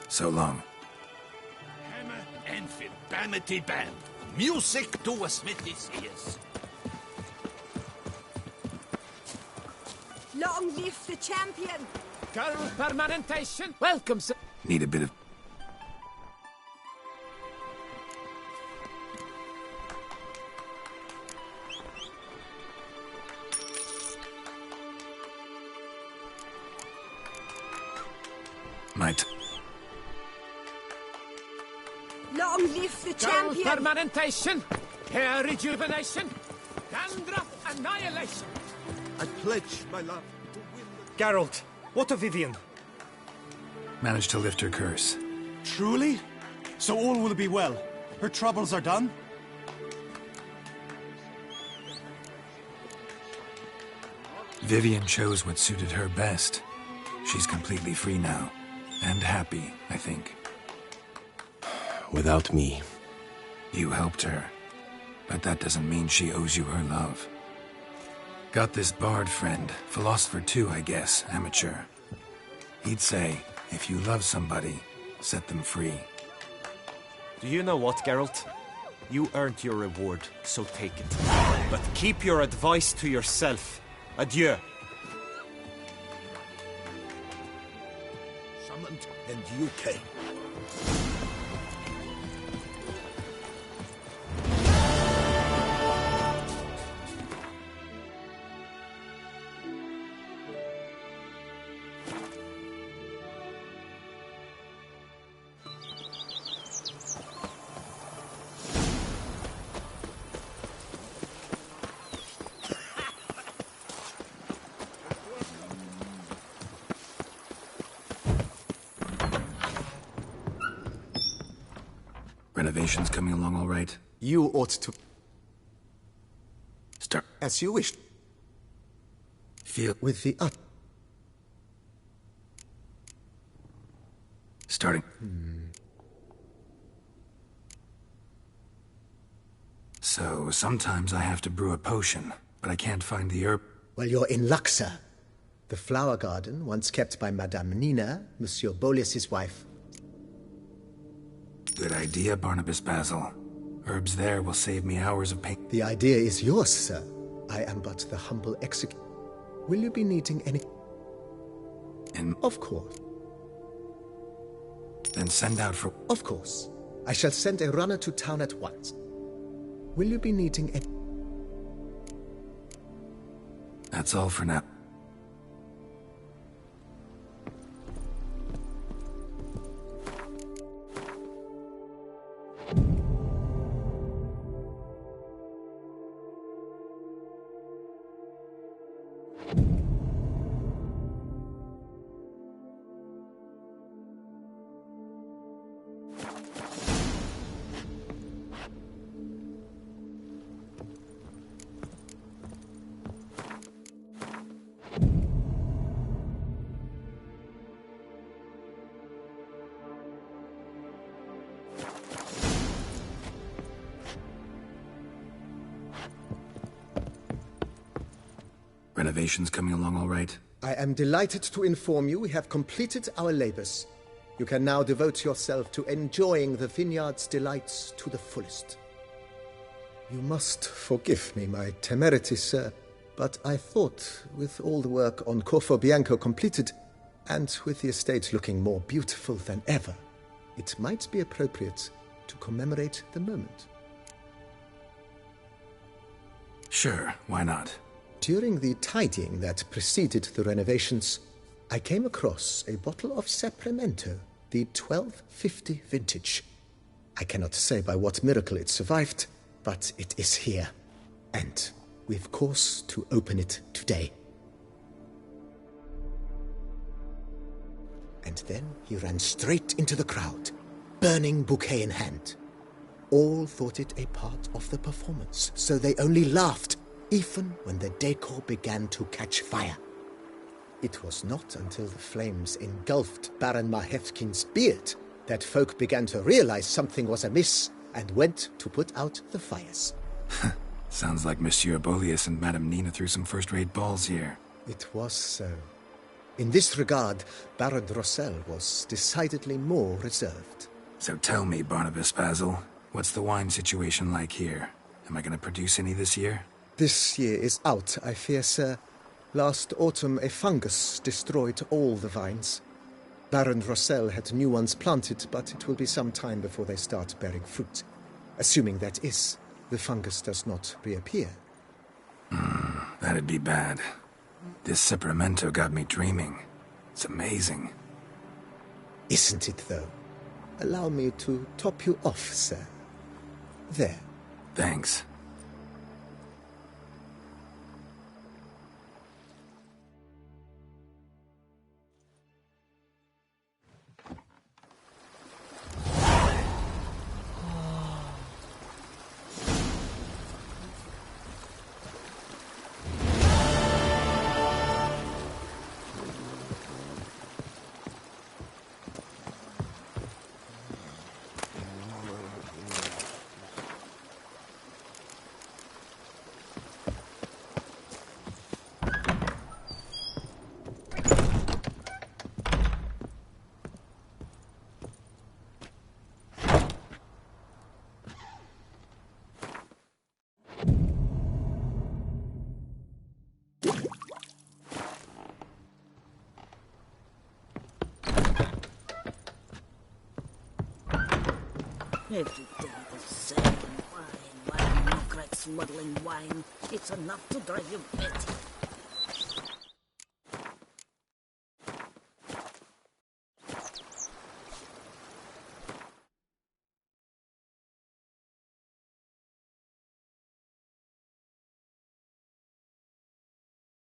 Speaker 5: So long.
Speaker 18: Hammer and Firbamity Band. Music to a smithy's ears.
Speaker 20: Long live the champion!
Speaker 21: Girl permanentation. Welcome, sir.
Speaker 5: Need a bit of... Might...
Speaker 20: Long live the
Speaker 21: Girl
Speaker 20: champion!
Speaker 21: permanentation. Hair rejuvenation. Dandruff annihilation.
Speaker 19: I pledge my love.
Speaker 14: Geralt, what of Vivian?
Speaker 5: Managed to lift her curse.
Speaker 9: Truly? So all will be well. Her troubles are done?
Speaker 5: Vivian chose what suited her best. She's completely free now. And happy, I think.
Speaker 3: Without me.
Speaker 5: You helped her. But that doesn't mean she owes you her love. Got this bard friend, philosopher too, I guess, amateur. He'd say, if you love somebody, set them free.
Speaker 14: Do you know what, Geralt? You earned your reward, so take it. But keep your advice to yourself. Adieu.
Speaker 19: Summoned and you came.
Speaker 5: Renovations coming along all right?
Speaker 7: You ought to...
Speaker 5: Start.
Speaker 7: As you wish.
Speaker 5: Feel...
Speaker 7: With the
Speaker 5: Starting. So, sometimes I have to brew a potion, but I can't find the herb.
Speaker 7: Well, you're in luck, sir. The flower garden, once kept by Madame Nina, Monsieur Bolis's wife.
Speaker 5: Good idea, Barnabas Basil. Herbs there will save me hours of pain.
Speaker 7: The idea is yours, sir. I am but the humble executor. Will you be needing any... Of course.
Speaker 5: Then send out for...
Speaker 7: Of course. I shall send a runner to town at once. Will you be needing a...
Speaker 5: That's all for now. Renovations coming along all right?
Speaker 7: I am delighted to inform you we have completed our labors. You can now devote yourself to enjoying the vineyard's delights to the fullest. You must forgive me my temerity, sir, but I thought, with all the work on Corfo Bianco completed, and with the estate looking more beautiful than ever, it might be appropriate to commemorate the moment.
Speaker 5: Sure, why not?
Speaker 7: During the tidying that preceded the renovations, I came across a bottle of Sapramento, the 1250 vintage. I cannot say by what miracle it survived, but it is here, and we've cause to open it today. And then he ran straight into the crowd, burning bouquet in hand. All thought it a part of the performance, so they only laughed, even when the decor began to catch fire. It was not until the flames engulfed Baron Mahevkin's beard that folk began to realize something was amiss and went to put out the fires.
Speaker 5: Sounds like Monsieur Bolius and Madame Nina threw some first-rate balls here.
Speaker 7: It was so. In this regard, Baron Rossel was decidedly more reserved.
Speaker 5: So tell me, Barnabas Basil, what's the wine situation like here? Am I going to produce any this year?
Speaker 7: This year is out, I fear, sir. Last autumn, a fungus destroyed all the vines. Baron Rossel had new ones planted, but it will be some time before they start bearing fruit. Assuming that is, the fungus does not reappear.
Speaker 5: That'd be bad. This Sapramento got me dreaming. It's amazing.
Speaker 7: Isn't it, though? Allow me to top you off, sir. There.
Speaker 5: Thanks.
Speaker 23: Every day the same wine, regrets muddling wine. It's enough to drive you batty.